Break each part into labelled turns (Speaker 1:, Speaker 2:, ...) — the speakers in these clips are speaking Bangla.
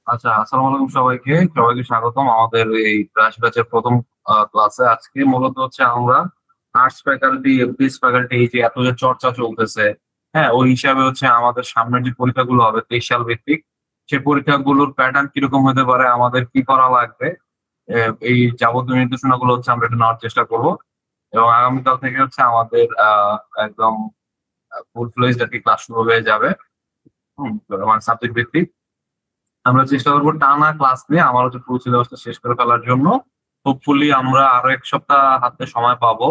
Speaker 1: আচ্ছা, আসসালামু আলাইকুম সবাইকে। সবাইকে স্বাগতম আমাদের এই ক্রাশ ব্যাচের প্রথম ক্লাসে। আজকে মূলত হচ্ছে আমরা আর্টস ফ্যাকাল্টি, এফডিএস ফ্যাকাল্টি, এই যে এত যে চর্চা চলতেছে, হ্যাঁ, ওই হিসাবে হচ্ছে আমাদের সামনের যে পরীক্ষাগুলো হবে 23 সাল ভিত্তিক, সেই পরীক্ষাগুলোর প্যাটার্ন কিরকম হতে পারে, আমাদের কি করা লাগবে, এই যাবতীয় নির্দেশনাগুলো হচ্ছে আমরা এটা নেওয়ার চেষ্টা করব। এবং আগামীকাল থেকে হচ্ছে আমাদের একদম ফুল ফ্লেজড আর কি ক্লাস শুরু হয়ে যাবে। হুম, মানে সাবজেক্ট ভিত্তিক আমরা চেষ্টা করবো টানা ক্লাস নিয়ে আমার হচ্ছে পুরো সিলেবাসটা শেষ করে ফেলার জন্য। হোপফুলি আমরা আরো 1 সপ্তাহ হাতে সময় পাবো,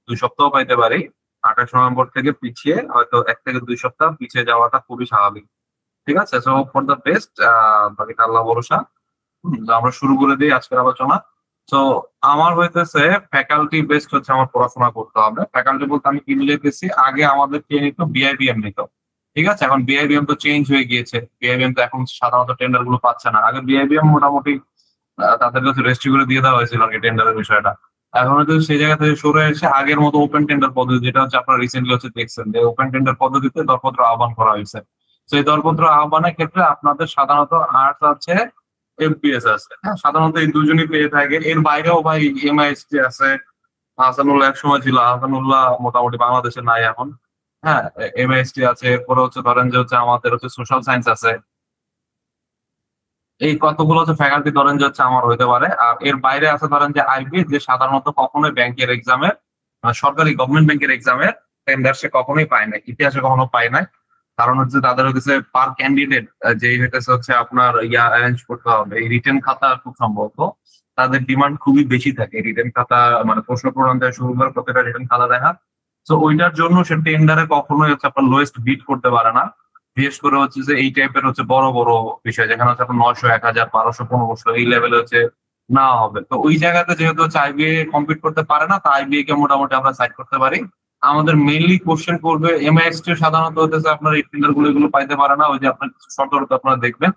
Speaker 1: 2 সপ্তাহ পাইতে পারি। 28 নভেম্বর থেকে পিছিয়ে হয়তো 1 থেকে 2 সপ্তাহ পিছিয়ে যাওয়াটা খুবই স্বাভাবিক। ঠিক আছে, সো ফর দ্য বেস্ট। বাকিটা আল্লাহ ভরসা। তো আমরা শুরু করে দিই আজকের আলোচনা। তো আমার হইতেছে ফ্যাকাল্টি বেসড হচ্ছে আমার পড়াশোনা করতে হবে। ফ্যাকাল্টি বলতে আমি কি বুঝাইতেছি, আগে আমাদের কে নিত, বিআইবিএম নিত। ঠিক আছে, এখন বিআইবিএম তো চেঞ্জ হয়ে গিয়েছে। বিআইবিএম তো এখন সাধারণত টেন্ডার গুলো পাচ্ছে না। আগে বিআইবিএম মোটামুটি তাদের কাছে রেস্ট্রি করে দিয়ে দেওয়া হয়েছিল আর কি টেন্ডারের বিষয়টা। এখন হয়তো সেই জায়গা থেকে সরে এসে আগের মতো ওপেন টেন্ডার পদ্ধতি, যেটা হচ্ছে আপনারা রিসেন্টলি হচ্ছে দেখছেন যে ওপেন টেন্ডার পদ্ধতিতে দরপত্র আহ্বান করা হয়েছে। তো এই দরপত্র আহ্বানের ক্ষেত্রে আপনাদের সাধারণত আর্টস আছে, এফপিএস আছে, হ্যাঁ, সাধারণত এই দুজনই পেয়ে থাকে। এর বাইরেও ভাই এমআইএসটি আছে, আহসানুল্লাহ এক সময় ছিল, আহসানুল্লাহ মোটামুটি বাংলাদেশে নাই এখন। হ্যাঁ, এমআইএসটি আছে, এরপরে হচ্ছে ধরেন যে হচ্ছে আমাদের হচ্ছে সোশ্যাল সায়েন্স আছে। এই কতগুলো হচ্ছে ফ্যাকাল্টি ধরেন যে হচ্ছে আমার হইতে পারে। আর এর বাইরে আছে ধরেন যে আইবি, যে সাধারণত কখনোই ব্যাংকের এক্সামের, সরকারি গভর্নমেন্ট ব্যাংকের এক্সামের টেন্ডার সে কখনোই পায় না, ইতিহাসে কখনো পায় নাই। কারণ হচ্ছে তাদের হচ্ছে পার ক্যান্ডিডেট যেই হইতেছে হচ্ছে আপনার ইয়া অ্যারেঞ্জ করতে হবে, এই রিটেন খাতা খুব সম্ভবত তাদের ডিমান্ড খুবই বেশি থাকে। রিটেন খাতা মানে প্রশ্ন পূরণ দেওয়া শুরু করে প্রত্যেকটা রিটেন খাতা দেখা। তো ওইটার জন্য সে টেন্ডারে কখনোই হচ্ছে আপনার লোয়েস্ট বিট করতে পারে না। বিশেষ করে হচ্ছে যে এই টাইপের হচ্ছে বড় বড় বিষয়, যেখানে হচ্ছে আপনার 900, 1000, 1200, 1500 এই লেভেলে হচ্ছে না হবে। তো ওই জায়গাতে যেহেতু হচ্ছে আইবিএ কম্পিট করতে পারে না, তা আইবিএ কে মোটামুটি আমরা সাইড করতে পারি। আমাদের মেইনলি কোশ্চেন করবে এমআইএসটি, সাধারণত হতেছে আপনার এই টেন্ডার গুলো এগুলো পাইতে পারে না। ওই যে আপনার কিছু শর্ত আপনারা দেখবেন,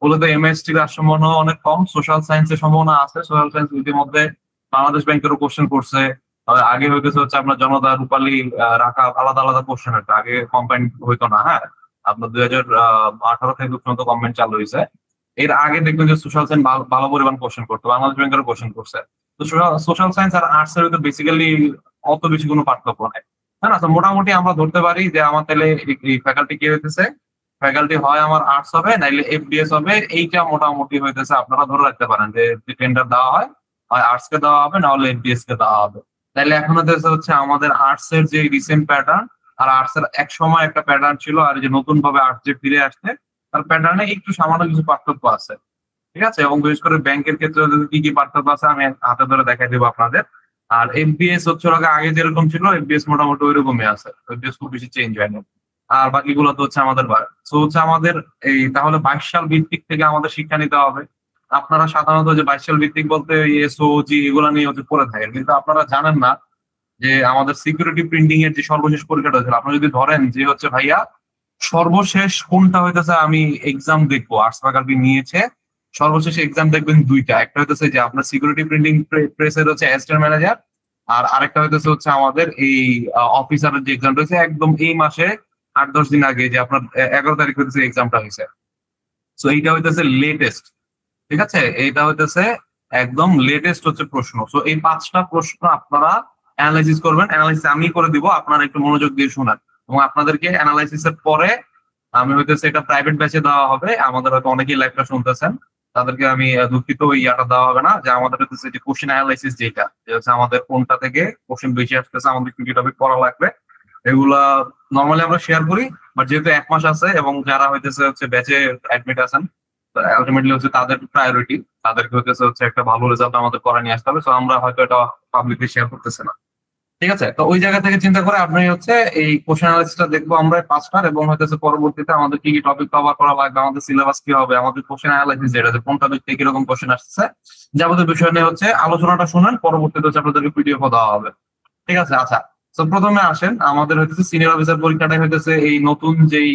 Speaker 1: ওগুলোতে এমআইএসটির আসার সম্ভাবনা অনেক কম। সোশ্যাল সায়েন্সের সম্ভাবনা আছে, সোশ্যাল সায়েন্স ইতিমধ্যে বাংলাদেশ ব্যাংকেরও কোশ্চেন করছে। আগে হইতেছে হচ্ছে আপনার জনতা রূপালী রাখা আলাদা আলাদা কোশ্চেন হতো, আগে কম্বাইন্ড হইতো না। হ্যাঁ, আপনার 2018 থেকে পর্যন্ত কমেন্ট চালু হয়েছে। এর আগে দেখবেন যে সোশ্যাল সায়েন্স ভালো ভালো পরিমাণ কোশ্চেন করতো, বাংলাদেশ ব্যাংকের কোশ্চেন করছে। তো সোশ্যাল সায়েন্স আর আর্টস এর ভিতরে বেসিক্যালি অত বেশি কোনো পার্থক্য নাই। হ্যাঁ না, তো মোটামুটি আমরা ধরতে পারি যে আমার তাহলে এই ফ্যাকাল্টি কি হইতেছে, ফ্যাকাল্টি হয় আমার আর্টস হবে নাইলে এফডিএস হবে। এইটা মোটামুটি হইতেছে আপনারা ধরে রাখতে পারেন যে টেন্ডার দেওয়া হয় আর্টস কে দেওয়া হবে, না হলে এফডিএস কে দেওয়া হবে। তাইলে এখন হচ্ছে আমাদের আর্টস এর যে রিসেন্ট প্যাটার্ন আর আর্টস এর এক সময় একটা প্যাটার্ন ছিল, আর যে নতুন ভাবে আর্টস যে ফিরে আসছে তার প্যাটার্নে একটু সামান্য কিছু পার্থক্য আছে। ঠিক আছে, এবং বিশেষ করে ব্যাংকের ক্ষেত্রে কি কি পার্থক্য আছে আমি হাতে ধরে দেখাই দেবো আপনাদের। আর এফবিএস হচ্ছে আগে যেরকম ছিল, এফবিএস মোটামুটি ওইরকমই আছে, এফবিএস খুব বেশি চেঞ্জ হয়নি। আর বাকিগুলো তো হচ্ছে আমাদের তো হচ্ছে আমাদের এই তাহলে 22 সাল ভিত্তিক থেকে আমাদের শিক্ষা নিতে হবে। আপনারা সাধারণত যে 22 সাল ভিত্তিক বলতে এসওজি এগুলো নিয়ে হচ্ছে পড়ে থাকেন, কিন্তু আপনারা জানেন না যে আমাদের সিকিউরিটি প্রিন্টিং এর যে সর্বশেষ পরীক্ষাটা হয়েছিল। আপনি যদি ধরেন যে হচ্ছে ভাইয়া সর্বশেষ কোনটা হইতেছে আমি এক্সাম দেখবো, আর্টস ফ্যাকাল্টি নিয়েছে সর্বশেষ এক্সাম দেখবেন দুইটা, একটা হইতেছে যে আপনার সিকিউরিটি প্রিন্টিং প্রেসের হচ্ছে অ্যাসিস্ট্যান্ট ম্যানেজার, আর আরেকটা হইতেছে হচ্ছে আমাদের এই অফিসারের যে এক্সাম রয়েছে একদম এই মাসে 8-10 দিন আগে, যে আপনার 11 তারিখ হইতেছে এক্সামটা হয়েছে। তো এইটা হইতেছে লেটেস্ট। ঠিক আছে, এইটা হইতেছে একদম লেটেস্ট হচ্ছে প্রশ্ন। তো এই 5টা প্রশ্ন আপনারা অ্যানালাইসিস করবেন। অ্যানালাইসিস আমি করে দিব, আপনারা একটু মনোযোগ দিয়ে শোনান। এবং আপনাদেরকে অ্যানালাইসিসের পরে আমি হইতেছে এটা প্রাইভেট ব্যাচে দেওয়া হবে। আমাদের হয়তো অনেকেই লাইভটা শুনতেছেন, তাদেরকে আমি দুঃখিত, ওই ইয়াটা দেওয়া হবে না। যে আমাদের হচ্ছে যে কোশ্চেন অ্যানালাইসিস, যেটা যে হচ্ছে আমাদের কোনটা থেকে কোশ্চেন বেশি আসতেছে, আমাদের কি কি টপিক পড়া লাগবে, এগুলা নর্মালি আমরা শেয়ার করি। বাট যেহেতু 1 মাস আছে এবং যারা হচ্ছে ব্যাচে অ্যাডমিট আছেন, আলটিমেটলি হচ্ছে তাদের প্রায়োরিটি, তাদেরকে হচ্ছে একটা ভালো রেজাল্ট আমাদের করে নিয়ে আসতে হবে। তো আমরা হয়তো এটা পাবলিকলি শেয়ার করতেছে না। ঠিক আছে, তো ওই জায়গা থেকে চিন্তা করে আপনি হচ্ছে এই কোশ্চেন অ্যানালাইসিসটা দেখবো আমরা 5টার, এবং হচ্ছে পরবর্তীতে আমাদের কি কি টপিক কভার করা লাগবে, আমাদের সিলেবাস কি হবে, আমাদের কোশ্চেন অ্যানালাইসিস যেটা যে কোনটা দিক থেকে কিরকম কোশ্চেন আসছে, যাবতীয় বিষয় নিয়ে হচ্ছে আলোচনাটা শুনেন। পরবর্তীতে হচ্ছে আপনাদেরকে পিডিএফ দেওয়া হবে। ঠিক আছে, আচ্ছা। তো প্রথমে আসেন, আমাদের হইতেছে সিনিয়র অফিসার পরীক্ষাটাই হইতেছে এই নতুন যেই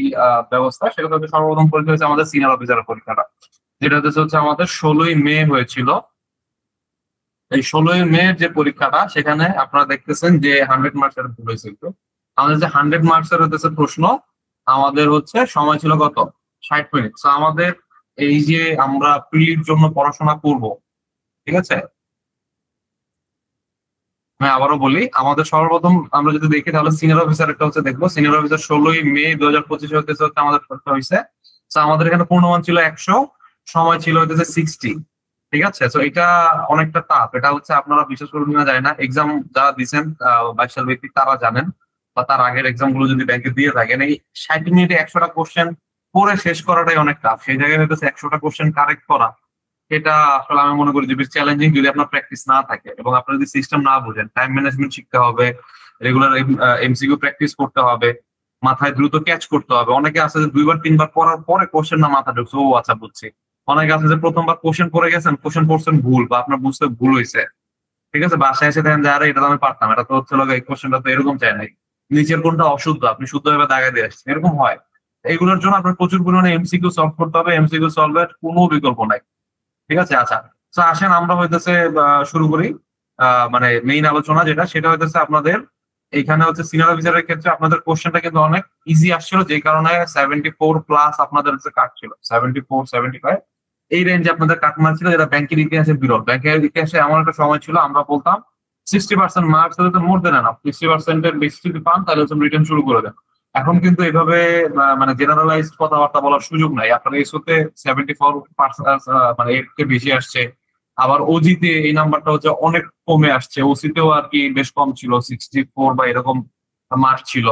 Speaker 1: ব্যবস্থা, সেটা হচ্ছে সর্বপ্রথম পরীক্ষা হচ্ছে আমাদের সিনিয়র অফিসারের পরীক্ষাটা, যেটা হচ্ছে আমাদের 16ই মে হয়েছিল। এই 16ই মে যে পরীক্ষাটা, সেখানে আপনারা দেখতেছেন যে 100 মার্কস এর ভুল হয়েছে একটু। আমাদের যে 100 মার্কস এর হচ্ছে প্রশ্ন, আমাদের হচ্ছে সময় ছিল কত, 60 মিনিট। তো আমাদের এই যে আমরা প্রিলির জন্য পড়াশোনা করব, ঠিক আছে, আমি আবারও বলি, আমাদের সর্বপ্রথম আমরা যদি দেখি তাহলে সিনিয়র অফিসার একটা হচ্ছে দেখবো। সিনিয়র অফিসার 16ই মে 2025 হচ্ছে আমাদের পরীক্ষা হয়েছে। তো আমাদের এখানে পূর্ণমান ছিল 100, সময় ছিল হচ্ছে 60। ঠিক আছে, তো এটা অনেকটা টাফ। এটা হচ্ছে আপনারা বিশেষ করে কিনা যায় না, এক্সাম যারা দিচ্ছেন 22 সাল ব্যক্তি তারা জানেন, বা তার আগের এক্সাম গুলো যদি ব্যাংকে দিয়ে থাকেন, এই 60 মিনিটে 100টা কোশ্চেন পড়ে শেষ করাটাই অনেক টাফ। সেই জায়গায় হচ্ছে 100টা কোশ্চেন কারেক্ট করা, এটা আসলে আমি মনে করি যে বেশ চ্যালেঞ্জিং যদি আপনার প্র্যাকটিস না থাকে এবং আপনার যদি সিস্টেম না বুঝেন। টাইম ম্যানেজমেন্ট শিখতে হবে, রেগুলার এমসিকিউ প্র্যাকটিস করতে হবে, মাথায় দ্রুত ক্যাচ করতে হবে। অনেকে আছে যে 2 বার 3 বার পড়ার পরে কোশ্চেন না মাথা ঢুকছে, ও আচ্ছা বুঝছি। অনেকে আছে যে প্রথমবার কোশ্চেন পড়ে গেছেন, কোশ্চেন পড়ছেন ভুল বা আপনার বুঝতে ভুল হয়েছে, ঠিক আছে, বাসায় এসে দেখেন যে আরে এটা তো আমি পারতাম, এটা তো হচ্ছে এই কোশ্চেনটা তো এরকম চাই নাই, নিচের কোনটা অশুদ্ধ আপনি শুদ্ধ ভাবে দাগায় দিয়ে আসছেন, এরকম হয়। এইগুলোর জন্য আপনার প্রচুর পরিমাণে এমসিকিউ সলভ করতে হবে, এমসিকিউ সলভের কোনো বিকল্প নাই। ঠিক আছে, আচ্ছা, তো আসেন আমরা হইতেছে শুরু করি। মানে মেইন আলোচনা যেটা, সেটা হইতেছে আপনাদের এইখানে হচ্ছে সিনিয়র অফিসারের ক্ষেত্রে আপনাদের কোশ্চেনটা কিন্তু অনেক ইজি আসছিল, যে কারণে 74+ আপনাদের হচ্ছে কাট ছিল, 74-75 এই রেঞ্জে আপনাদের কাট মার্ক ছিল, যেটা ব্যাংকের ইতিহাসে বিরল। ব্যাংকের ইতিহাসে এমন একটা সময় ছিল আমরা বলতাম 60% মার্কস হলে তো মোর দেন এনাফ, 60%-এর বেশি যদি পান তাহলে হচ্ছে রিটার্ন শুরু করে দেন। এখন কিন্তু এভাবে মানে জেনারেলাইজড কথাবার্তা বলার সুযোগ নাই। আপনার এসওতে 74% মানে এর থেকে বেশি আসছে, আবার ওজিতে এই নাম্বারটা হচ্ছে অনেক কমে আসছে, ওসিতেও আর কি বেশ কম ছিল, 64 বা এরকম মার্ক ছিল।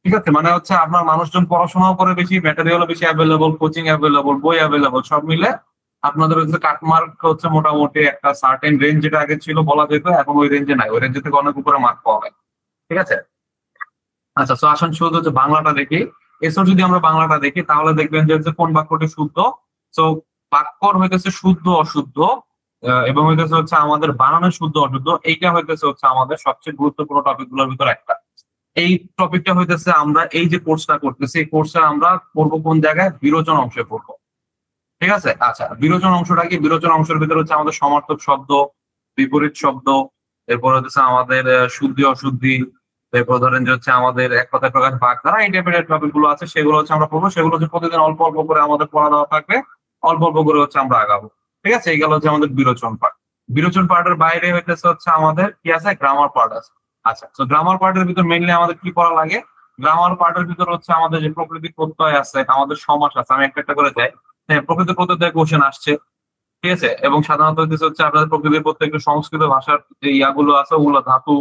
Speaker 1: ঠিক আছে, মানে হচ্ছে আপনার মানুষজন পড়াশোনাও করে বেশি, ম্যাটেরিয়ালও বেশি অ্যাভেলেবল, কোচিং অ্যাভেলেবল, বই অ্যাভেলেবল, সব মিলে আপনাদের হচ্ছে কাটমার্ক হচ্ছে মোটামুটি একটা সার্টেন রেঞ্জ যেটা আগে ছিল বলা যেত, এখন ওই রেঞ্জে নাই, ওই রেঞ্জে থেকে অনেক উপরে মার্ক পাওয়া যায়। ঠিক আছে, আচ্ছা, তো আসুন শুধু হচ্ছে বাংলাটা দেখি। এসব যদি আমরা বাংলাটা দেখি তাহলে দেখবেন যে হচ্ছে কোন বাক্যটি শুদ্ধ। তো বাক্যর হইতেছে শুদ্ধ অশুদ্ধ, এবং হইতেছে হচ্ছে আমাদের বানানের শুদ্ধ অশুদ্ধ, এইটা হইতেছে হচ্ছে আমাদের সবচেয়ে গুরুত্বপূর্ণ টপিক গুলোর ভিতর একটা। এই টপিকটা হইতেছে আমরা এই যে কোর্সটা করতেছি, এই কোর্সে আমরা পড়বো কোন জায়গায়, বিরোচন অংশে পড়বো। ঠিক আছে, আচ্ছা, বিরোচন অংশটা কি? বিরোচন অংশের ভিতরে হচ্ছে আমাদের সমার্থক শব্দ, বিপরীত শব্দ, এরপর হচ্ছে আমাদের শুদ্ধি অশুদ্ধি, এরপর ধরেন যে হচ্ছে আমাদের এক কথায় প্রকাশ বাগধারা, এই টাইপের টপিক গুলো আছে, সেগুলো হচ্ছে আমরা পড়বো। সেগুলো হচ্ছে প্রতিদিন অল্প অল্প করে আমাদের পড়া দেওয়া থাকবে, অল্প অল্প করে হচ্ছে আমরা আগাবো। ঠিক আছে, এই গেল হচ্ছে আমাদের বিরোচন পার্ট। বিরোচন পার্টের বাইরে হইতেছে হচ্ছে আমাদের কি আছে, গ্রামার পার্ট আছে। আচ্ছা, তো গ্রামার পার্টের ভিতর মেইনলি আমাদের কি পড়া লাগে? গ্রামার পার্টের ভিতর হচ্ছে আমাদের যে প্রকৃতি প্রত্যয় আছে, আমাদের সমাস আছে, আমি একটা একটা করে যাই। হ্যাঁ, প্রকৃতি প্রত্যয় কোশ্চেন আসছে, ঠিক আছে, এবং সাধারণত হচ্ছে আপনাদের প্রকৃতির প্রত্যেকটা সংস্কৃত ভাষার যে ইয়াগুলো আছে ওগুলো ধাতু,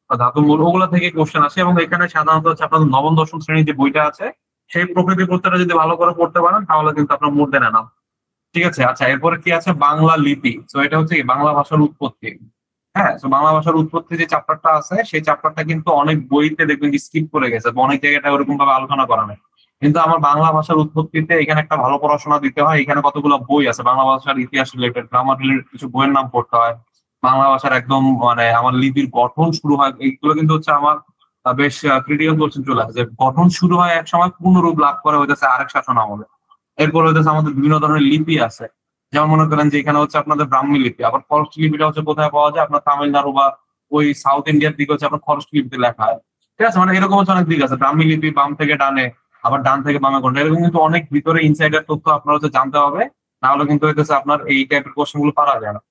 Speaker 1: ধাতু মূল, ওগুলা থেকে কোশ্চেন আসে। এবং এখানে সাধারণত হচ্ছে আপনাদের নবম দশম শ্রেণীর যে বইটা আছে, সেই প্রকৃতি প্রত্যয়টা যদি ভালো করে পড়তে পারেন তাহলে কিন্তু আপনার মুড দেন না। ঠিক আছে, আচ্ছা, এরপরে কি আছে, বাংলা লিপি। তো এটা হচ্ছে কি, বাংলা ভাষার উৎপত্তি। হ্যাঁ, তো বাংলা ভাষার উৎপত্তি যে চ্যাপ্টারটা আছে, সেই চ্যাপ্টারটা কিন্তু অনেক বইতে দেখবেন স্কিপ করে গেছে, বা অনেক জায়গায় ওরকম ভাবে আলোচনা করা নেই। কিন্তু আমার বাংলা ভাষার উৎপত্তিতে এখানে একটা ভালো পড়াশোনা দিতে হয়। এখানে কতগুলো বই আছে বাংলা ভাষার ইতিহাস রিলেটেড, গ্রামার রিলেটেড কিছু বইয়ের নাম পড়তে হয়। বাংলা ভাষার একদম মানে আমার লিপির গঠন শুরু হয়, এইগুলো কিন্তু হচ্ছে আমার বেশ ক্রিটিক্যাল কোশ্চেন চলে আসে, যে গঠন শুরু হয় এক সময়, পূর্ণরূপ লাভ করে হইতেছে আরেক শাসন আমলে। এরপর হইতেছে আমাদের বিভিন্ন ধরনের লিপি আছে, যেমন মনে করেন যে এখানে হচ্ছে আপনাদের ব্রাহ্মী লিপি। আবার খরচ লিপিটা হচ্ছে কোথায় পাওয়া যায়, আপনার তামিলনাড়ু বা ওই সাউথ ইন্ডিয়ার দিকে হচ্ছে আপনার খরচ লিপিতে লেখা হয়। ঠিক আছে, মানে এরকম হচ্ছে অনেক দিক আছে, ব্রাহ্মী লিপি বাম থেকে ডানে, আবার ডান থেকে বামে কোনটা, এরকম কিন্তু অনেক ভিতরে ইনসাইডার তথ্য আপনার হচ্ছে জানতে হবে, নাহলে কিন্তু হইতেছে আপনার এই টাইপের কোশ্চেন গুলো পারা যায় না।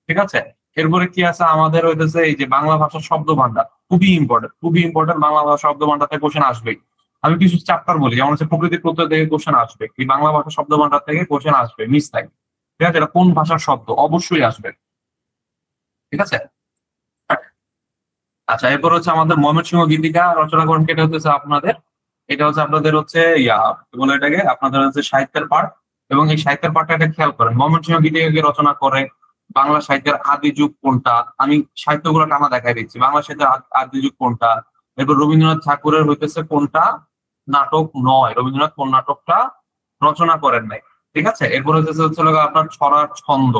Speaker 1: ঠিক আছে, এরপরে কি আছে আমাদের হইতেছে এই যে বাংলা ভাষার শব্দ ভান্ডার, খুবই ইম্পর্টেন্ট, খুবই ইম্পর্টেন্ট। বাংলা ভাষা শব্দ ভান্ডার থেকে কোশ্চেন আসবেই। আমি কিছু চ্যাপ্টার বলি, যেমন হচ্ছে প্রকৃতি প্রত্যয় থেকে কোশ্চেন আসবে, এই বাংলা ভাষা শব্দ ভান্ডার থেকে কোশ্চেন আসবে, মিস থাকে। ঠিক আছে, এটা কোন ভাষার শব্দ অবশ্যই আসবে। ঠিক আছে, আচ্ছা, এরপর হচ্ছে আমাদের ময়মনসিংহ গীতিকা রচনা করেন, এটা হচ্ছে আপনাদের, এটা হচ্ছে আপনাদের হচ্ছে কি বলে এটাকে, আপনাদের হচ্ছে সাহিত্যের পাঠ। এবং এই সাহিত্যের পাঠটা এটা খেয়াল করেন, ময়মনসিংহ গীতিকাকে রচনা করে। বাংলা সাহিত্যের আদি যুগ কোনটা, আমি সাহিত্যগুলো টানা দেখাই দিচ্ছি, বাংলা সাহিত্যের আদি যুগ কোনটা। এরপর রবীন্দ্রনাথ ঠাকুরের হইতেছে কোনটা নাটক নয়, রবীন্দ্রনাথ কোন নাটকটা রচনা করেন নাই। ঠিক আছে, এরপর হচ্ছে আপনার ছড়ার ছন্দ।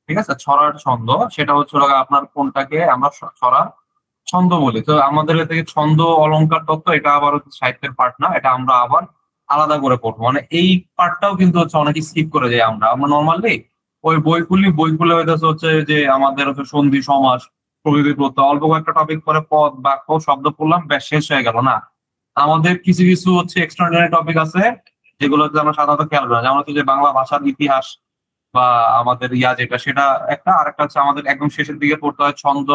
Speaker 1: ঠিক আছে, ছড়ার ছন্দ সেটা হচ্ছে আপনার কোনটাকে আমরা ছড়া ছন্দ বলি। তো আমাদের এ থেকে ছন্দ অলংকার তত্ত্ব, এটা আবার হচ্ছে সাহিত্যের পার্ট না, এটা আমরা আবার আলাদা করে পড়বো। মানে এই পার্টটাও কিন্তু হচ্ছে অনেকে স্কিপ করে যাই। আমরা আমরা নর্মালি ওই বইগুলো হচ্ছে যে আমাদের হচ্ছে সন্ধি সমাস প্রকৃতি প্রত্যয় অল্প কয়েকটা টপিক পরে পদ বাক্য শব্দ পড়লাম, ব্যাস শেষ হয়ে গেল না। আমাদের কিছু কিছু হচ্ছে এক্সট্রাঅর্ডিনারি টপিক আছে, যেগুলো হচ্ছে আমরা সাধারণত খেয়াল করি না। যেমন হচ্ছে যে বাংলা ভাষার ইতিহাস বা আমাদের যেটা সেটা একটা, আরেকটা হচ্ছে আমাদের একদম শেষের দিকে পড়তে হয় ছন্দ,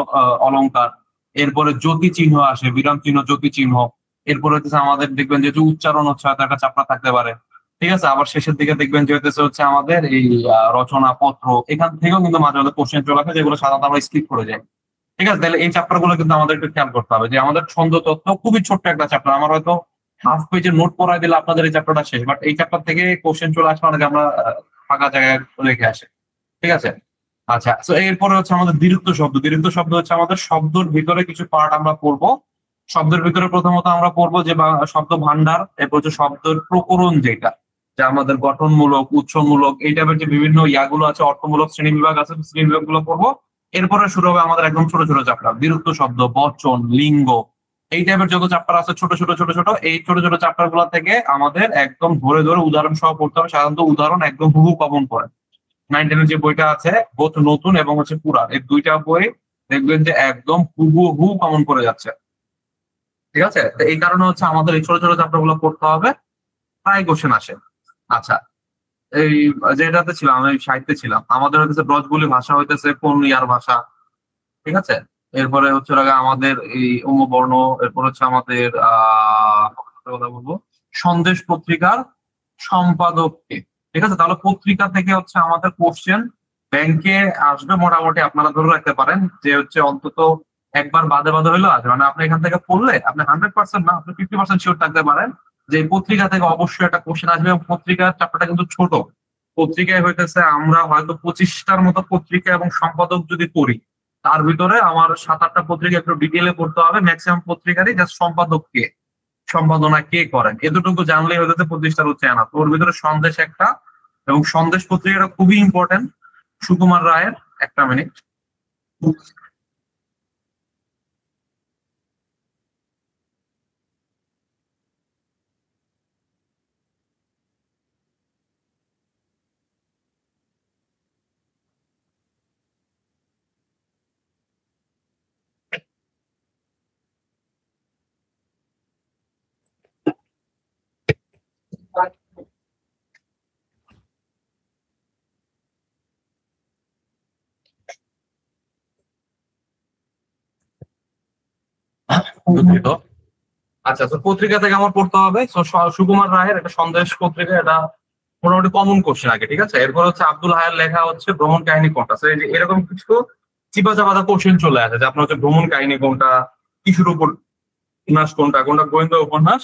Speaker 1: অলংকার। এরপরে জ্যোতি চিহ্ন আসে, বিরাম চিহ্ন, জ্যোতি চিহ্ন। এরপরে হচ্ছে আমাদের দেখবেন যে উচ্চারণ হচ্ছে হয়তো একটা চাপড়া থাকতে পারে। ঠিক আছে, আবার শেষের দিকে দেখবেন যে হচ্ছে আমাদের এই রচনা পত্র, এখান থেকেও কিন্তু মাঝে মাঝে কোশ্চেন চলে আসে, যেগুলো সাধারণত আমরা স্কিপ করে যাই। ঠিক আছে, তাহলে এই চ্যাপ্টার গুলো কিন্তু আমাদের একটু খেয়াল করতে হবে, যে আমাদের ছন্দ তত্ত্ব খুবই ছোট্ট একটা চ্যাপ্টার। আমার হয়তো হাফ পেজের নোট পড়ায় দিলে আপনাদের এই চ্যাপ্টারটা শেষ, বাট এই চ্যাপ্টার থেকে কোশ্চেন চলে আসলে অনেকে আমরা ফাঁকা জায়গায় রেখে আসে। ঠিক আছে। আচ্ছা, তো এরপরে হচ্ছে আমাদের দ্বিরুক্ত শব্দ। দ্বিরুক্ত শব্দ হচ্ছে আমাদের শব্দের ভিতরে কিছু পার্ট আমরা পড়বো। শব্দের ভিতরে প্রথমত আমরা পড়বো যে শব্দ ভান্ডার, এরপর হচ্ছে শব্দের প্রকরণ, যেটা যে আমাদের গঠনমূলক, উৎসমূলক, এই টাইপের যে বিভিন্ন ইয়াগুলো আছে, অর্থমূলক শ্রেণী বিভাগ আছে, শ্রেণী বিভাগ গুলো পড়বো। এরপরে শুরু হবে আমাদের একদম ছোট ছোট চ্যাপ্টার, বিরুক্ত শব্দ, বচন, লিঙ্গ, এই টাইপের যত চ্যাপ্টার আছে ছোট ছোট ছোট ছোট, এই ছোট ছোট চ্যাপ্টার গুলা থেকে আমাদের একদম ধরে ধরে উদাহরণ সহ পড়তে হবে। সাধারণত উদাহরণ একদম হুবহু কমন পড়ে। 9-10 যে বইটা আছে, বোথ নতুন এবং হচ্ছে পুরান, এই দুইটা বই দেখবেন যে একদম হুবহু কমন পড়ে যাচ্ছে। ঠিক আছে, তো এই কারণে হচ্ছে আমাদের এই ছোট ছোট চ্যাপ্টার গুলো পড়তে হবে, প্রায় কোশ্চেন আসে। আচ্ছা, এই যেটাতে ছিলাম, আমি সাহিত্যে ছিলাম, আমাদের হচ্ছে ব্রজবুলি ভাষা হইতেছে কোন ইয়ার ভাষা। ঠিক আছে, এরপরে হচ্ছে আমাদের এই বর্ণ, এরপর হচ্ছে আমাদের কথা বলবো সন্দেশ পত্রিকার সম্পাদক কে। ঠিক আছে, তাহলে পত্রিকা থেকে হচ্ছে আমাদের কোশ্চেন ব্যাংকে আসবে মোটামুটি, আপনারা ধরে রাখতে পারেন যে হচ্ছে অন্তত একবার বাদে বাদে হইলেও আসবে। মানে আপনি এখান থেকে পড়লে আপনি 100% না, আপনি 50% শিওর থাকতে পারেন যে এই পত্রিকা থেকে অবশ্যই একটা কোশ্চেন আসবে। এবং পত্রিকার চ্যাপ্টারটা কিন্তু ছোট। পত্রিকায় হইতেছে আমরা হয়তো 25টার মতো পত্রিকা এবং সম্পাদক যদি পড়ি, তার ভিতরে আমার 7-8টা পত্রিকা একটু ডিটেলে পড়তে হবে। ম্যাক্সিমাম পত্রিকারই জাস্ট সম্পাদক কে, সম্পাদনা কে করেন, এতটুকু জানলেই হয়তো 25টার হচ্ছে না। তোর ভিতরে সন্দেশ একটা, এবং সন্দেশ পত্রিকাটা খুবই ইম্পর্টেন্ট, সুকুমার রায়ের। একটা মিনিট। দুঃখিত। আচ্ছা, তো পত্রিকা থেকে আমার পড়তে হবে। তো সুকুমার রায়ের একটা সন্দেশ পত্রিকা, এটা মোটামুটি কমন কোশ্চেন আগে। ঠিক আছে, এরপর হচ্ছে আব্দুল হায়ার লেখা হচ্ছে ভ্রমণ কাহিনী কোনটা। তো এই যে এরকম কিছু চিপা চাপাতা কোশ্চেন চলে আসে, যে আপনার হচ্ছে ভ্রমণ কাহিনী কোনটা, কিশোর উপন্যাস কোনটা, কোনটা গোয়েন্দা উপন্যাস,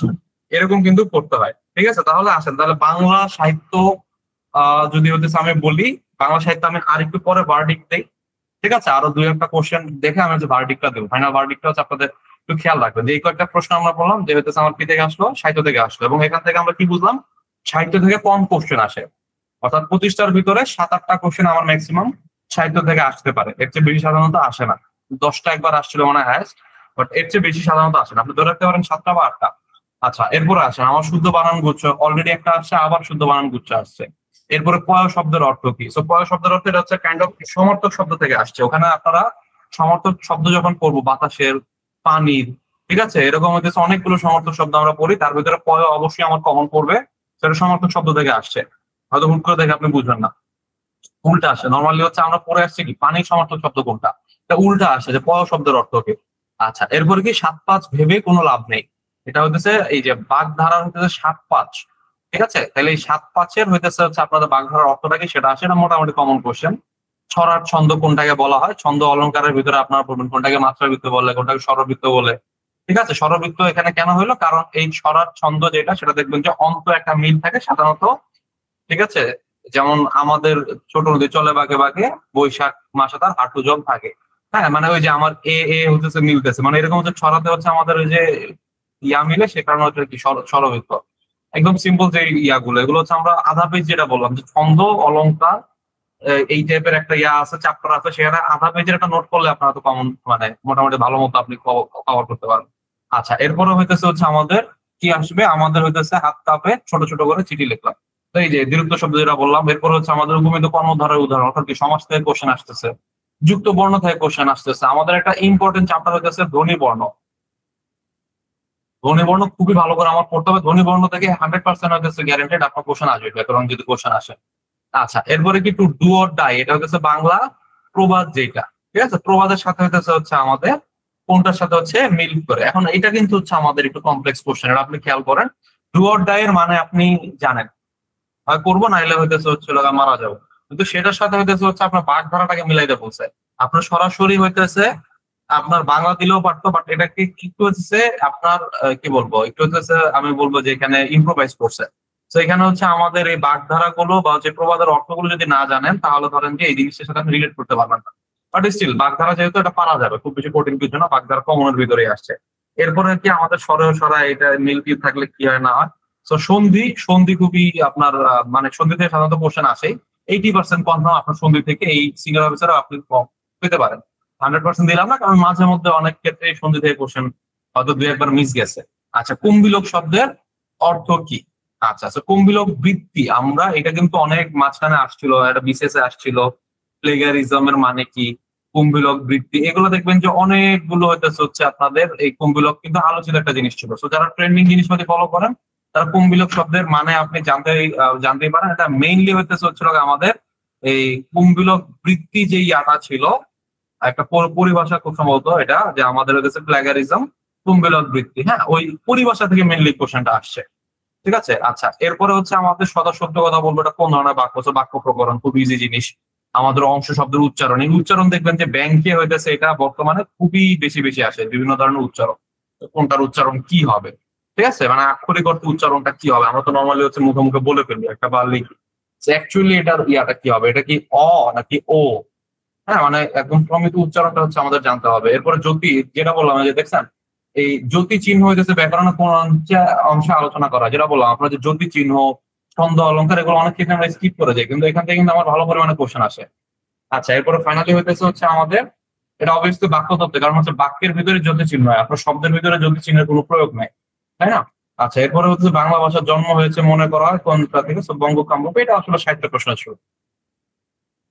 Speaker 1: এরকম কিন্তু পড়তে হয়। ঠিক আছে, তাহলে আসেন, তাহলে বাংলা সাহিত্য যদি হচ্ছে আমি বলি, বাংলা সাহিত্য আমি আর একটু পরে ভার্ডিক্ট দেই। ঠিক আছে, আরো 2-1টা কোশ্চেন দেখে আমি হচ্ছে ভার্ডিক্টটা দেবো। ফাইনাল ভার্ডিক্টটা হচ্ছে আপনাদের একটু খেয়াল রাখবেন যে এই কয়েকটা প্রশ্ন আমরা বললাম যে হচ্ছে আমার কি থেকে আসলো, সাহিত্য থেকে আসলো, এবং এখান থেকে আমরা কি বুঝলাম, সাহিত্য থেকে কম কোশ্চেন আসে। অর্থাৎ 25টার ভিতরে 7-8টা কোশ্চেন আমার ম্যাক্সিমাম সাহিত্য থেকে আসতে পারে, এর চেয়ে বেশি সাধারণত আসে না। 10টা একবার আসছিল মনে হয় হায়েস্ট, বাট এর চেয়ে বেশি সাধারণত আসে না। আপনি ধরে রাখতে পারেন 7টা বা 8টা। আচ্ছা, এরপরে আসেন আমার শুদ্ধ বানান গুচ্ছ, অলরেডি একটা আসছে, আবার শুদ্ধ বানান গুচ্ছ আসছে। এরপরে পয় শব্দের অর্থ কি। সো পয় শব্দের অর্থ এটা হচ্ছে কাইন্ড অফ সমর্থক শব্দ থেকে আসছে। ওখানে আপনারা সমর্থক শব্দ যখন পড়বো, বাতাসের, পানির, ঠিক আছে, এরকম হচ্ছে অনেকগুলো সমর্থক শব্দ আমরা পড়ি, তার ভিতরে পয় অবশ্যই আমার কমন পড়বে, সেটা সমর্থক শব্দ থেকে আসছে। হয়তো হুট করে দেখে আপনি বুঝবেন না, উল্টা আসে। নর্মালি হচ্ছে আমরা পড়ে আসছি কি পানির সমর্থক শব্দ কোনটা, এটা উল্টা আসে যে পয় শব্দের অর্থ কি। আচ্ছা, এরপরে কি 7-5 ভেবে কোনো লাভ নেই। এটা হইতেছে এই যে বাগধারা হইতেছে 7-5। ঠিক আছে, তাহলে এই 7-5-এর হইতেছে হচ্ছে আপনাদের বাগধারার অর্থটা কি সেটা আসে না, মোটামুটি কমন কোশ্চেন। ছড়ার ছন্দ কোনটাকে বলা হয়, ছন্দ অলংকারের ভিতরে আপনারা বলবেন কোনটাকে মাত্রাবৃত্ত বলে, কোনটাকে স্বরবৃত্ত বলে। ঠিক আছে, স্বরবৃত্ত এখানে কেন হইলো, কারণ এই ছড়ার ছন্দ যেটা সেটা দেখবেন যে অন্ত একটা মিল থাকে সাধারণত। ঠিক আছে, যেমন আমাদের ছোট নদী চলে বাগে বাগে, বৈশাখ মাসে তার হাঁটু জল থাকে। হ্যাঁ, মানে ওই যে আমার এ এ হচ্ছে মিলতেছে, মানে এরকম হচ্ছে ছড়াতে হচ্ছে আমাদের ওই যে মিলে, সে কারণে হচ্ছে কি স্বরবৃত্ত। একদম সিম্পল যে ইয়াগুলো, এগুলো হচ্ছে আমরা আধা পেজ যেটা বললাম যে ছন্দ অলংকার, এই টাইপের একটা আছে, চ্যাপ্টার আছে, সেখানে আধা পেজের একটা নোট করলে আপনারা তো কমন মানে মোটামুটি ভালো মতো আপনি কভার করতে পারবেন। আচ্ছা, এরপরে হইতেছে হচ্ছে আমাদের কি আসবে, আমাদের হইতেছে হাত কাপে ছোট ছোট করে চিঠি লিখলাম। তো এই যে দ্বিরুক্ত শব্দ যেটা বললাম, এরপর হচ্ছে আমাদের উপমিত কর্মধারের উদাহরণ, অর্থাৎ কি সমাজ থেকে কোশ্চেন আসতেছে, যুক্ত বর্ণ থেকে কোশ্চেন আসতেছে। আমাদের একটা ইম্পর্টেন্ট চ্যাপ্টার হইতেছে ধ্বনি বর্ণ। ধ্বনি বর্ণ খুবই ভালো করে আমার পড়তে হবে, ধ্বনি বর্ণ থেকে 100% হচ্ছে গ্যারান্টেড আপনার কোশ্চেন আসবে, ব্যাকরণ যদি কোশ্চেন আসে। আচ্ছা, এরপরে কি টু ডু অর ডাই, এটা হচ্ছে বাংলা প্রবাদ যেটা, ঠিক আছে, প্রবাদের সাথে হচ্ছে আমাদের কোনটার সাথে হচ্ছে মিল করে। এখন এটা কিন্তু হচ্ছে আমাদের একটু কমপ্লেক্স কোশ্চেন, এটা আপনি খেয়াল করেন। ডু অর ডাই এর মানে আপনি জানেন, হয় করবো নাইলে হচ্ছে মারা যাবো, কিন্তু সেটার সাথে হচ্ছে আপনার বাগধারাটাকে মিলাইতে বলছে। আপনার সরাসরি আপনার বাংলা দিলেও পারতো, বাট এটাকে একটু হচ্ছে আপনার কি বলবো, একটু হচ্ছে আমি বলবো যে এখানে ইম্প্রোভাইজ করছে। তো এখানে হচ্ছে আমাদের এই বাগধারা গুলো বা যে প্রবাদের অর্থগুলো যদি না জানেন, তাহলে ধরেন যে এই জিনিসটার সাথে আপনি রিলেট করতে পারবেন না। বাট স্টিল বাগধারা যেহেতু এটা পারা যাবে, খুব বেশি কঠিন কিছু না, বাগধারা কমনের ভিতরেই আসছে। এরপরে কি আমাদের সরা এটা মিল থাকলে কি হয় না হয়। তো সন্ধি, সন্ধি খুবই আপনার মানে সন্ধি থেকে সাধারণত কোশ্চেন আসে। 80% কনফার্ম আপনার সন্ধি থেকে এই সিঙ্গেল অফিসার আপনি পেতে পারেন। 100% দিলাম না, কারণ মাঝে মধ্যে অনেক ক্ষেত্রে সন্ধি থেকে কোশ্চেন হয়তো দুই একবার মিস গেছে। আচ্ছা, কুম্ভিলক শব্দের অর্থ কি? আচ্ছা, কুম্ভিলক বৃত্তি, আমরা এটা কিন্তু অনেক মাঝখানে আসছিল, একটা বিশেষে আসছিল, প্লেগারিজমের মানে কি, কুম্ভিলক বৃত্তি, এগুলো দেখবেন যে অনেকগুলো হচ্ছে আপনাদের এই কুম্ভিলক কিন্তু আলোচিত একটা জিনিস ছিল। তো যারা ট্রেন্ডিং জিনিসপাতি ফলো করেন, তারা কুম্ভিলক শব্দের মানে আপনি জানতেই পারেন। এটা মেইনলি হচ্ছিল আমাদের এই কুম্ভিলক বৃত্তি যে ইয়াটা ছিল, একটা পরিভাষা খুব সম্ভবত এটা, যে আমাদের হচ্ছে প্লেগারিজম, কুম্ভিলক বৃত্তি, হ্যাঁ, ওই পরিভাষা থেকে মেইনলি কোশ্চেনটা আসছে। ঠিক আছে। আচ্ছা, এরপরে হচ্ছে আমাদের সদা শব্দ কথা বলবো, এটা কোন ধরনের বাক্য, বাক্য প্রকরণ খুব ইজি জিনিস। আমাদের অংশ শব্দের উচ্চারণ, এই উচ্চারণ দেখবেন যে ব্যাংকে হইতেছে এটা বর্তমানে খুবই বেশি বেশি আসে, বিভিন্ন ধরনের উচ্চারণ, কোনটার উচ্চারণ কি হবে, ঠিক আছে, মানে আক্ষরিক অর্থে উচ্চারণটা কি হবে। আমরা তো নর্মালি হচ্ছে মুখে মুখে বলে ফেলি একটা বা লিখি, অ্যাকচুয়ালি এটার ইয়াটা কি হবে, এটা কি অ নাকি ও, হ্যাঁ, মানে একদম প্রমিত উচ্চারণটা হচ্ছে আমাদের জানতে হবে। এরপরে জ্যোতি, যেটা বললাম যে দেখছেন এই জ্যোতি চিহ্ন হইতেছে ব্যাকরণের কোন অংশে আলোচনা করা, যেটা বললাম আপনার যে জ্যোতি চিহ্ন, ছন্দ, অলঙ্কার, এগুলো অনেক ক্ষেত্রে আমরা স্কিপ করে যাই, কিন্তু এখান থেকে কিন্তু আমার ভালো পরিমাণে কোশ্চেন আসে। আচ্ছা, এরপরে ফাইনালি হচ্ছে আমাদের এটা অবভিয়াসলি বাক্য তত্ত্ব, কারণ হচ্ছে বাক্যের ভিতরে জ্যোতি চিহ্ন হয়, আপনার শব্দের ভিতরে জ্যোতি চিহ্নের কোনো প্রয়োগ নাই, তাই না? আচ্ছা, এরপরে হচ্ছে বাংলা ভাষার জন্ম হয়েছে মনে করা হয় কোনটা থেকে, বঙ্গকাব্য, এটা আসলে সাহিত্য প্রশ্ন ছিল।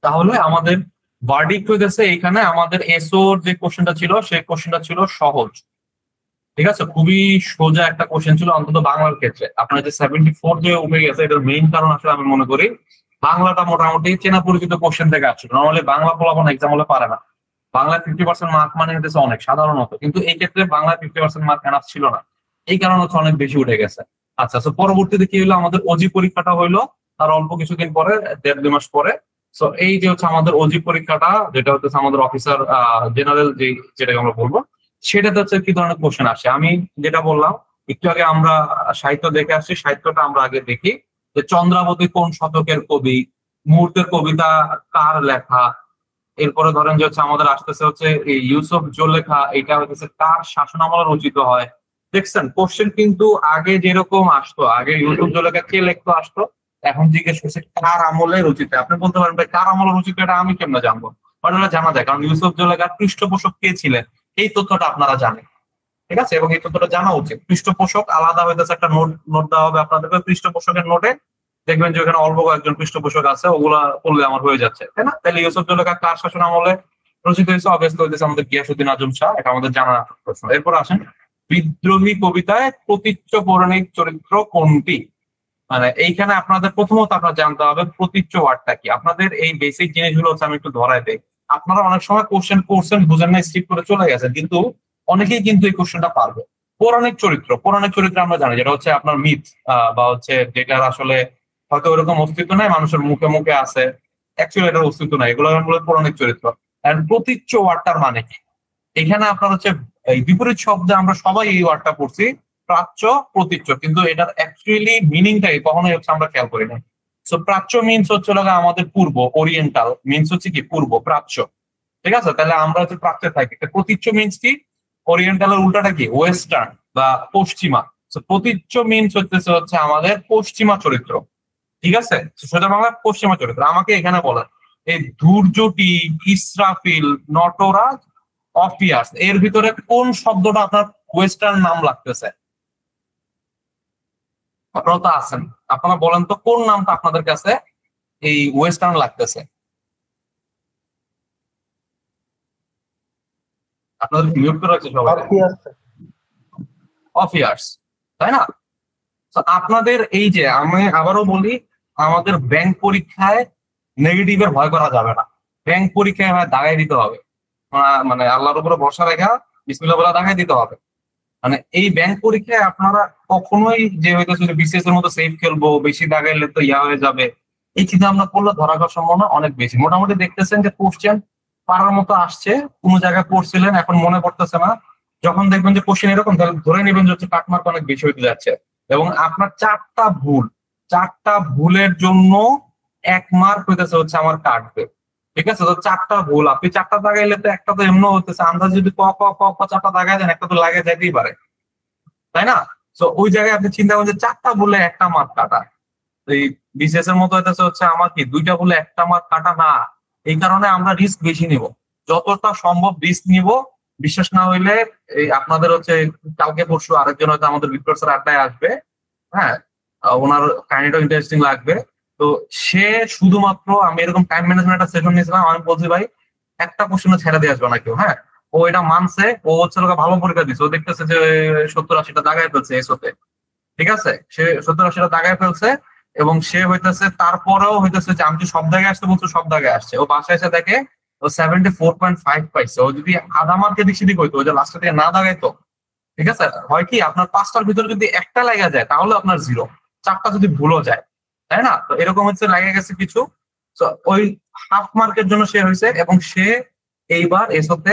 Speaker 1: তাহলে আমাদের ভার্ডিক্ট হইতেছে এখানে আমাদের এসওর যে কোশ্চেনটা ছিল, সেই কোশ্চেনটা ছিল সহজ, ঠিক আছে, খুবই সোজা একটা কোশ্চেন ছিল, অন্তত বাংলার ক্ষেত্রে। আপনার যে 74 যে উঠে গেছে, এটার মেইন কারণ আসলে আমি মনে করি বাংলাটা মোটামুটি চেনা পরিচিত কোশ্চেন থেকে আসছিল। নর্মালি বাংলা ফলাফল এক্সাম হলে পারে না, বাংলা 50% মার্ক মানে হতেছে অনেক সাধারণত, কিন্তু এই ক্ষেত্রে বাংলা 50% মার্ক এনাফ ছিল না, এই কারণে হচ্ছে অনেক বেশি উঠে গেছে। আচ্ছা, তো পরবর্তীতে কি হলো, আমাদের ওজি পরীক্ষাটা হইলো তার অল্প কিছুদিন পরে, 1.5-2 মাস পরে। তো এই যে হচ্ছে আমাদের ওজি পরীক্ষাটা, যেটা হচ্ছে আমাদের অফিসার জেনারেল যেটাকে আমরা বলবো, সেটাতে হচ্ছে কি ধরনের কোশ্চেন আসে। আমি যেটা বললাম একটু আগে, আমরা সাহিত্য দেখে আসছি, সাহিত্যটা আমরা আগে দেখি যে চন্দ্রাবতী কোন শতকের কবি, মুহূর্তের কবিতা কার লেখা, এরপরে ধরেন যে হচ্ছে আমাদের আসতেছে হচ্ছে এই ইউসুফ জুলেখা, এটা হচ্ছে কার শাসনামলে রচিত হয়। দেখছেন কোশ্চেন কিন্তু আগে যেরকম আসতো, আগে ইউসুফ জুলেখা কে লিখতো আসতো, এখন জিজ্ঞেস করছে কার আমলে রচিত। আপনি বলতে পারেন ভাই কার আমলে রচিত, এটা আমি কেমনে জানবো? ওটা জানা যায়, কারণ ইউসুফ জুলেখার পৃষ্ঠপোষক কে ছিলেন, এই তথ্যটা আপনারা জানেন, ঠিক আছে, এবং এই তথ্যটা জানা উচিত। পৃষ্ঠপোষক আলাদা হইতেছে একটা নোট নোট দেওয়া হবে আপনাদেরকে, পৃষ্ঠপোষকের নোটে দেখবেন যে ওখানে অল্প কয়েকজন পৃষ্ঠপোষক আছে, ওগুলা পড়লে আমার হয়ে যাচ্ছে, তাই না? তাহলে ইউসুফ জুলেখা কার শাসন আমলে রচিত হয়েছে? অবভিয়াসলি হইতেছে আমাদের গিয়াসউদ্দিন আজম শাহ, এটা আমাদের জানা প্রশ্ন। এরপর আসেন, বিদ্রোহী কবিতায় প্রতীচ্য পৌরাণিক চরিত্র কোনটি? মানে এইখানে আপনাদের প্রথমত আপনার জানতে হবে প্রতীচ্য ওয়ার্ডটা কি। আপনাদের এই বেসিক জিনিসগুলো হচ্ছে আমি একটু ধরাই দেই। আপনারা অনেক সময় কোশ্চেন করছেন, বুঝেন না, স্কিপ করে চলে গেছেন, কিন্তু অনেকেই কিন্তু এই কোশ্চেনটা পারবে। পৌরাণিক চরিত্র, পৌরাণিক চরিত্র আমরা জানি যেটা হচ্ছে আপনার মিথ, বা হচ্ছে যেটার আসলে হয়তো ওরকম অস্তিত্ব নাই, মানুষের মুখে মুখে আছে, অ্যাকচুয়ালি এটার অস্তিত্ব নাই, এগুলো হলো পৌরাণিক চরিত্র। আর প্রতীচ্য ওয়ার্ডটার মানে কি? এখানে আপনার হচ্ছে এই বিপরীত শব্দে আমরা সবাই এই ওয়ার্ডটা পড়ছি, প্রাচ্য, প্রতীচ্য, কিন্তু এটার অ্যাকচুয়ালি মিনিংটাই কখনোই হচ্ছে আমরা খেয়াল করি না। সো প্রাচ্য মিনস হচ্ছে আমাদের পূর্ব, ওরিয়েন্টাল মিনস হচ্ছে কি পূর্ব, প্রাচ্য, ঠিক আছে। তাহলে আমরা হচ্ছে প্রাচ্যে থাকি। প্রতীচ্য মিনস কি? ওরিয়েন্টালের উল্টাটা কি? ওয়েস্টার্ন বা পশ্চিমা। প্রতীচ্য মিনস হচ্ছে আমাদের পশ্চিমা চরিত্র, ঠিক আছে, সোজা বাংলা পশ্চিমা চরিত্র। আমাকে এখানে বলেন এই ধূর্যটি, ইসরাফিল, নটরাজ, অফিয়ার্স, এর ভিতরে কোন শব্দটা আপনার ওয়েস্টার্ন নাম লাগতেছে? আপনারা তো আছেন, আপনারা বলেন তো কোন নামটা আপনাদের কাছে এই ওয়েস্টার্ন লাগতেছে? আপনাদের মিউট করে রাখছে সবাই। অফ ইয়ার্স, তাই না? তো আপনাদের এই যে, আমি আবারও বলি, আমাদের ব্যাংক পরীক্ষায় নেগেটিভের ভয় করা যাবে না। ব্যাংক পরীক্ষায় হয় দাগাই দিতে হবে, মানে আল্লাহর উপরে ভরসা রেখা বিসমিল্লাহ বলে দাগাই দিতে হবে। মানে এই ব্যাংক পরীক্ষায় আপনারা কখনোই যে হইতেছে যে বিসিএস এর মতো সেফ খেলবো, বেশি দাগাইলে তো ইয়া হয়ে যাবে, এই চিন্তা ভাবনা করলে ধরা খাওয়ার সম্ভাবনা অনেক বেশি। মোটামুটি দেখতেছেন যে কোশ্চেন পারার মতো আসছে, কোনো জায়গায় পড়ছিলেন এখন মনে পড়তেছে না, যখন দেখবেন যে কোশ্চেন এরকম, তাহলে ধরে নেবেন যে হচ্ছে কাটমার্ক অনেক বেশি হইতে যাচ্ছে। এবং আপনার চারটা ভুলের জন্য 1 মার্ক হইতেছে হচ্ছে আমার কাটবে। ঠিক আছে, তো 4টা ভুল, আপনি 4টা দাগাইলে তো একটা তো এমন হতেছে, আন্দাজ যদি ক ক ক খ 4টা দাগাই দেন, একটা তো লাগে যাইতেই পারে, তাই না? তো ওই জায়গায় আপনি চিন্তা করেন যে 4টা ভুলে 1টা মার্ক কাটা। এই বিসিএস এর মতো হইতেছে হচ্ছে আমার কি 2টা ভুলে 1টা মার্ক কাটা না। এই কারণে আমরা রিস্ক বেশি নিব, যতটা সম্ভব রিস্ক নিব। বিশ্বাস না হইলে এই আপনাদের হচ্ছে কালকে পরশু আরেকজন হয়তো আমাদের বিক্রম স্যার আড্ডায় আসবে, হ্যাঁ, ওনার কাহিনীটাও ইন্টারেস্টিং লাগবে। তো সে শুধুমাত্র, আমি এরকম টাইম ম্যানেজমেন্ট একটা সেশন নিয়েছিলাম, আমি বলছি ভাই একটা কোশ্চেনে ছেড়ে দিয়ে আসবে না কেউ, হ্যাঁ। ও এটা মানছে, ও হচ্ছে লোকে ভালো পরীক্ষা দিচ্ছে, ও দেখতেছে যে 70-80টা দাগায় ফেলছে এসোতে, ঠিক আছে, সে 70-80টা দাগায় ফেলছে। এবং সে হইতেছে তারপরেও হইতেছে যে আমি যে সব জায়গায় আসতে বলছো সব জায়গায় আসছে, ও বাসায় এসে দেখে ও 74.5 পাইছে। ও যদি আধা মার্কের দিক সেদিক হইতো, ও যে লাস্টের দিকে না দাগাইতো, ঠিক আছে, হয় কি আপনার 5টার ভিতরে যদি একটা লাগা যায় তাহলে আপনার 0, 4টা যদি ভুলও যায়, তাই না? তো এরকম হচ্ছে লাগে গেছে কিছু। তো ওই হাফ মার্কের জন্য সে হয়েছে, এবং সে এইবার এসতে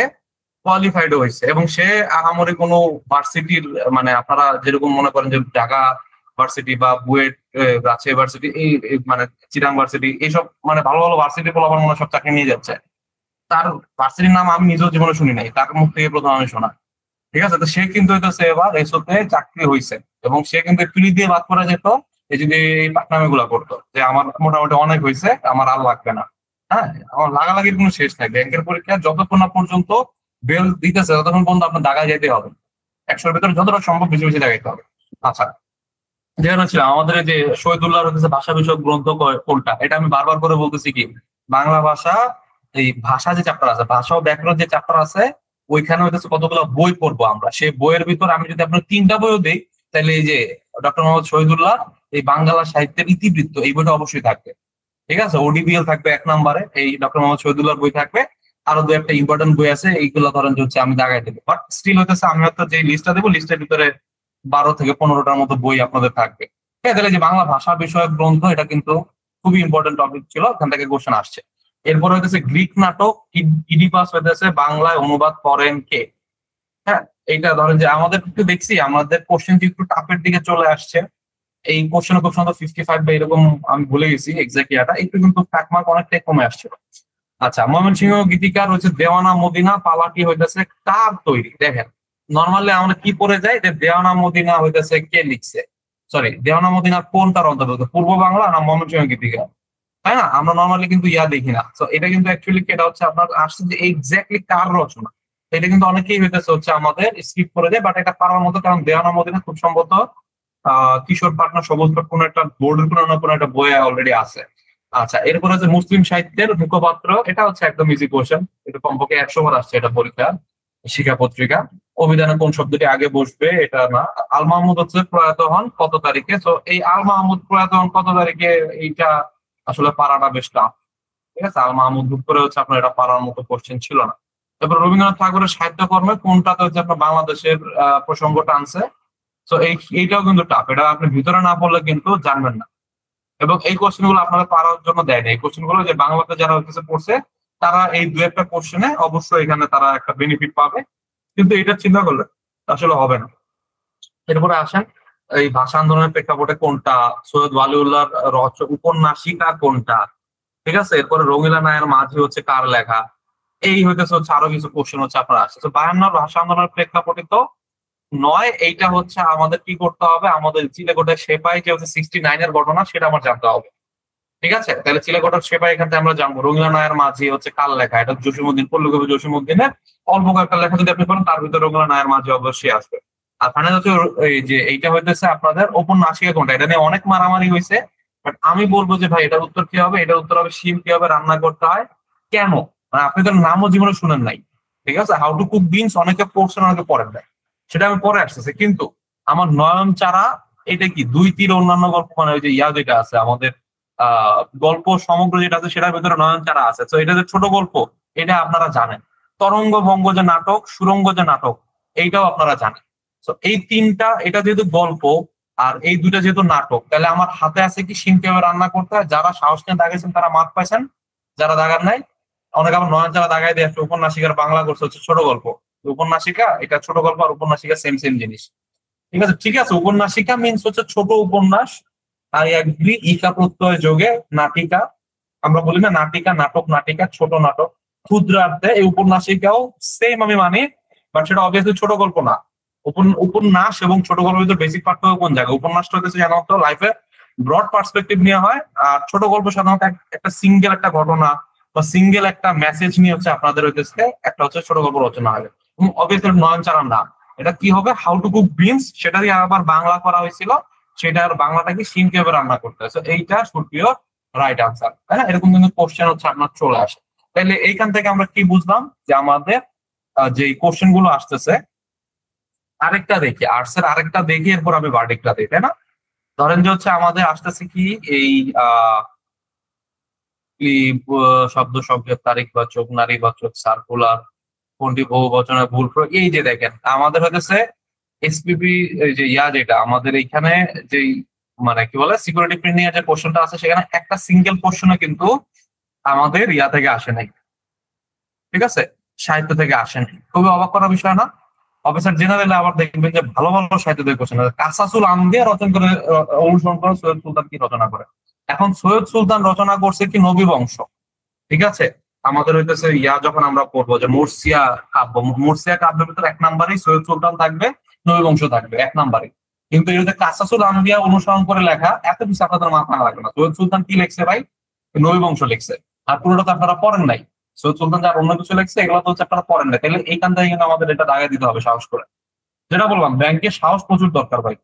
Speaker 1: কোয়ালিফাইড হয়েছে। এবং সে আহামরি কোনো ভার্সিটির, মানে আপনারা যেরকম মনে করেন যে ঢাকা ভার্সিটি বা বুয়েট, রাজশাহী ভার্সিটি, মানে চিরাং ভার্সিটি, এইসব মানে ভালো ভালো ভার্সিটি বলে আমার মনে হয় সব চাকরি নিয়ে যাচ্ছে। তার ভার্সিটির নাম আমি নিজেও জীবনে শুনি নাই, তার মুখ থেকে প্রথম আমি শোনা। ঠিক আছে, তো সে কিন্তু হইতেছে এবার এসোতে চাকরি হয়েছে, এবং সে কিন্তু ফ্রি দিয়ে বাদ করা যেত এই যদি এই পাকনামি গুলা করতো, যে আমার মোটামুটি অনেক হয়েছে, আমার আর লাগবে না। হ্যাঁ, আমার লাগালাগির কোনো শেষ নাই। ব্যাংকের পরীক্ষা যতক্ষণ না পর্যন্ত বেল দিতেছে ততক্ষণ পর্যন্ত আপনার দাগায় যেতে হবে, 100-এর ভিতরে যতটা সম্ভব বেশি বেশি দাগাইতে হবে। আচ্ছা, যেখানে ছিল আমাদের এই যে শহীদুল্লাহর হচ্ছে ভাষা বিষয়ক গ্রন্থ কোনটা, এটা আমি বারবার করে বলতেছি কি, বাংলা ভাষা, এই ভাষা যে চ্যাপ্টার আছে, ভাষা ও ব্যাকরণ যে চ্যাপ্টার আছে, ওইখানে হইতেছে কতগুলো বই পড়বো আমরা। সেই বইয়ের ভিতর আমি যদি আপনার 3টা বইও দিই, তাহলে এই যে ডক্টর মোহাম্মদ শহীদুল্লাহ এই বাংলা সাহিত্যের ইতিবৃত্ত, এই বইটা অবশ্যই থাকবে। ঠিক আছে, ওডিবিএল থাকবে 1 নম্বরে, এই ডক্টর মোহাম্মদ শহীদুল্লাহর বই থাকবে। আরো 2-একটা ইম্পর্টেন্ট বই আছে, এইগুলো ধরেন যে হচ্ছে আমি দাগাই দেবো, বাট স্টিল হইতেছে আমি হয়তো যে লিস্টটা দেবো, লিস্টের ভিতরে 12 থেকে 15টার মতো বই আপনাদের থাকবে। হ্যাঁ, তাহলে যে বাংলা ভাষা বিষয়ক গ্রন্থ, এটা কিন্তু খুবই ইম্পর্টেন্ট টপিক ছিল, এখান থেকে কোশ্চেন আসছে। এরপর হইতেছে গ্রিক নাটক ইডিপাস হইতেছে বাংলায় অনুবাদ করেন কে? হ্যাঁ, এইটা ধরেন যে আমাদের একটু দেখছি, আমাদের কোশ্চেন একটু টাফের দিকে চলে আসছে। এই কোশ্চেনে খুব সুন্দর 55 বা এরকম, আমি ভুলে গেছি এক্সাক্ট ইয়াটা, একটু কিন্তু মার্ক অনেকটাই কমে আসছিল। আচ্ছা, ময়মনসিংহ গীতিকার হচ্ছে দেওয়ানা মদিনা পালাটি হইতেছে কার তৈরি? দেখেন, নর্মালি আমরা কি পড়ে যাই যে দেওয়ানা মদিনা হইতেছে কে লিখছে, সরি, দেওয়ানা মদিনা কোনটার অন্তর্গত, পূর্ব বাংলা না ময়মনসিংহ গীতিকা, তাই না? আমরা নর্মালি কিন্তু ইয়া দেখি না। তো এটা কিন্তু অ্যাকচুয়ালি এটা হচ্ছে আপনার আসছে যে এক্স্যাক্টলি কার রচনা, এটা কিন্তু অনেকেই হইতেছে হচ্ছে আমাদের স্কিপ করে যায়, বাট এটা পারার মতো, কারণ দেওয়ানা মদিনা খুব সম্ভবত কিশোর পাটনা সবুজ কোন একটা বোর্ডের কোনো একটা বই অলরেডি আছে। আচ্ছা, এরপর হচ্ছে মুসলিম সাহিত্যের মুখপাত্র, এটা হচ্ছে একদম ইজি কোশ্চেন, এটা কমপক্ষে 100 বার আসছে এটা পরীক্ষা, শিক্ষা পত্রিকা। অভিধানে কোন শব্দটি আগে বসবে, এটা না। আল মাহমুদ হচ্ছে প্রয়াত হন কত তারিখে? তো এই আল মাহমুদ প্রয়াত হন কত তারিখে, এইটা আসলে পারাটা বেশ টাফ। ঠিক আছে, আল মাহমুদ বুক করে হচ্ছে আপনার এটা পারার মতো কোশ্চেন ছিল না। তারপর রবীন্দ্রনাথ ঠাকুরের সাহিত্যকর্মে কোনটাতে হচ্ছে আপনার বাংলাদেশের প্রসঙ্গটা আনছে? তো এইটাও কিন্তু টাফ, এটা আপনি ভিতরে না পড়লে কিন্তু জানবেন না। এবং এই কোশ্চেন গুলো আপনারা পারার জন্য দেয় না, এই কোশ্চেন গুলো যে বাংলাতে যারা হচ্ছে পড়ছে তারা এই 2-একটা কোশ্চেনে অবশ্যই এখানে তারা একটা বেনিফিট পাবে, কিন্তু এটা চিন্তা করলে আসলে হবে না। এরপরে আসেন, এই ভাষা আন্দোলনের প্রেক্ষাপটে কোনটা, সৈয়দ ওয়ালিউল্লাহর উপন্যাসিকা কোনটা, ঠিক আছে। এরপরে রঙিলা নায়ের মাঝি হচ্ছে কার লেখা, এই হইতেছে হচ্ছে আরো কিছু কোশ্চেন হচ্ছে আপনার আসছে। তো 52 ভাষা আন্দোলনের প্রেক্ষাপটে তো নয়, এইটা হচ্ছে আমাদের কি করতে হবে, আমাদের চিলেকোঠায় সেপাই যে হচ্ছে 69-এর ঘটনা, সেটা আমার জানতে হবে। ঠিক আছে, তাহলে চিলেকোঠার সেপাই এখান থেকে আমরা জানবো রঙিলা নায়ের মাঝি হচ্ছে কার লেখা, এটা জসীমউদ্দিন, পল্লবী জসীমউদ্দিনের অল্প কয়েকটা লেখা যদি আপনি করেন, তার ভিতরে রঙিলা নায়ের মাঝি অবশ্যই আসবে। আর ফাইনাল হচ্ছে এই যে এইটা হইতেছে আপনাদের উপন্যাসিকা কোনটা, এটা নিয়ে অনেক মারামারি হয়েছে, বাট আমি বলবো যে ভাই এটার উত্তর কি হবে, এটার উত্তর হবে শিম কিভাবে রান্না করতে হয়। কেন? মানে আপনি তো নামও জীবনে শুনেন নাই। ঠিক আছে, হাউ টু কুক বিনস অনেকে পড়ছেন, অনেকে পড়েন নাই, সেটা আমি পরে আসতেছি। কিন্তু আমার নয়নচারা, এটা কি 2 তীর অন্যান্য গল্প, মানে ওই যে যেটা আছে আমাদের গল্প সমগ্র যেটা আছে সেটার ভিতরে নয়নচারা আছে, তো এটা যে ছোট গল্প, এটা আপনারা জানেন। তরঙ্গ ভঙ্গ যে নাটক, সুরঙ্গ যে নাটক, এইটাও আপনারা জানেন। তো এই তিনটা, এটা যেহেতু গল্প আর এই দুইটা যেহেতু নাটক, তাহলে আমার হাতে আছে কি সিম কিভাবে রান্না করতে হয়। যারা সাহস নিয়ে দাগাইছেন তারা মার্ক পাইছেন, যারা দাগার নাই, অনেক আবার নয়নচারা দাগাই দিয়ে একটা উপন্যাসিকার বাংলা করছে হচ্ছে ছোট গল্প। উপন্যাসিকা, এটা ছোট গল্প আর উপন্যাসিকা সেম সেম জিনিস। ঠিক আছে, ঠিক আছে, উপন্যাসিকা মিনস হচ্ছে ছোট উপন্যাস। আই এগ্রি, ইকা প্রত্যয় যোগে নাটিকা, আমরা বলি না নাটিকা, নাটক, নাটিকা, ছোট নাটক, ক্ষুদ্রার্থে এই উপন্যাসিকাও সেম আমি মানি, বাট সেটা অবভিয়াসলি ছোট গল্প না। উপন্যাস এবং ছোট গল্পের ভিতরে বেসিক পার্থক্য কোন জায়গায়? উপন্যাসটা হচ্ছে সাধারণত লাইফে ব্রড পার্সপেক্টিভ নিয়ে হয়, আর ছোট গল্প সাধারণত একটা সিঙ্গেল একটা ঘটনা বা সিঙ্গেল একটা মেসেজ নিয়ে হচ্ছে আপনাদের হইতেছে একটা হচ্ছে ছোট গল্প রচনা হবে। অবভিয়াসলি নয়নচারা না, এটা কি হবে, হাউ টু কুক বিনস, সেটা দিয়ে আবার বাংলা করা হয়েছিল, সেটার বাংলাটা কি সিম কিভাবে রান্না করতে হয়। এইটা সুপ্রিয় রাইট আনসার, তাই না? এরকম কিন্তু কোশ্চেন হচ্ছে আপনার চলে আসে। তাহলে এইখান থেকে আমরা কি বুঝলাম, যে আমাদের যে কোশ্চেন গুলো আসতেছে, আরেকটা দেখি আর্টসের, আরেকটা দেখি, এরপর আমি ভার্ডিক্টটা দিই, তাই না? ধরেন যে হচ্ছে আমাদের আসতেছে কি এই শব্দ সংকেত, তারিখবাচক, নারীবাচক, সার্কুলার, কোনটি বহু বচনের ভুল প্রয়োগ, এই যে দেখেন আমাদের হতেছে এসপিপি, যে যেটা আমাদের এইখানে যে মানে কি বলে সিকিউরিটি প্রিন্ট নিয়ে যে কোশ্চেনটা আছে, সেখানে একটা সিঙ্গেল কোশ্চেনে কিন্তু আমাদের থেকে আসে নাই, ঠিক আছে, সাহিত্য থেকে আসে নাই। খুবই অবাক করার বিষয় না? অফিসার জেনারেল আবার দেখবেন যে ভালো ভালো সাহিত্য থেকে কোশ্চেন আছে। কাসাসুল আমদিয়া রচনা করে, অনুসরণ করে সৈয়দ সুলতান কি রচনা করে। এখন সৈয়দ সুলতান রচনা করছে কি নবী বংশ, ঠিক আছে। আমাদের হইতেছে যখন আমরা পড়বো যে মুর্শিয়া কাব্য, মুর্শিয়া কাব্যের ভিতরে 1 নম্বরেই সৈয়দ সুলতান থাকবে, নবী বংশ থাকবে 1 নম্বরে। কিন্তু এর কাসাসুল আম্বিয়া অনুসরণ করে লেখা, এত কিছু আপনাদের মাথা লাগবে না। সৈয়দ সুলতান কি লিখছে ভাই? নবী বংশ লিখছে। আর পুরোটা তো আপনারা পড়েন নাই। সৈয়দ সুলতান যার অন্য কিছু লিখছে, এগুলো তো হচ্ছে আপনারা পড়েন নাই। তাহলে এইখান থেকে কিন্তু আমাদের এটা দাগায় দিতে হবে সাহস করে। যেটা বললাম, ব্যাংকে সাহস প্রচুর দরকার ভাই।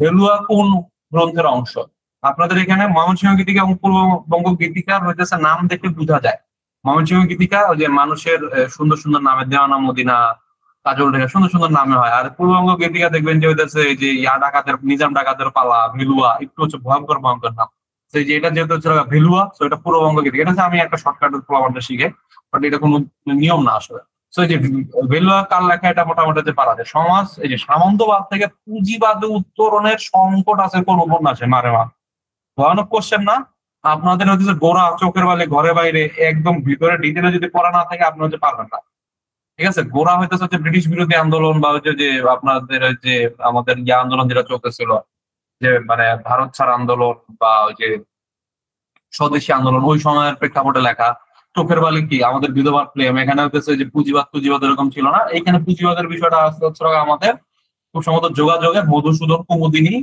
Speaker 1: ভেলুয়া কোন গ্রন্থের অংশ? আপনাদের এখানে ময়মনসিংহ গীতিকা এবং পূর্ববঙ্গ গীতিকার হইতেছে নাম দেখে বোঝা যায়। ময়মনসিংহ গীতিকা ওই যে মানুষের সুন্দর সুন্দর নামে, দেওয়ানা মদিনা, কাজল রেখা, সুন্দর সুন্দর নামে হয়। আর পূর্ববঙ্গ গীতিকা দেখবেন যে হইতেছে এই যে ডাকাতের, নিজাম ডাকাতের পালা, ভেলুয়া, একটু হচ্ছে ভয়ঙ্কর ভয়ঙ্কর নাম। সেই যে এটা যেহেতু হচ্ছে ভেলুয়া, তো এটা পূর্ববঙ্গ গীতিকা। এটা হচ্ছে আমি একটা শর্টকাট ফলাফলটা শিখে, বাট এটা কোনো নিয়ম না আসলে। তো এই যে ভেলুয়া কার লেখা, এটা মোটামুটি যে পারা যায়। সমাজ, এই যে সামন্তবাদ থেকে পুঁজিবাদে উত্তরণের সংকট আছে কোন উপন্যাসে? মারে মা, ভয়ানক কোশ্চেন না? আপনাদের হচ্ছে গোড়া, চোখের বালি, ঘরে বাইরে, একদম ভিতরে ডিটেলে যদি পড়া না থাকে আপনি হচ্ছে পারবেন না। ঠিক আছে, গোড়া হইতেছে হচ্ছে ব্রিটিশ বিরোধী আন্দোলন, বা হচ্ছে যে আপনাদের যে আমাদের আন্দোলন যেটা চলতেছিল, যে মানে ভারত ছাড় আন্দোলন বা ওই যে স্বদেশী আন্দোলন, ওই সময়ের প্রেক্ষাপটে লেখা। চোখের বালি কি আমাদের বিধবার প্রেম, এখানে হইতেছে যে পুঁজিবাদ টুজিবাদ এরকম ছিল না। এইখানে পুঁজিবাদের বিষয়টা আসতে হচ্ছে আমাদের খুব সম্ভবত যোগাযোগে মধুসূদন কুমুদিনী,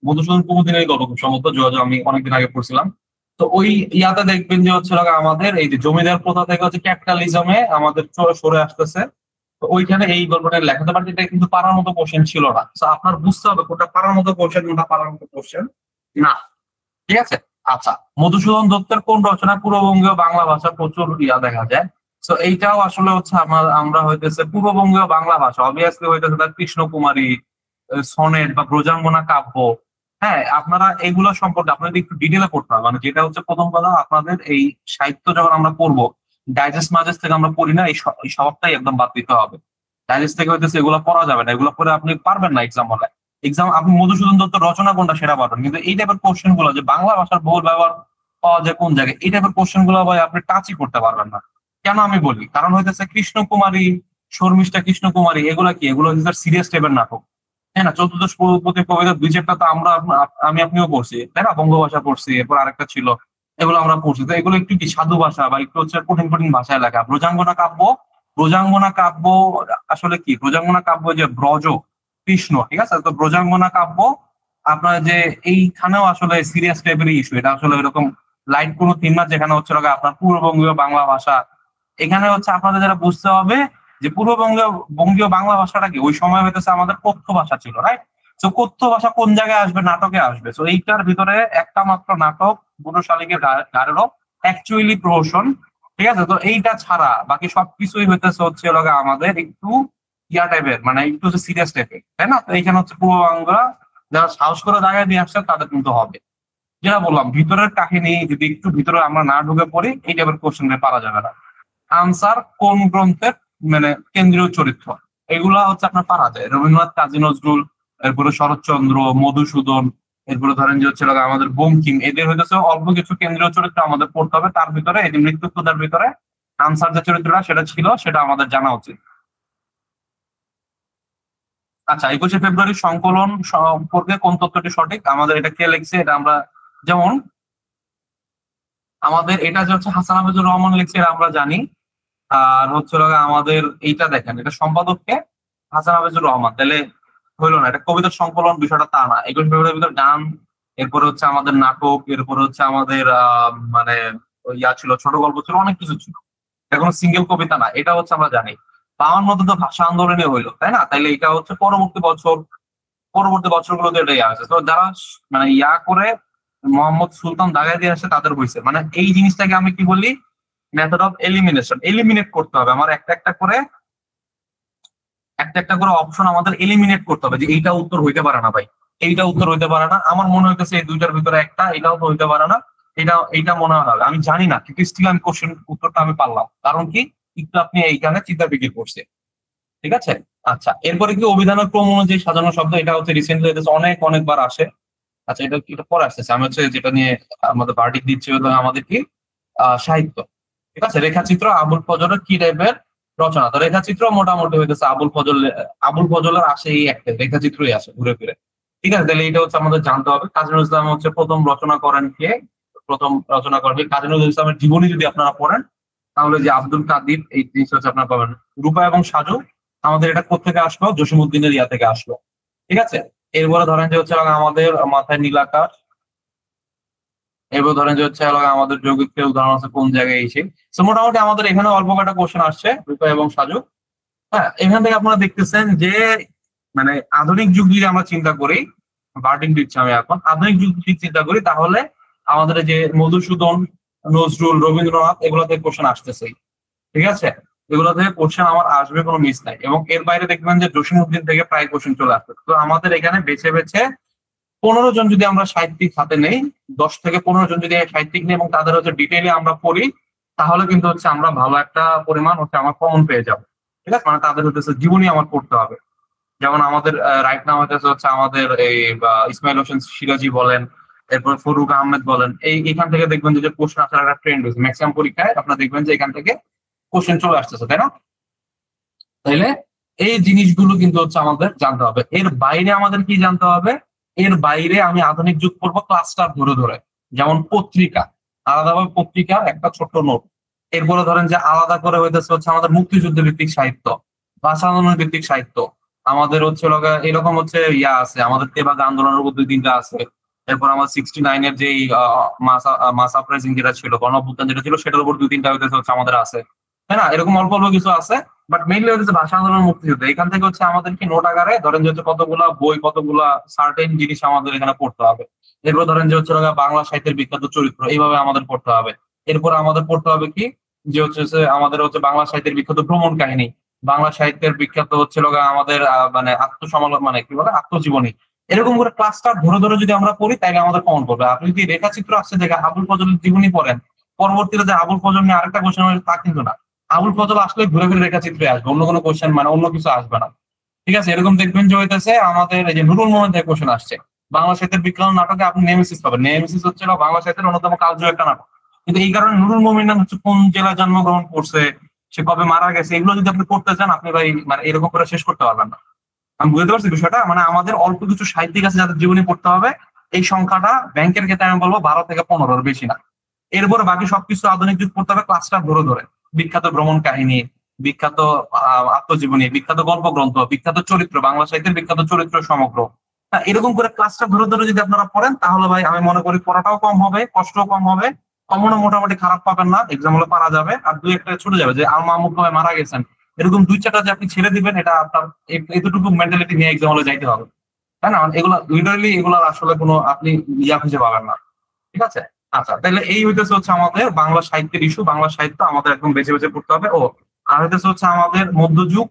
Speaker 1: মধুসূদন কুমুদিনীর গল্প খুব সম্ভবত, যোগাযোগ আমি অনেকদিন আগে পড়ছিলাম। তো ওই দেখবেন যে হচ্ছে আমাদের এই যে জমিদার প্রথা থেকে হচ্ছে ক্যাপিটালিজমে আমাদের সরে আসতেছে। তো ওইখানে এই গল্পটা লেখাতে পারছে, এটা কিন্তু পারার মতো কোশ্চেন ছিল না। তো আপনার বুঝতে হবে কোনটা পারার মতো কোশ্চেন, কোনটা পারার মতো কোশ্চেন না। ঠিক আছে, আচ্ছা, মধুসূদন দত্তের কোন রচনা পূর্ববঙ্গীয় বাংলা ভাষা প্রচুর দেখা যায়? তো এইটাও আসলে হচ্ছে আমরা হইতেছে পূর্ববঙ্গীয় বাংলা ভাষা, অবভিয়াসলি হইতেছে তার কৃষ্ণকুমারী সনেট বা ব্রজাঙ্গনা কাব্য। হ্যাঁ, আপনারা এগুলো সম্পর্কে আপনাদের একটু ডিটেলে পড়তে হবে। মানে যেটা হচ্ছে প্রথম কথা, আপনাদের এই সাহিত্য যখন আমরা পড়বো, ডাইজেস্ট মাইজেস্ট থেকে আমরা পড়ি না, এই স্বভাবটাই একদম বাদ দিতে হবে। ডাইজেস্ট থেকে হইতেছে এগুলো পড়া যাবে না, এগুলো পড়ে আপনি পারবেন না এক্সাম হলে। এক্সাম আপনি মধুসূদন দত্তের রচনা কোনটা সেটা পারবেন, কিন্তু এই টাইপের কোশ্চেন গুলো যে বাংলা ভাষার বহুল ব্যবহার পাওয়া যায় কোন জায়গায়, এই টাইপের কোশ্চেন গুলো ভাই আপনি টাচই করতে পারবেন না। কেন আমি বলি, কারণ হইতেছে কৃষ্ণকুমারী, শর্মিষ্ঠা কৃষ্ণকুমারী, এগুলা কি, এগুলো হচ্ছে সিরিয়াস টাইপের নাটক। হ্যাঁ না, চতুর্দশ প্রতি কবিতা 2-4টা তো আমরা আমি আপনিও পড়ছি, তাই না? বঙ্গভাষা পড়ছি, এরপর আরেকটা ছিল, এগুলো আমরা পড়ছি। তো এগুলো একটু কি সাধু ভাষা বা একটু হচ্ছে কঠিন কঠিন ভাষায় লেখা। ব্রজাঙ্গনা কাব্য, ব্রজাঙ্গনা কাব্য আসলে কি, ব্রজাঙ্গনা কাব্য যে ব্রজ কৃষ্ণ, ঠিক আছে, তো ব্রজাঙ্গনা কাব্য আপনার যে এইখানেও আসলে সিরিয়াস টাইপের ইস্যু। এটা আসলে এরকম লাইট কোনো থিম না যেখানে হচ্ছে আপনার পূর্ববঙ্গীয় বাংলা ভাষা। এখানে হচ্ছে আপনাদের যেটা বুঝতে হবে যে পূর্ববঙ্গীয় বঙ্গীয় বাংলা ভাষাটা কি, ওই সময় হইতেছে আমাদের কথ্য ভাষা ছিল, রাইট? তো কথ্য ভাষা কোন জায়গায় আসবে? নাটকে আসবে। তো এইটার ভিতরে একটা মাত্র নাটক, বুড়ো শালিকের গাড়েরও অ্যাকচুয়ালি প্রহসন, ঠিক আছে। তো এইটা ছাড়া বাকি সবকিছুই হইতেছে হচ্ছে আমাদের একটু ইয়া টাইপের, মানে একটু হচ্ছে সিরিয়াস টাইপের, তাই না? তো এখানে হচ্ছে পূর্ব বাংলা যারা সাহস করে জায়গায় দিয়ে আসছে তাদের কিন্তু হবে। যেটা বললাম, ভিতরের কাহিনী যদি একটু ভিতরে আমরা না ঢুকে পড়ি, এই টাইপের কোশ্চেন পারা যাবে না। আনসার কোন গ্রন্থের মানে কেন্দ্রীয় চরিত্র, এগুলা হচ্ছে আপনার পারা যায়। রবীন্দ্রনাথ, কাজী নজরুল, এরপরে শরৎচন্দ্র, মধুসূদন, এরপরে ধরেন যে হচ্ছে আমাদের বঙ্কিম, এদের হইতেছে অল্প কিছু কেন্দ্রীয় চরিত্র আমাদের পড়তে হবে। তার ভিতরে এই যে মৃত্যুর ভিতরে আনসার যে চরিত্রটা সেটা ছিল, সেটা আমাদের জানা উচিত। আচ্ছা, 21শে ফেব্রুয়ারি সংকলন সম্পর্কে কোন তথ্যটি সঠিক? আমাদের এটা কে লিখছে এটা আমরা, যেমন আমাদের এটা যে হচ্ছে হাসান হাফিজুর রহমান লিখছে এটা আমরা জানি। আর হচ্ছে আমাদের এইটা দেখেন, এটা সম্পাদককে হাসান হাফিজুর রহমান, তাহলে হইলো না। এটা কবিতার সংকলন বিষয়টা তা না। 21শে ফেব্রুয়ারির ভিতর গান, এরপরে হচ্ছে আমাদের নাটক, এরপরে হচ্ছে আমাদের মানে ইয়া ছিল, ছোট গল্প ছিল, অনেক কিছু ছিল। এখন সিঙ্গেল কবিতা না, এটা হচ্ছে আমরা জানি। আমার মধ্যে তো ভাষা আন্দোলনে হইলো, তাই না? তাইলে এটা হচ্ছে পরবর্তী বছরগুলোতে এটা ইয়া হয়েছে। তো যারা মানে ইয়া করে মোহাম্মদ সুলতান দাগায় দিয়ে আসে তাদের হয়েছে, মানে এই জিনিসটাকে আমি কি বলি, মেথড অফ এলিমিনেশন। এলিমিনেট করতে হবে আমার একটা একটা করে অপশন আমাদের এলিমিনেট করতে হবে, যে এইটা উত্তর হইতে পারে না ভাই, এইটা উত্তর হইতে পারে না। আমার মনে হইতেছে এই দুইটার ভিতরে একটা, এটাও তো হইতে পারে না, এইটা মনে হয়, আমি জানি না, কিন্তু স্টিল আমি কোশ্চেন উত্তরটা আমি পারলাম, কারণ কি একটু আপনি এইখানে চিন্তা ফিকির করছে। ঠিক আছে। আচ্ছা, এরপরে কি অভিধানের ক্রম অনুযায়ী সাজানো শব্দ, এটা হচ্ছে রিসেন্টলি অনেকবার আসে। আচ্ছা, এটা পরে আসতেছে, আমি হচ্ছে যেটা নিয়ে আমাদের ভার্ডিক দিচ্ছি হলো আমাদের কি সাহিত্য। ঠিক আছে। রেখাচিত্র আবুল ফজলের কি টাইপের রচনা? তো রেখাচিত্র মোটামুটি হইতেছে আবুল ফজলের আসে, এই একটা রেখাচিত্রই আসে ঘুরে ফিরে। ঠিক আছে, তাহলে এটা হচ্ছে আমাদের জানতে হবে। কাজী নজরুল ইসলাম হচ্ছে প্রথম রচনা করেন কে? কাজী নজরুল ইসলামের জীবনী যদি আপনারা পড়েন, তাহলে যে আব্দুল কাদির, এই জিনিসটা হচ্ছে আপনারা পাবেন। রূপা এবং সাজু, আমাদের এটা কোথেকে আসলো? জসিমউদ্দিনের ইয়া থেকে আসলো। ঠিক আছে। এরপরে ধরেন যে হচ্ছে আমাদের মাথায় নীল আকাশ, এবার ধরেন যে হচ্ছে আমাদের যৌগিকের উদাহরণ আছে কোন জায়গায় এসে। তো মোটামুটি আমাদের এখানে অল্প কয়েকটা কোশ্চেন আসছে রূপা এবং সাজু। হ্যাঁ, এখান থেকে আপনারা দেখতেছেন যে মানে আধুনিক যুগ যদি আমরা চিন্তা করি, বার্ডিং দিচ্ছি আমি এখন, আধুনিক যুগ যদি চিন্তা করি, তাহলে আমাদের যে মধুসূদন, নজরুল, রবীন্দ্রনাথ, এগুলো থেকে কোশ্চেন আসতেছে। ঠিক আছে, এগুলো থেকে কোশ্চেন আমার আসবে, কোনো মিস নাই। এবং এর বাইরে দেখবেন যে জসিমউদ্দিন থেকে প্রায় কোশ্চেন চলে আসবে। তো আমাদের এখানে বেছে বেছে 15 জন যদি আমরা সাহিত্যিক হাতে নেই, 10 থেকে 15 জন যদি সাহিত্যিক নেই এবং তাদের হচ্ছে ডিটেইলে আমরা পড়ি, তাহলে কিন্তু হচ্ছে আমরা ভালো একটা পরিমাণ হচ্ছে আমার কমন পেয়ে যাবো। ঠিক আছে, মানে তাদের হচ্ছে জীবনী আমার পড়তে হবে। যেমন আমাদের রাইট নাও হচ্ছে আমাদের এই ইসমাইল হোসেন সিরাজি বলেন, এরপর ফরুক আহমেদ বলেন, এখান থেকে দেখবেন যে প্রশ্ন আসার একটা ট্রেন্ড হয়েছে। ম্যাক্সিমাম পরীক্ষায় আপনারা দেখবেন যে এখান থেকে কোশ্চেন চলে আসতেছে, তাই না? তাইলে এই জিনিসগুলো কিন্তু হচ্ছে আমাদের জানতে হবে। এর বাইরে আমাদের কি জানতে হবে? এর বাইরে আমি আধুনিক যুগ পড়বো ক্লাস্টার ধরে ধরে। যেমন পত্রিকা, আলাদাভাবে পত্রিকার একটা ছোট্ট নোট। এরপরে ধরেন যে আলাদা করে হইতেছে হচ্ছে আমাদের মুক্তিযুদ্ধ ভিত্তিক সাহিত্য, ভাষা আন্দোলন ভিত্তিক সাহিত্য। আমাদের হচ্ছে এরকম হচ্ছে ইয়া আছে, আমাদের তেবাগ আন্দোলনের উপর 2-3টা আছে। এরপর আমার 69-এর যে মাস আপরাইজিং যেটা ছিল, গণঅভ্যুত্থান যেটা ছিল, সেটার উপর 2-3টা হচ্ছে আমাদের আছে, তাই না? এরকম অল্প অল্প কিছু আছে, বাট মেইনলি হচ্ছে ভাষা আন্দোলন, মুক্তিযুদ্ধ। এখান থেকে হচ্ছে আমাদের কি নোট আকারে ধরেন যে হচ্ছে কতগুলা বই, কতগুলা সার্টেন জিনিস আমাদের এখানে পড়তে হবে। এরপর ধরেন যে হচ্ছে বাংলা সাহিত্যের বিখ্যাত চরিত্র, এইভাবে আমাদের পড়তে হবে। এরপর আমাদের পড়তে হবে কি, যে হচ্ছে আমাদের হচ্ছে বাংলা সাহিত্যের বিখ্যাত ভ্রমণ কাহিনী, বাংলা সাহিত্যের বিখ্যাত হচ্ছে আমাদের মানে আত্মসমালোচনা, মানে কি বলে, আত্মজীবনী। এরকম করে ক্লাসটা ধরে ধরে যদি আমরা পড়ি, তাহলে আমাদের কমন পড়বে। আপনি যদি রেখাচিত্র আসছে দেখে আবুল ফজলের জীবনী পড়েন, পরবর্তীতে যে আবুল ফজল নিয়ে আরেকটা কোশ্চেন হবে তা কিন্তু না। আবুল ফজল আসলে ঘুরে ফিরে রেখাচিত্রে আসবে, অন্য কোনো কোশ্চেন মানে অন্য কিছু আসবে না। ঠিক আছে। এরকম দেখবেন যে হইতেছে আমাদের এই যে নুরুল মোহাম্মদ থেকে কোশ্চেন আসছে। বাংলা সাহিত্যের বিক্রম নাটকে আপনি নেমেসিস পাবেন। নেমেসিস হচ্ছে বাংলা সাহিত্যের অন্যতম কালজয়ী একটা নাটক। কিন্তু এই কারণে নুরুল মুমিন হচ্ছে কোন জেলায় জন্মগ্রহণ করছে, সে কবে মারা গেছে, এগুলো যদি আপনি পড়তে চান, আপনি ভাই মানে এরকম করে শেষ করতে পারবেন না। আমি বুঝতে পারছি বিষয়টা। মানে আমাদের অল্প কিছু সাহিত্যিক আছে যাদের জীবনী পড়তে হবে। এই সংখ্যাটা ব্যাংকের ক্ষেত্রে আমি বলবো 12 থেকে 15, বেশি না। এরপরে বাকি সবকিছু আধুনিক যুগ পড়তে হবে ক্লাসটা ধরে ধরে। বিখ্যাত ভ্রমণ কাহিনী, বিখ্যাত আত্মজীবনী, বিখ্যাত গল্প গ্রন্থ, বিখ্যাত চরিত্র, বাংলা সাহিত্যের বিখ্যাত চরিত্র সমগ্র। হ্যাঁ, এরকম করে ক্লাসটা ধরে ধরে যদি আপনারা পড়েন, তাহলে ভাই আমি মনে করি পড়াটাও কম হবে, কষ্টও কম হবে, কমনও মোটামুটি খারাপ পাবেন না, এক্সাম হলে পারা যাবে। আর 2-1টা ছুটে যাবে যে আর মাহমুদ ভাই মারা গেছেন, এরকম 2-4টা যে আপনি ছেড়ে দিবেন, এটা আপনার এতটুকু মেন্টালিটি নিয়ে এক্সাম হলে যাইতে হবে, তাই না? এগুলা লিটারালি এগুলার আসলে কোনো আপনি ইয়া খুঁজে পাবেন না। ঠিক আছে। আচ্ছা, তাহলে এই হইতেছে হচ্ছে আমাদের বাংলা সাহিত্যের ইস্যু। বাংলা সাহিত্য আমাদের একদম বেছে বেছে পড়তে হবে। আর হইতেছে হচ্ছে আমাদের মধ্যযুগ,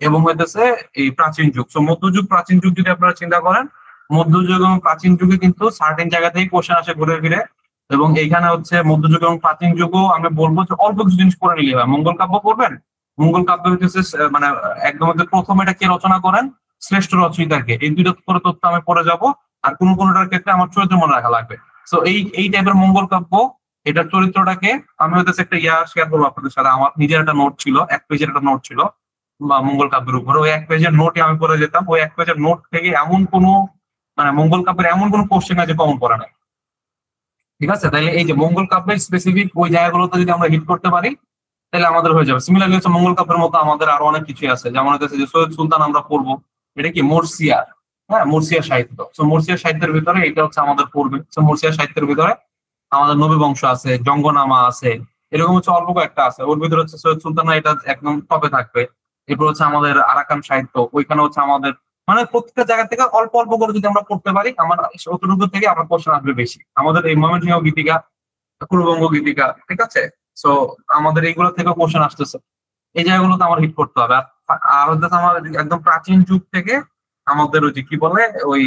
Speaker 1: এবং হইতেছে এই প্রাচীন যুগ। তো মধ্যযুগ প্রাচীন যুগ যদি আপনারা চিন্তা করেন, মধ্যযুগ এবং প্রাচীন যুগে কিন্তু সার্টেন জায়গা থেকেই কোশ্চেন আসে ঘুরে ফিরে। এবং এইখানে হচ্ছে মধ্যযুগ এবং প্রাচীন যুগও আমি বলবো যে অল্প কিছু জিনিস পড়ে নিলে হয়। মঙ্গল কাব্য পড়বেন, মঙ্গল কাব্য হচ্ছে মানে একদম হচ্ছে প্রথম এটা কে রচনা করেন, শ্রেষ্ঠ রচয়িতাকে, এই দুইটা করে তথ্য আমি পড়ে যাব। আর কোন কোনটার ক্ষেত্রে আমার চরিত্র মনে রাখা লাগবে। তো এই টাইপের মঙ্গল কাব্য, এটার চরিত্রটাকে আমি হচ্ছে একটা শেয়ার করবো আপনাদের সাথে। আমার নিজের একটা নোট ছিল, 1 পেজের একটা নোট ছিল বা মঙ্গল কাব্যের উপর। ওই 1 পেজের নোটই আমি পড়ে যেতাম। ওই 1 পেজের নোট থেকে এমন কোনো মানে মঙ্গল কাব্যের এমন কোনো কোশ্চেন আছে কমন পড়ে না। ঠিক আছে, তাহলে এই যে মঙ্গল কাব্যের স্পেসিফিক ওই জায়গাগুলোতে যদি আমরা হিট করতে পারি তাহলে আমাদের হয়ে যাবে। সিমিলারলি হচ্ছে মঙ্গল কাব্যের মতো আমাদের আরো অনেক কিছু আছে, যেমন হচ্ছে যে সৈয়দ সুলতান আমরা পড়বো, এটা কি মরসিয়া, হ্যাঁ মরসিয়া সাহিত্য। তো মরসিয়া সাহিত্যের ভিতরে এটা হচ্ছে আমাদের পড়বে। তো মরসিয়া সাহিত্যের ভিতরে আমাদের নবী বংশ আছে, জঙ্গনামা আছে, এরকম হচ্ছে অল্প কয়েকটা আছে। ওর ভিতরে হচ্ছে সৈয়দ সুলতানা এটা একদম টপে থাকবে। এরপর হচ্ছে আমাদের আরাকান সাহিত্য, ওইখানে হচ্ছে আমাদের মানে প্রত্যেকটা জায়গা থেকে অল্প অল্প করে যদি আমরা পড়তে পারি, আমার অতটুকু থেকে আমার কোশ্চেন আসবে বেশি। আমাদের এই ময়মনসিংহ গীতিকা, পূর্ববঙ্গ গীতিকা, ঠিক আছে। সো আমাদের এইগুলো থেকে কোশ্চেন আসতেছে, এই জায়গাগুলোতে আমার হিট করতে হবে। আর হচ্ছে আমার একদম প্রাচীন যুগ থেকে আমাদের ওই যে কি বলে ওই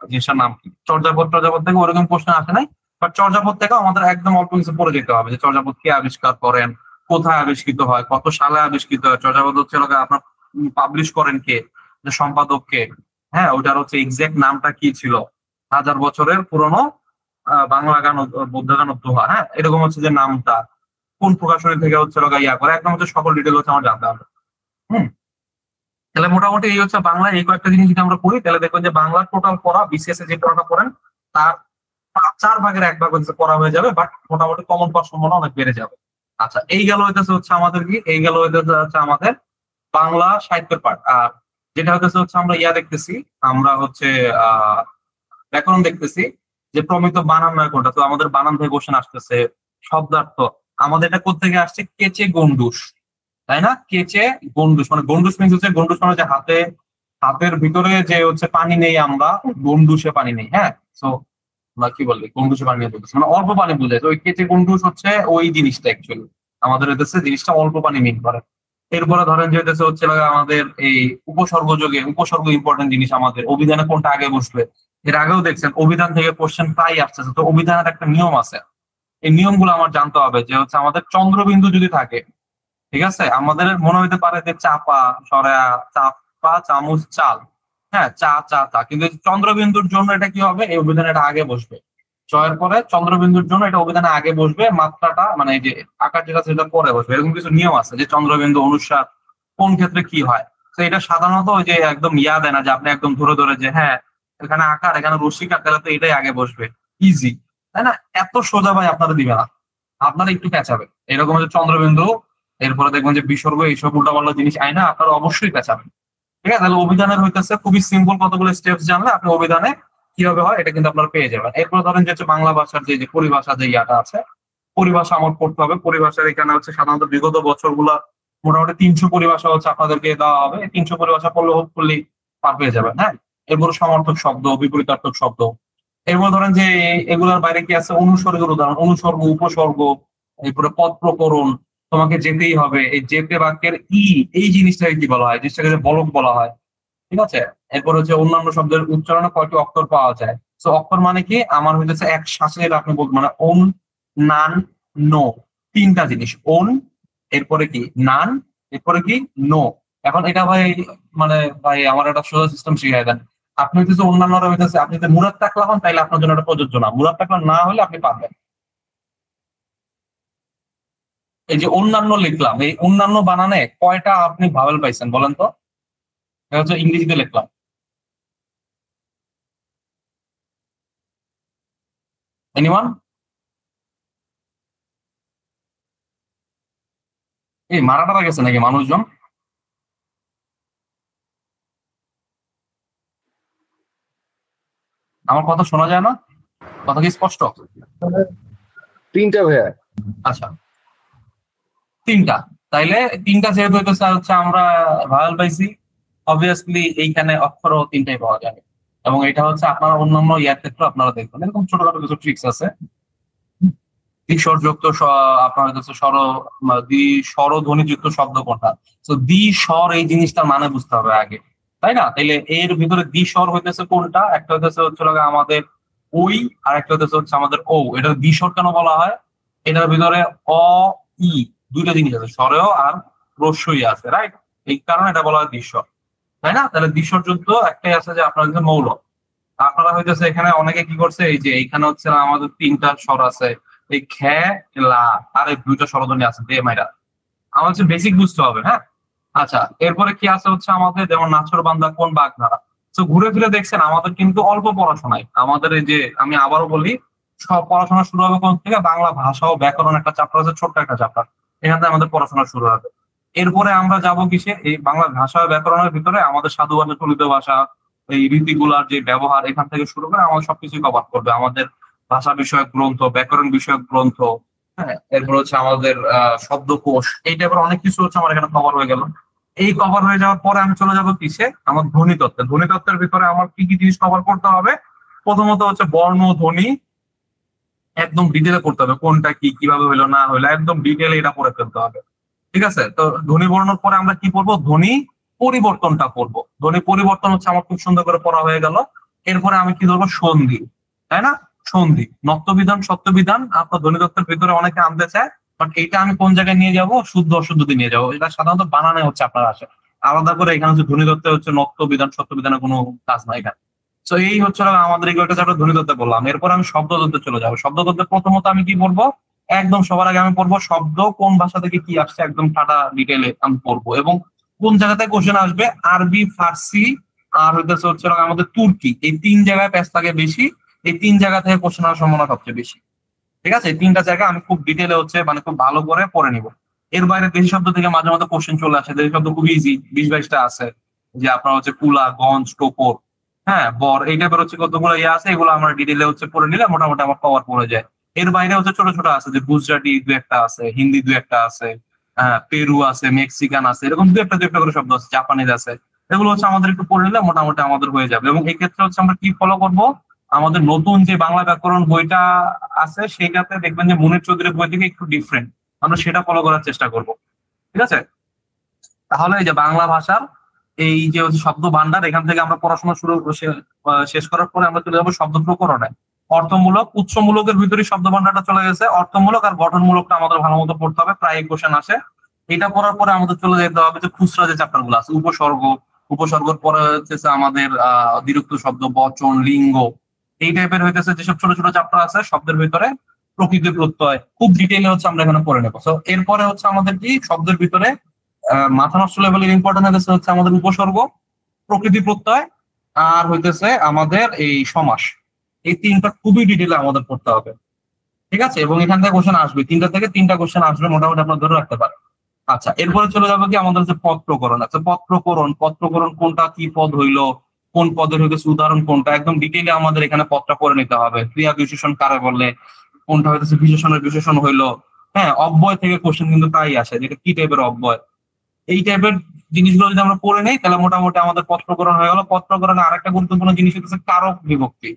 Speaker 1: জিনিসটার নাম কি, চর্যাপদ টর্যাপদ থেকে ওরকম কোশ্চেন আসে নাই। বাট চর্যাপদ থেকে আমাদের একদম অল্প কিছু পড়ে যেতে হবে, যে চর্যাপদ কে আবিষ্কার করেন, কোথায় আবিষ্কৃত হয়, কত সালে আবিষ্কৃত হয়, চর্যাপদ হচ্ছে আপনার পাবলিশ করেন কে, যে সম্পাদক কে, হ্যাঁ ওটার হচ্ছে এক্সাক্ট নামটা কি ছিল, 1000 বছরের পুরনো বাংলা গান, বৌদ্ধ গান, দোহা, হ্যাঁ এরকম হচ্ছে যে নামটা কোন প্রকাশনী থেকে হচ্ছে ইয়া করে, একদম হচ্ছে সকল ডিটেল হচ্ছে আমার জানতে হবে। হম তাহলে মোটামুটি এই হচ্ছে বাংলা এই কয়েকটা জিনিস যদি আমরা পড়ি, তাহলে দেখবেন যে বাংলার টোটাল পড়া বিসিএস এ যে পড়াটা পড়েন তার 4 ভাগের 1 ভাগ হচ্ছে পড়া হয়ে যাবে, বাট মোটামুটি কমন পাওয়ার সম্ভাবনা অনেক বেড়ে যাবে। আচ্ছা, এই গেল হইতেছে হচ্ছে আমাদের কি, এই গেল হইতেছে হচ্ছে আমাদের বাংলা সাহিত্যের পাঠ। আর যেটা হইতেছে হচ্ছে আমরা ইয়া দেখতেছি, আমরা হচ্ছে আহ ব্যাকরণ দেখতেছি যে প্রমিত বানান নয় কোনটা। তো আমাদের বানান থেকে কোশ্চেন আসতেছে, শব্দার্থ আমাদের এটা কোত্থেকে আসছে, কেচে গন্ডুস, তাই না? কেচে গন্ডুস মানে গন্ডুস মিন্স হচ্ছে, গন্ডুস মানে যে হাতের ভিতরে যে হচ্ছে পানি নেই, আমরা গন্ডুসে পানি নেই, হ্যাঁ। তো আমরা কি বলবি গন্ডুসে পানি নেই বলতেছি মানে অল্প পানি বুঝায়। তো ওই কেচে গন্ডুস হচ্ছে ওই জিনিসটা অ্যাকচুয়ালি আমাদের হইতেছে জিনিসটা অল্প পানি মিন করে। এরপরে ধরেন যে হইতেছে হচ্ছে আমাদের এই উপসর্গ যোগে, উপসর্গ ইম্পর্টেন্ট জিনিস, আমাদের অভিধানে কোনটা আগে বসবে। এর আগেও দেখছেন অভিধান থেকে কোশ্চেন প্রায় আসতেছে। তো অভিধানের একটা নিয়ম আছে, এই নিয়মগুলো আমার জানতে হবে। যে হচ্ছে আমাদের চন্দ্রবিন্দু যদি থাকে, ঠিক আছে, আমাদের মনে হইতে পারে যে চাপা, সরা, চাপা, চামচ, চাল, হ্যাঁ চা চা চা, কিন্তু চন্দ্রবিন্দুর জন্য এটা কি হবে, এই অভিধানে এটা আগে বসবে। চয়ের পরে চন্দ্রবিন্দুর জন্য এটা অভিধানে আগে বসবে, মাত্রাটা মানে এই যে আকার যেটা সেটা পরে বসবে। এরকম কিছু নিয়ম আছে যে চন্দ্রবিন্দু অনুসার কোন ক্ষেত্রে কি হয়। তো এটা সাধারণত ওই যে একদম ইয়া দেয় না যে আপনি একদম ধরে ধরে যে হ্যাঁ এখানে আকার, এখানে রশ্মিকার, তাহলে তো এটাই আগে বসবে, ইজি, তাই না? এত সোজা ভাই আপনারা দিবে না, আপনারা একটু পেঁচাবে। এরকম হচ্ছে চন্দ্রবিন্দু, এরপরে দেখবেন যে বিসর্গ, এইসব উল্টাপাল্টা জিনিস আইনা আপনারা অবশ্যই পেঁচাবেন। ঠিক আছে, তাহলে অভিধানের হইতেছে খুবই সিম্পল কতগুলো স্টেপস জানলে আপনি অভিধানে কিভাবে হয় এটা কিন্তু আপনারা পেয়ে যাবেন। এরপর ধরেন যে হচ্ছে বাংলা ভাষার যে যে পরিভাষা যে ইয়াটা আছে, পরিভাষা আমার পড়তে হবে। পরিভাষার এখানে হচ্ছে সাধারণত বিগত বছরগুলা মোটামুটি 300 পরিভাষা হচ্ছে আপনাদেরকে দেওয়া হবে। 300 পরিভাষা পড়লে হোপফুলি পার পেয়ে যাবেন, হ্যাঁ। এরপর সমার্থক শব্দ, বিপরীতার্থক শব্দ। এরপর ধরেন যে এগুলোর বাইরে কি আছে, অনুসর্গের উদাহরণ, অনুসর্গ, উপসর্গ, এরপরে পদ প্রকরণ, তোমাকে যেতেই হবে, এই যেতে বাক্যের এই জিনিসটাকে কি বলা হয়, জিনিসটাকে যে বলক বলা হয়, ঠিক আছে। এরপর হচ্ছে অন্যান্য শব্দের উচ্চারণে কয়টি অক্ষর পাওয়া যায়। তো অক্ষর মানে কি আমার হইতেছে এক শ্বাসে আপনি বলতে মানে ওন, নান, নো, 3টা জিনিস। ওন, এরপরে কি নান, এরপরে কি নো। এখন এটা ভাই মানে ভাই আমার একটা সোজা সিস্টেম শিখাই দেন। আপনি হইতেছে অন্যান্যরা হইতেছে, আপনি যদি মুরাদ টাকলা হন তাইলে আপনার জন্য এটা প্রযোজ্য না, মুরাদ টাকলা না হলে আপনি পারবেন। এই যে অন্যান্য লিখলাম, এই অন্যান্য বানানে কয়টা আপনি ভাওয়েল পাইছেন বলেন তো? এটা হচ্ছে ইংরেজিতে লিখলাম। এনিওয়ান? এই মারা টারা গেছে নাকি মানুষজন? আমার কথা শোনা যায় না? কথা কি স্পষ্ট?
Speaker 2: 3টা ভাইয়া।
Speaker 1: আচ্ছা, 3টা। তাইলে 3টা যেহেতু হইতেছে হচ্ছে আমরা ভাওয়েল পাইছি, অবভিয়াসলি এইখানে অক্ষরও 3টাই পাওয়া যাবে। এবং এটা হচ্ছে আপনারা অন্যান্য ইয়ার ক্ষেত্রে আপনারা দেখবেন এরকম ছোটখাটো কিছু ট্রিক্স আছে। দ্বিস্বরযুক্ত আপনার হচ্ছে স্বরধ্বনিযুক্ত শব্দ কোনটা? তো দ্বিস্বর এই জিনিসটার মানে বুঝতে হবে আগে, তাই না? তাইলে এর ভিতরে দ্বিস্বর হইতেছে কোনটা? একটা হইতেছে হচ্ছে আমাদের ওই, আর একটা হচ্ছে আমাদের ও। এটা দ্বিস্বর কেন বলা হয়? এটার ভিতরে অ ই দুইটা জিনিস আছে, স্বরেও আর রস্যই আছে, রাইট? এই কারণে এটা বলা হয় দ্বিস্বর, তাই না? তাহলে দ্বিস্বরযুক্ত একটাই আছে যে আপনার হচ্ছে মৌল। আপনারা হইতেছে এখানে অনেকে কি করছে, এই যে এইখানে হচ্ছে না আমাদের তিনটা স্বর আছে, এই খ্যা, লা, আর এই দুইটা স্বরধ্বনি আছে দে মাইরা। আমার হচ্ছে বেসিক বুঝতে হবে, হ্যাঁ। আচ্ছা, এরপরে কি আছে হচ্ছে আমাদের, যেমন নাছর বান্দা কোন বাগধারা। তো ঘুরে ফিরে দেখছেন আমাদের কিন্তু অল্প পড়াশোনায় আমাদের, এই যে আমি আবারও বলি, সব পড়াশোনা শুরু হবে কোন থেকে? বাংলা ভাষা ও ব্যাকরণ একটা চ্যাপ্টার আছে, ছোট্ট একটা চ্যাপ্টার, এখান থেকে আমাদের পড়াশোনা শুরু হবে। এরপরে আমরা যাব কিসে? এই বাংলা ভাষা ও ব্যাকরণের ভিতরে আমাদের সাধু ভাষা, চলিত ভাষা, এই রীতিগুলার যে ব্যবহার, এখান থেকে শুরু করে আমাদের সবকিছু কভার করবে আমাদের ভাষা বিষয়ক গ্রন্থ, ব্যাকরণ বিষয়ক গ্রন্থ, হ্যাঁ। এরপর হচ্ছে আমাদের শব্দকোষ, এই টাইপের অনেক কিছু হচ্ছে আমার এখানে কভার হয়ে গেল। এই কভার হয়ে যাওয়ার পরে আমি চলে যাবো কিসে? আমার ধ্বনিতত্ত্বে। ধ্বনিতত্ত্বের ভিতরে আমার কি কি জিনিস কভার করতে হবে? প্রথমত হচ্ছে বর্ণ, ধ্বনি একদম ডিটেলে করতে হবে, কোনটা কি কিভাবে হইলো না হইলো একদম ডিটেলে এটা পড়ে ফেলতে হবে। ঠিক আছে? তো ধ্বনি বর্ণনার পরে আমরা কি পড়বো? ধ্বনি পরিবর্তনটা পড়বো। ধ্বনি পরিবর্তন হচ্ছে আমার খুব সুন্দর করে পড়া হয়ে গেল। এরপরে আমি কি ধরবো? সন্ধি, তাই না? সন্ধি, নত্যবিধান, সত্যবিধান আপনার ধ্বনিতত্ত্বের ভিতরে অনেকে আনতে চায়, বাট এটা আমি কোন জায়গায় নিয়ে যাব? শুদ্ধ অশুদ্ধ দিয়ে নিয়ে যাবো। এটা সাধারণত বানানে হচ্ছে আপনার আসে আলাদা করে, এখানে হচ্ছে ধ্বনিতত্ত্বে হচ্ছে নত্যবিধান সত্যবিধানের কোনো কাজ নাই এখানে। তো এই হচ্ছে আমাদের এই একটা চ্যাপ্টার ধ্বনিতত্ত্বে বললাম। এরপর আমি শব্দতত্ত্বে চলে যাবো। শব্দতত্ত্বে প্রথমত আমি কি পড়বো? একদম সবার আগে আমি পড়বো শব্দ কোন ভাষা থেকে কি আসছে, একদম ঠাটা ডিটেলে আমি পড়বো, এবং কোন জায়গাতে কোশ্চেন আসবে। আরবি, ফার্সি, আর হচ্ছে আমাদের তুর্কি, এই তিন জায়গায় প্যাচ থাকে বেশি। এই তিন জায়গা থেকে কোশ্চেন আসার সম্ভাবনা সবচেয়ে বেশি। ঠিক আছে? এই তিনটা জায়গা আমি খুব ডিটেলে হচ্ছে মানে খুব ভালো করে পড়ে নিব। এর বাইরে দেশি শব্দ থেকে মাঝে মাঝে কোশ্চেন চলে আসে। দেশি শব্দ খুব ইজি, 20-22টা আছে, যে আপনার হচ্ছে কুলা, গঞ্জ, টোপর, হ্যাঁ, বর, এই টাইপের হচ্ছে কতগুলো ইয়ে আছে, এগুলো আমরা ডিটেলে হচ্ছে পড়ে নিলে মোটামুটি আমার কভার পড়ে যায়। এর বাইরে হচ্ছে ছোট ছোট আছে, যে গুজরাটি দু একটা আছে, হিন্দি দু একটা আছে, হ্যাঁ, পেরু আছে, মেক্সিকান আছে, এরকম দু একটা করে শব্দ আছে, জাপানিজ আছে। এগুলো হচ্ছে আমাদের একটু পড়ে নিলে মোটামুটি আমাদের হয়ে যাবে। এবং এই ক্ষেত্রে হচ্ছে আমরা কি ফলো করব? আমাদের নতুন যে বাংলা ব্যাকরণ বইটা আছে সেইটাতে দেখবেন যে মুনির চৌধুরীর বই থেকে একটু ডিফারেন্ট, আমরা সেটা ফলো করার চেষ্টা করব। ঠিক আছে? তাহলে এই যে বাংলা ভাষার এই যে হচ্ছে শব্দ ভান্ডার, এখান থেকে আমরা পড়াশোনা শেষ করার পরে আমরা চলে যাবো শব্দ প্রকরণে। অর্থমূলক, উৎসমূলকের ভিতরে শব্দ ভান্ডারটা চলে গেছে। অর্থমূলক আর গঠনমূলকটা আমাদের ভালো মতো পড়তে হবে, প্রায় কোশ্চেন আসে। এটা পড়ার পরে আমাদের চলে যেতে হবে যে খুচরা যে চ্যাপ্টার গুলো আছে, উপসর্গ, উপসর্গের পরে হচ্ছে আমাদের দ্বিরুক্ত শব্দ, বচন, লিঙ্গ, এই টাইপের হইতেছে যেসব ছোট ছোট চ্যাপ্টার আছে শব্দের ভিতরে, প্রকৃতি প্রত্যয় খুব ডিটেইলে হচ্ছে আমরা এখানে পড়ে নেবো। তো এরপরে হচ্ছে আমাদের কি শব্দের ভিতরে মাথা নষ্ট লেভেলের ইম্পর্টেন্ট হচ্ছে আমাদের উপসর্গ, প্রকৃতি প্রত্যয়, আর হইতেছে আমাদের এই সমাস। এই তিনটা খুবই ডিটেলে আমাদের পড়তে হবে। ঠিক আছে? এবং এখান থেকে কোশ্চেন আসবে, তিনটা থেকে তিনটা কোশ্চেন আসবে মোটামুটি আপনার ধরে রাখতে পারেন। আচ্ছা, এরপরে চলে যাবে কি আমাদের হচ্ছে পদ প্রকরণ আছে। পদ প্রকরণ, পদ প্রকরণ কোনটা, কি পদ হইলো, কোন পদের হইতেছে উদাহরণ কোনটা, একদম ডিটেইলে আমাদের এখানে পদটা পড়ে নিতে হবে। ক্রিয়া বিশেষণ কারে বলে, কোনটা হইতেছে বিশেষণের বিশেষণ হইলো, হ্যাঁ। অব্যয় থেকে কোশ্চেন কিন্তু তাই আসে, যেটা কি টাইপের অব্যয়, এই টাইপের জিনিসগুলো যদি আমরা পড়ে নেই তাহলে মোটামুটি আমাদের পদ প্রকরণ হয়ে গেল। পদ প্রকরণে আরেকটা গুরুত্বপূর্ণ জিনিস হচ্ছে কারক বিভক্তি।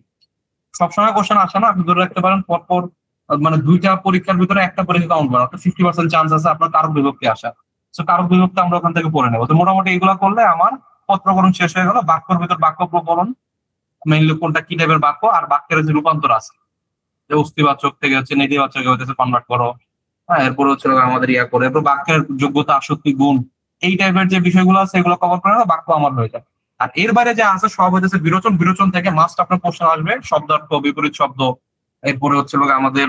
Speaker 1: সবসময় কোশ্চেন আসে না, আপনি ধরে রাখতে পারেন পরপর মানে দুইটা পরীক্ষার ভিতরে একটা পরীক্ষা কাউন্ট করা, 50% চান্স আছে আপনার কারক বিভক্তি আসা। তো কারক বিভক্তি আমরা ওখান থেকে পড়ে নেবো। তো মোটামুটি এগুলো করলে আমার পদ প্রকরণ শেষ হয়ে গেল। বাক্যের ভিতর বাক্য প্রকরণ, মেইনলি কোনটা কি টাইপের বাক্য, আর বাক্যের যে রূপান্তর আছে, যে অস্তিবাচক থেকে হচ্ছে নেতিবাচক হইতেছে কনভার্ট করো, হ্যাঁ। এরপর হচ্ছে আমাদের ইয়া করে, এরপর বাক্যের যোগ্যতা, আসক্তি, গুণ, এই টাইপের যে বিষয়গুলো আছে এগুলো কভার করে না, বাক্য আমার হয়ে যায়। আর এর বাইরে যে আছে সব হইতেছে বিরোচন। বিরোচন থেকে মাস্ট আপনার প্রশ্ন আসবে, শব্দার্থ, বিপরীত শব্দ, এরপরে হচ্ছে আমাদের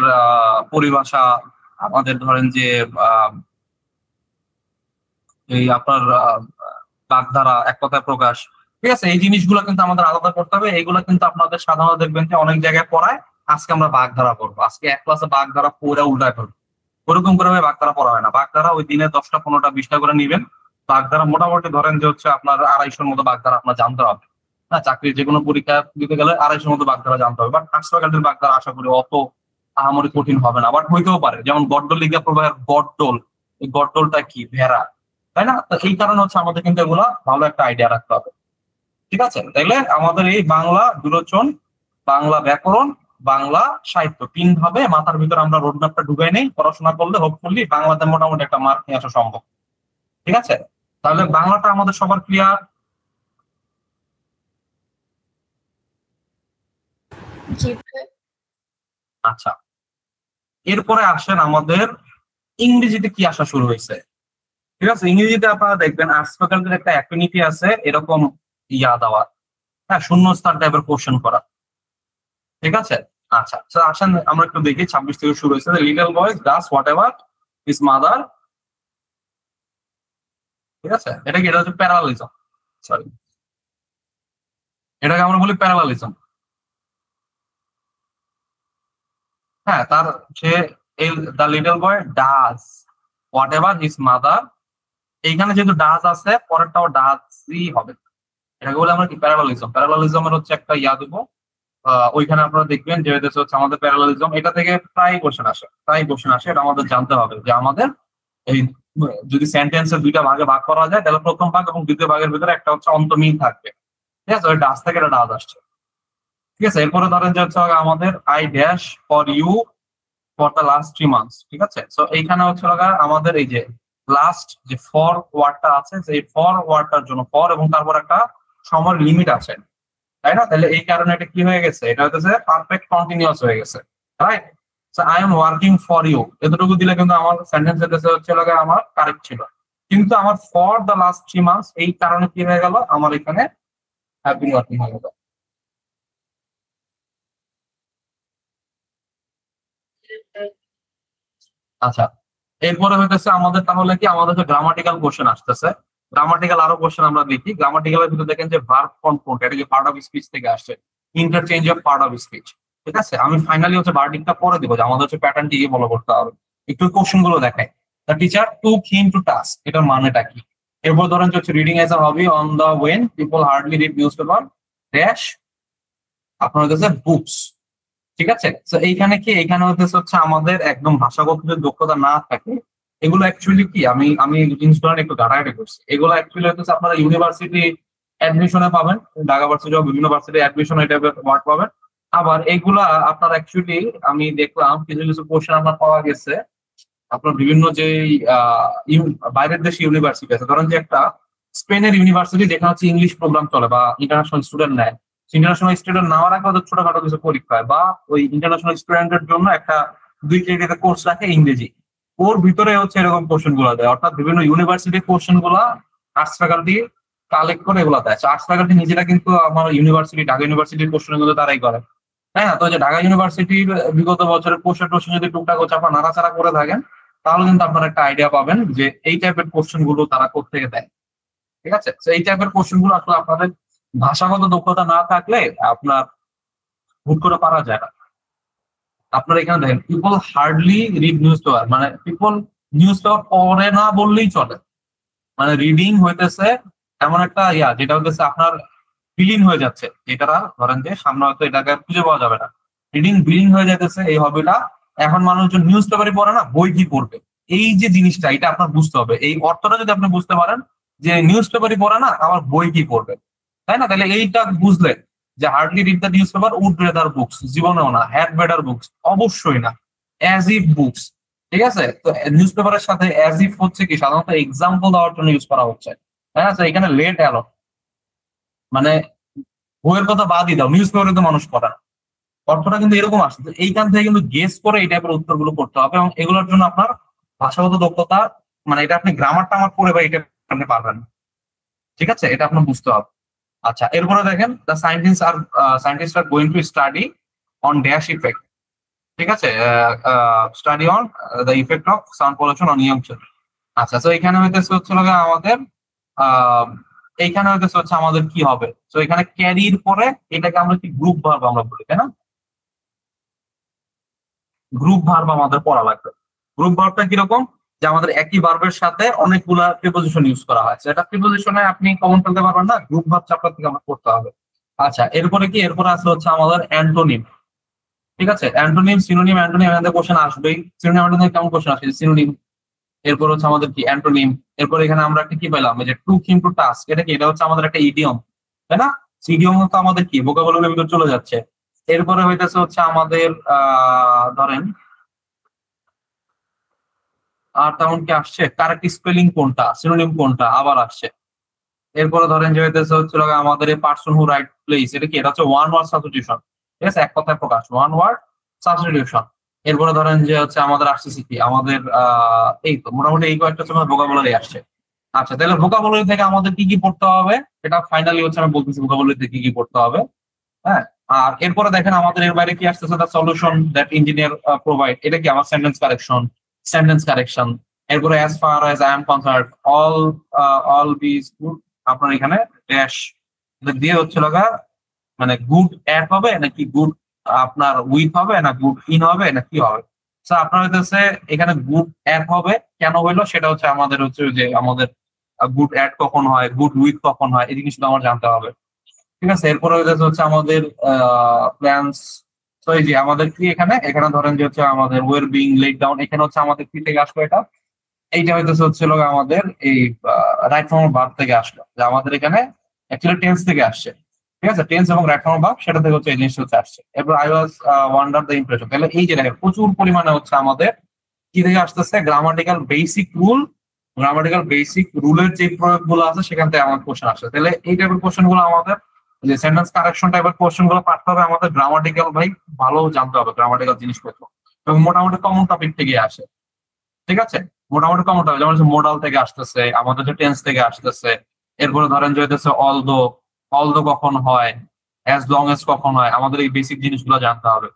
Speaker 1: পরিভাষা, আমাদের ধরেন যে এই আপনার বাগধারা, এক কথায় প্রকাশ। ঠিক আছে? এই জিনিসগুলো কিন্তু আমাদের আলাদা করতে হবে। এইগুলো কিন্তু আপনাদের সাধারণত দেখবেন যে অনেক জায়গায় পড়ায়। আজকে আমরা বাগধারা পড়বো, আজকে এক ক্লাসে বাগধারা পড়ে উল্টায় ফেলবো, ওরকম করে বাগধারা পড়া হয় না। বাগধারা ওই দিনে 10টা 15টা 20টা করে নিবেন। বাগধারা মোটামুটি ধরেন যে হচ্ছে আপনার 250-র মতো বাগধারা আপনার জানতে হবে। না, চাকরির যে কোনো পরীক্ষা দিতে গেলে 250-র মতো বাগধারা জানতে হবে। বাট আর্টস ফ্যাকাল্টির বাগধারা আশা করি অত আহামরি কঠিন হবে না, বাট হইতেও পারে। যেমন গড্ডল লিগা প্রবাহের গড্ডল, এই গড্ডলটা কি? ভেড়া, তাই না? তো এই কারণে হচ্ছে আমাদের কিন্তু এগুলা ভালো একটা আইডিয়া রাখতে হবে। ঠিক আছে? তাইলে আমাদের এই বাংলা বিরোচন, বাংলা ব্যাকরণ, বাংলা, সাহিত্য 3 ভাবে মাথার ভিতরে আমরা রোডম্যাপটা ঢুকাই নেই, পড়াশোনা করলে হোপফুলি বাংলাতে মোটামুটি একটা মার্ক নিয়ে আসা সম্ভব। ঠিক আছে, তাহলে বাংলাটা আমাদের সবার ক্লিয়ার? আচ্ছা, এরপরে আসেন আমাদের ইংরেজিতে কি আসা শুরু হয়েছে। ঠিক আছে, ইংরেজিতে আপনারা দেখবেন আর্টস ফ্যাকাল্টির একটা অ্যাফিনিটি আছে এরকম দেওয়া, হ্যাঁ, শূন্যস্থান টাইপের কোশ্চেন করা। ঠিক আছে, আচ্ছা আসেন আমরা একটু দেখি 26 থেকে শুরু হয়েছে। Little boys does what ever his mother. ঠিক আছে, এটা কি? এটা হচ্ছে প্যারালালিজম, সরি, এটাকে আমরা বলি প্যারালালিজম। হ্যাঁ, তার সে the little boy does whatever his mother, এইখানে যেহেতু ডাজ আছে পরেরটাও ডাজই হবে। এটাকে বলে আমরা কি প্যারালালিজম। প্যারালালিজমের হচ্ছে একটা দেবো, ওইখানে আপনারা দেখবেন যে হচ্ছে আমাদের প্যারালালিজম, এটা থেকে প্রায় কোশ্চেন আসে। এটা আমাদের জানতে হবে যে আমাদের এই যদি সেন্টেন্সের 2টা ভাগে ভাগ করা যায় তাহলে প্রথম ভাগ এবং দ্বিতীয় ভাগের ভিতরে একটা হচ্ছে অন্তর্মিল থাকবে। ঠিক আছে, ওই ডাজ থেকে এটা ডাজ আসছে। ঠিক আছে, এরপরে ধরেন যে হচ্ছে আমাদের I dash for you for the last 3 months। ঠিক আছে, সো এইখানে হচ্ছে আমাদের এই যে লাস্ট যে ফর ওয়ার্ডটা আছে, সেই ফর ওয়ার্ডটার জন্য ফর এবং তারপর একটা সময়ের লিমিট আছে, তাই না? তাহলে এই কারণে এটা কি হয়ে গেছে, এটা হচ্ছে পারফেক্ট কন্টিনিউয়াস হয়ে গেছে, right? So I am working for you, এতটুকু দিলে কিন্তু আমার সেন্টেন্স হচ্ছে আমার কারেক্ট ছিল। কিন্তু আমার ফর দ্য লাস্ট 3 months এই কারণে কি হয়ে গেল, আমার এখানে হ্যাভ বিন ওয়ার্কিং হয়ে গেল। আচ্ছা, এরপরে হইতেছে আমাদের তাহলে কি আমাদের যে গ্রামাটিক্যাল কোশ্চেন আসতেছে, গ্রামাটিক্যাল আরো কোশ্চেন আমরা দেখি। গ্রামাটিক্যালের ভিতরে দেখেন যে ভার্ব ফর্ম কোনটা, এটা কি পার্ট অফ স্পিচ থেকে আসছে, interchange of part of speech. ঠিক আছে, আমি ফাইনালি হচ্ছে ভার্ডিকটা পরে দিব যে আমাদের হচ্ছে প্যাটার্নটি কি ফলো করতে হবে। একটু কোশ্চেন গুলো দেখাই। The teacher took him to task, এটার মানেটা কি? এরপর ধরেন যে হচ্ছে reading as a hobby on the wane people hardly read newspaper dash আপনার কাছে বুকস। ঠিক আছে, তো এইখানে কি, এইখানে হচ্ছে আমাদের একদম ভাষাগত যে দক্ষতা না থাকে, এগুলো অ্যাকচুয়ালি কি, আমি জিনিসগুলো একটু ঘাটাঘাটি করছি। এগুলো অ্যাকচুয়ালি হচ্ছে আপনারা ইউনিভার্সিটি অ্যাডমিশনে পাবেন, ঢাকা ভার্সিটি বা বিভিন্ন ভার্সিটি অ্যাডমিশন এই টাইপের ওয়ার্ড পাবেন। আবার এগুলা আপনার অ্যাকচুয়ালি আমি দেখলাম কিছু কিছু কোশ্চেন আপনার পাওয়া গেছে আপনার বিভিন্ন যে বাইরের দেশে ইউনিভার্সিটি আছে, ধরেন যে একটা স্পেনের ইউনিভার্সিটি যেখানে হচ্ছে ইংলিশ প্রোগ্রাম চলে বা ইন্টারন্যাশনাল স্টুডেন্ট নেয়, ইন্টারন্যাশনাল স্টুডেন্ট নেওয়ার আগে ওদের ছোটখাটো কিছু পরীক্ষা হয়, বা ওই ইন্টারন্যাশনাল স্টুডেন্টের জন্য একটা 2 ক্রেডিটের কোর্স রাখে ইংরেজি, ওর ভিতরে হচ্ছে এরকম কোশ্চেন গুলো দেয়। অর্থাৎ বিভিন্ন ইউনিভার্সিটির কোশ্চেন গুলা আর্টস ফ্যাকাল্টি কালেক্ট করে এগুলো দেয়। আর্টস ফ্যাকাল্টি নিজেরা কিন্তু আমার ইউনিভার্সিটি, ঢাকা ইউনিভার্সিটির কোশ্চেন গুলো তারাই করে। হ্যাঁ, তো যে ঢাকা ইউনিভার্সিটির বিগত বছরের কোশ্চেন টোশ্চেন যদি টুকটাক চাপা নাড়াচাড়া করে থাকেন তাহলে কিন্তু আপনারা একটা আইডিয়া পাবেন যে এই টাইপের কোশ্চেন গুলো তারা কোত্থেকে দেয়। ঠিক আছে, তো এই টাইপের কোশ্চেন গুলো আসলে আপনাদের ভাষাগত দক্ষতা না থাকলে আপনার হুট করে পারা যায় না। আপনারা এখানে দেখেন people hardly read news paper, মানে পিপল নিউজ পেপার পড়ে না বললেই চলে। মানে রিডিং হইতেছে এমন একটা যেটা হইতেছে আপনার বিলীন হয়ে যাচ্ছে, যেটা ধরেন যে সামনে হয়তো এটাকে খুঁজে পাওয়া যাবে না, রিডিং বিলীন হয়ে যাইতেছে এই হবিটা। এখন মানুষজন নিউজ পেপারই পড়ে না, বই কি পড়বে? এই যে জিনিসটা, এটা আপনার বুঝতে হবে। এই অর্থটা যদি আপনি বুঝতে পারেন যে নিউজ পেপারই পড়ে না, আমার বই কি পড়বে, তাই না? তাহলে এইটা বুঝলে যে hardly read the newspaper, would rather books, জীবনেও না, হ্যাড বেটার বুকস, অবশ্যই না, অ্যাজ ইফ বুকস। ঠিক আছে, তো নিউজ পেপারের সাথে অ্যাজ ইফ হচ্ছে কি সাধারণত এক্সাম্পল দেওয়ার জন্য ইউজ করা হচ্ছে, তাই না? এখানে লেট অ্যালট মানে বইয়ের কথা বাদই দাও, নিউজ পেপারে তো মানুষ পড়ে না, অর্থটা কিন্তু এরকম আসছে। এইখান থেকে কিন্তু গেস করে এই টাইপের উত্তরগুলো করতে হবে, এবং এগুলোর জন্য আপনার ভাষাগত দক্ষতা, মানে এটা আপনি গ্রামারটা আমার পড়ে বা এটা আপনি পারবেন না। ঠিক আছে, এটা আপনার বুঝতে হবে। আচ্ছা, এরপরে দেখেন the scientist are going to study on dash effect. ঠিক আছে, study on the effect of sound pollution on young children. আচ্ছা, তো এখানে হইতেছে হচ্ছে আমাদের এইখানে হচ্ছে আমাদের কি হবে, তো এখানে ক্যারির পরে এটাকে আমরা কি গ্রুপ ভার্ব আমরা বলি, তাই না? গ্রুপ ভার্ব আমাদের পড়া লাগবে। গ্রুপ ভার্বটা কিরকম, যে আমাদের একই ভার্বের সাথে অনেকগুলা প্রিপোজিশন ইউজ করা হয়, সেটা প্রিপোজিশনে আপনি কমন ফেলতে পারবেন না, গ্রুপ ভার্ব চ্যাপ্টার থেকে আমরা করতে হবে। আচ্ছা, এরপরে কি, এরপরে আসলে হচ্ছে আমাদের অ্যান্টোনিম। ঠিক আছে, অ্যান্টোনিম, সিনোনিম, অ্যান্টোনিম আমাদের কোশ্চেন আসবেই। সিনোনিম অ্যান্টোনিম কেমন কোশ্চেন আসে, সিনোনিম। এরপর হচ্ছে আমাদের কি অ্যান্টোনিম। এরপর এখানে আমরা একটা কি পেলাম, যে টু কিম টু টাস্ক, এটা কি, এটা হচ্ছে আমাদের একটা ইডিয়ম, তাই না? ইডিয়ম তো আমাদের কি ভোকাবুলারির ভিতর চলে যাচ্ছে। এরপরে হইতেছে হচ্ছে আমাদের ধরেন আর তেমন কি আসছে, কারেক্ট স্পেলিং কোনটা, সিনোনিম কোনটা আবার আসছে। এরপরে ধরেন যে হইতেছে হচ্ছে আমাদের এই পার্সন হু রাইট প্লেস, এটা কি, এটা হচ্ছে ওয়ান ওয়ার্ড সাবস্টিটিউশন, ঠিক আছে, এক কথায় প্রকাশ, ওয়ান ওয়ার্ড সাবস্টিটিউশন। এরপরে ধরেন যে হচ্ছে আমাদের আসছে কি, আমাদের এই তো মোটামুটি এই কয়েকটা হচ্ছে ভোকাবুলারি আসছে। আচ্ছা, তাহলে ভোকাবুলারি থেকে আমাদের কি কি পড়তে হবে, এটা ফাইনালি হচ্ছে আমি বলতেছি ভোকাবুলারি থেকে কি কি পড়তে হবে। হ্যাঁ, আর এরপরে দেখেন আমাদের এর বাইরে কি আসতেছে, the solution that engineer provide, এটা কি আমার সেন্টেন্স কারেকশন। এরপরে as far as I am concern all বিজ গুড, আপনার এখানে ড্যাশ দিয়ে হচ্ছে লগা, মানে গুড অ্যাড হবে নাকি গুড আপনার উইথ হবে না গুড ইন হবে না কি হবে। তো আপনার হইতেছে এখানে গুড অ্যাড হবে, কেন হইলো সেটা হচ্ছে আমাদের হচ্ছে যে আমাদের গুড অ্যাড কখন হয়, গুড উইথ কখন হয়, এই জিনিসগুলো আমার জানতে হবে। ঠিক আছে, এরপরে হচ্ছে আমাদের প্ল্যান্স। তো এই যে আমাদের কি এখানে এখানে ধরেন যে হচ্ছে আমাদের ওয়ের বিং লেট ডাউন, এখানে হচ্ছে আমাদের কি থেকে আসলো এটা, এইটা হইতেছে হচ্ছে আমাদের এই রাইট ফর্ম ভার্ব থেকে আসলো, যে আমাদের এখানে অ্যাকচুয়ালি টেন্স থেকে আসছে। ঠিক আছে, টেন্স এবং রাইট ফর্ম ভার্ব সেটা থেকে হচ্ছে এই জিনিসটা হচ্ছে আসছে। এরপর I was wonder the impression, তাহলে এই যে দেখেন প্রচুর পরিমাণে হচ্ছে আমাদের কি থেকে আসতেছে, গ্রামাটিক্যাল বেসিক রুলের যে প্রয়োগগুলো আছে সেখান থেকে আমাদের কোশ্চেন আসছে। তাহলে এই টাইপের কোশ্চেন গুলো আমাদের, যে সেন্টেন্স কারেকশন টাইপের কোশ্চেন গুলো পাঠতে হবে আমাদের, গ্রামাটিক্যাল ভাই ভালো জানতে হবে গ্রামাটিক্যাল জিনিসপত্র, এবং মোটামুটি কমন টপিক থেকে আসে। ঠিক আছে, মোটামুটি কমন টপিক, যেমন মোডাল থেকে আসতেছে, আমাদের যে টেন্স থেকে আসতেছে। এরপরে ধরেন যে হইতেছে অলদো কখন হয়, অ্যাজ লং এজ কখন হয়, আমাদের এই বেসিক জিনিসগুলো জানতে হবে,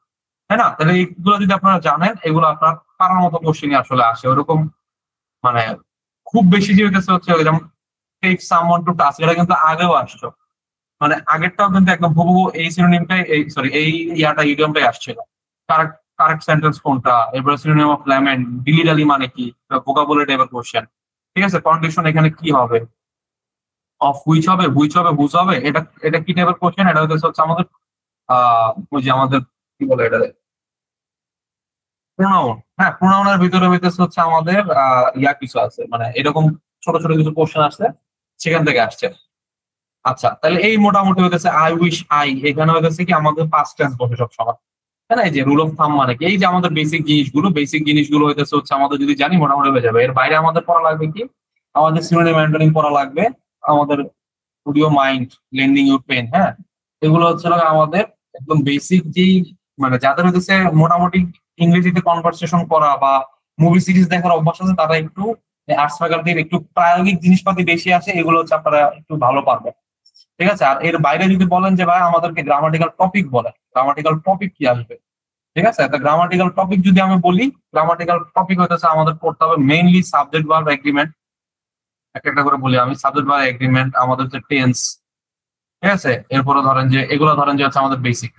Speaker 1: তাই না? তাহলে এইগুলো যদি আপনারা জানেন, এগুলো আপনার পারার মতো কোশ্চেনই আসলে আসে, ওরকম মানে খুব বেশি যে হচ্ছে যেমন টেক সামওয়ান টু টাস্ক, এটা কিন্তু আগেও আসছো, মানে আগেরটাও কিন্তু একদম হুবহু এই সিনোনিমটাই, এই সরি এই ইডিয়মটাই আসছিল। কারেক্ট কারেক্ট সেন্টেন্স কোনটা, এরপরে সিনোনিম অফ ল্যামেন্ট, ডিলি ডালি মানে কি, ভোকাবুলারি টাইপের কোশ্চেন। ঠিক আছে, কন্ডিশন এখানে কি হবে, অফ হুইচ হবে, এটা এটা কি টাইপের কোশ্চেন, এটা হচ্ছে আমাদের ওই যে আমাদের কি বলে এটা, প্রোনাউন। হ্যাঁ, প্রোনাউনের ভিতরে হইতেছে হচ্ছে আমাদের কিছু আছে, মানে এরকম ছোট ছোট কিছু কোশ্চেন আসছে, সেখান থেকে আসছে। আচ্ছা, তাহলে এই মোটামুটি হইতেছে আই উইশ আই, এখানে হইতেছে কি আমাদের পাস্ট টেন্স বসে সব সময়, তাই না? এই যে রুল অফ থাম মানে কি, এই যে আমাদের বেসিক জিনিসগুলো হইতেছে হচ্ছে আমাদের যদি জানি মোটামুটি হয়ে যাবে। এর বাইরে আমাদের পড়া লাগবে কি, আমাদের সিনোনিম অ্যান্টোনিম পড়া লাগবে, আমাদের would you mind, lending your pen, হ্যাঁ, এগুলো হচ্ছে আমাদের একদম বেসিক যেই, মানে যাদের হইতেছে মোটামুটি ইংরেজিতে কনভারসেশন করা বা মুভি সিরিজ দেখার অভ্যাস আছে, তারা একটু আর্টস ফ্যাকাল্টির একটু প্রায়োগিক জিনিসপাতি বেশি আছে, এগুলো হচ্ছে আপনারা একটু ভালো পারবেন। ঠিক আছে, আর এর বাইরে যদি বলেন যে ভাই আমাদেরকে গ্রামাটিক্যাল টপিক বলে, গ্রামাটিক্যাল টপিক কি আসবে? ঠিক আছে, তা গ্রামাটিক্যাল টপিক যদি আমি বলি, গ্রামাটিক্যাল টপিক হইতেছে আমাদের পড়তে হবে মেইনলি সাবজেক্ট ভার্ব এগ্রিমেন্ট, একটা একটা করে বলি আমি, সাবজেক্ট ভার্ব এগ্রিমেন্ট, আমাদের যে টেন্স, ঠিক আছে, এরপরে ধরেন যে এগুলো ধরেন যে হচ্ছে আমাদের বেসিক।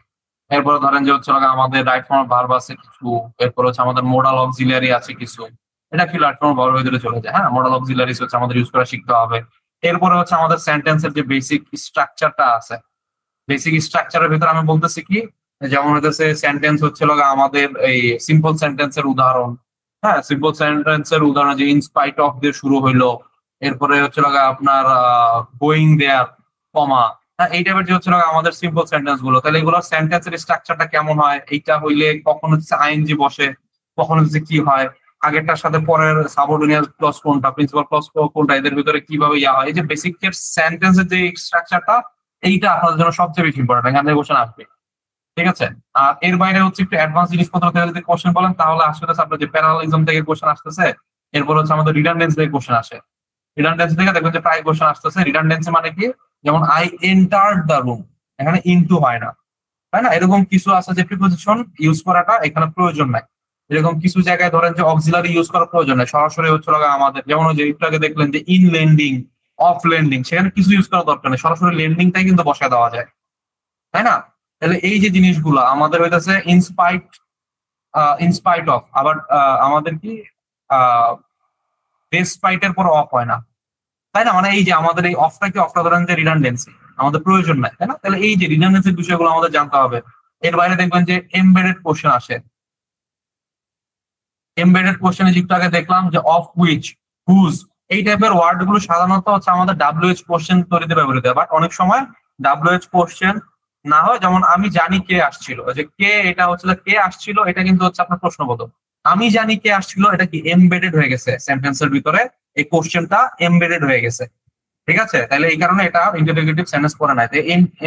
Speaker 1: এরপরে ধরেন যে হচ্ছে আমাদের রাইট ফর্ম ভার্ব আছে কিছু, এরপর হচ্ছে আমাদের মোডাল অক্সিলারি আছে কিছু, এটা কি রাইট ফর্ম ভার্বের ভিতরে চলে যায়। হ্যাঁ, মোডাল অক্সিলারিস হচ্ছে আমাদের ইউজ করা শিখতে হবে। এরপরে হচ্ছে আমাদের সেন্টেন্সের যে বেসিক স্ট্রাকচারটা আছে, বেসিক স্ট্রাকচারের ভিতরে আমি বলতেছি কি, যেমন হইতেছে সেন্টেন্স হচ্ছে আমাদের এই সিম্পল সেন্টেন্সের উদাহরণ। হ্যাঁ, সিম্পল সেন্টেন্সের উদাহরণ যে ইনস্পাইট অফ দিয়ে শুরু হইলো, এরপরে হচ্ছে আপনার গোয়িং দেয়ার, কমা। হ্যাঁ, এই টাইপের যে হচ্ছে আমাদের সিম্পল সেন্টেন্স গুলো, তাহলে এগুলো সেন্টেন্সের স্ট্রাকচারটা কেমন হয়, এইটা হইলে কখন হচ্ছে আইএনজি বসে, কখন হচ্ছে কি হয়, আগেরটার সাথে পরের সাবঅর্ডিনেট ক্লজ কোনটা, প্রিন্সিপাল ক্লজ কোনটা, এদের ভিতরে কিভাবে ইয়া হয়, এই যে বেসিক সেন্টেন্সের যে স্ট্রাকচারটা, এইটা আপনাদের জন্য সবচেয়ে বেশি ইম্পর্টেন্ট, এখান থেকে কোশ্চেন আসবে। ঠিক আছে, আর এর বাইরে হচ্ছে একটু অ্যাডভান্স জিনিসপত্র থেকে যদি কোশ্চেন বলেন, তাহলে আসতেছে আপনার যে প্যারালালিজম থেকে কোশ্চেন আসতেছে, এরপর হচ্ছে আমাদের রিডান্ডেন্সি থেকে কোশ্চেন আসে। রিডান্ডেন্সি থেকে দেখবেন যে প্রায় কোশ্চেন আসতেছে। রিডান্ডেন্সি মানে কি, যেমন আই এন্টার্ড দ্য রুম, এখানে ইনটু হয় না, তাই না? এরকম কিছু আছে যে প্রিপোজিশন ইউজ করাটা এখানে প্রয়োজন নাই। এরকম কিছু জায়গায় ধরেন যে অক্সিলারি ইউজ করার প্রয়োজন নাই, সরাসরি হচ্ছে আমাদের, যেমন ওই যে একটু আগে দেখলেন যে ইন লেন্ডিং, অফ লেন্ডিং, সেখানে কিছু ইউজ করার দরকার নেই, সরাসরি লেন্ডিংটাই কিন্তু বসায় দেওয়া যায়, তাই না? তাহলে এই যে জিনিসগুলো আমাদের হইতেছে ইনস্পাইট অফ, আবার আমাদের কি ডেসপাইটের পর অফ হয় না, তাই না? মানে এই যে আমাদের এই অফটা ধরেন যে রিডান্ডেন্সি, আমাদের প্রয়োজন নাই, তাই না? তাহলে এই যে রিডান্ডেন্সির বিষয়গুলো আমাদের জানতে হবে। এর বাইরে দেখবেন যে এমবেডেড কোশ্চেন আসে। এমবেডেড কোশ্চেনে একটু আগে দেখলাম যে অফ হুইচ, হুজ, এই টাইপের ওয়ার্ড গুলো সাধারণত হচ্ছে আমাদের ডাব্লিউএইচ কোশ্চেন তৈরিতে ব্যবহৃত হয়, বাট অনেক সময় ডাব্লিউএইচ কোশ্চেন না হয়, যেমন আমি জানি কে আসছিল, ওই যে কে, এটা হচ্ছে যে কে আসছিল, এটা কিন্তু হচ্ছে আপনার প্রশ্নবোধক। আমি জানি কে আসছিল, এটা কি এমবেডেড হয়ে গেছে সেন্টেন্সের ভিতরে, এই কোশ্চেনটা এমবেডেড হয়ে গেছে। ঠিক আছে, তাহলে এই কারণে এটা ইন্টারোগেটিভ সেন্টেন্স পড়ে নাই। তো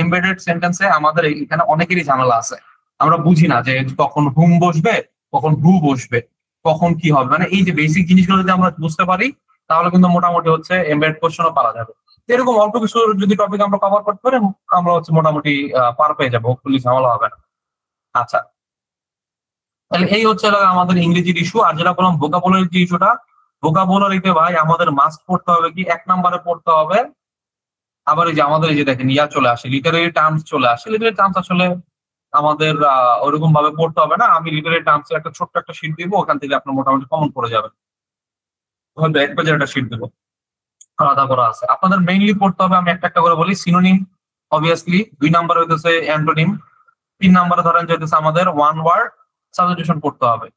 Speaker 1: এমবেডেড সেন্টেন্সে আমাদের এখানে অনেকেরই ঝামেলা আছে। আমরা বুঝি না যে কখন হুম বসবে, কখন হু বসবে, কখন কি হবে। মানে এই যে বেসিক জিনিসগুলো যদি আমরা বুঝতে পারি, তাহলে কিন্তু মোটামুটি হচ্ছে এমবেডেড কোশ্চেনও পারা যাবে। তো এরকম অল্প কিছু যদি টপিক আমরা কভার করতে পারি, আমরা হচ্ছে মোটামুটি পার পেয়ে যাবো, হোপফুলি ঝামেলা হবে না। আচ্ছা, তাহলে এই হচ্ছে হলো আমাদের ইংরেজির ইস্যু। আর যেটা বললাম ভোকাবুলারির যে ইস্যুটা, ভোকাবুলারিতে ভাই আমাদের মাস্ট পড়তে হবে কি, 1 নম্বরে পড়তে হবে। আবার এই যে আমাদের এই যে দেখেন ইয়া চলে আসে, লিটারারি টার্মস চলে আসে। লিটারারি টার্মস আসলে আমাদের ওরকম ভাবে পড়তে হবে না। আমি লিটারারি টার্মস একটা ছোট্ট একটা শীট দিব, ওখান থেকে আপনার মোটামুটি কমন পড়ে যাবে। হয়তো 1 পেজের একটা শীট দিব, আলাদা করা আছে। আপনাদের মেইনলি পড়তে হবে, আমি একটা একটা করে বলি। সিনোনিম অবভিয়াসলি, 2 নম্বরে হইতেছে অ্যান্টোনিম, 3 নম্বরে ধরেন যে হইতেছে আমাদের ওয়ান ওয়ার্ড সাবস্টিটিউশন করতে হবে।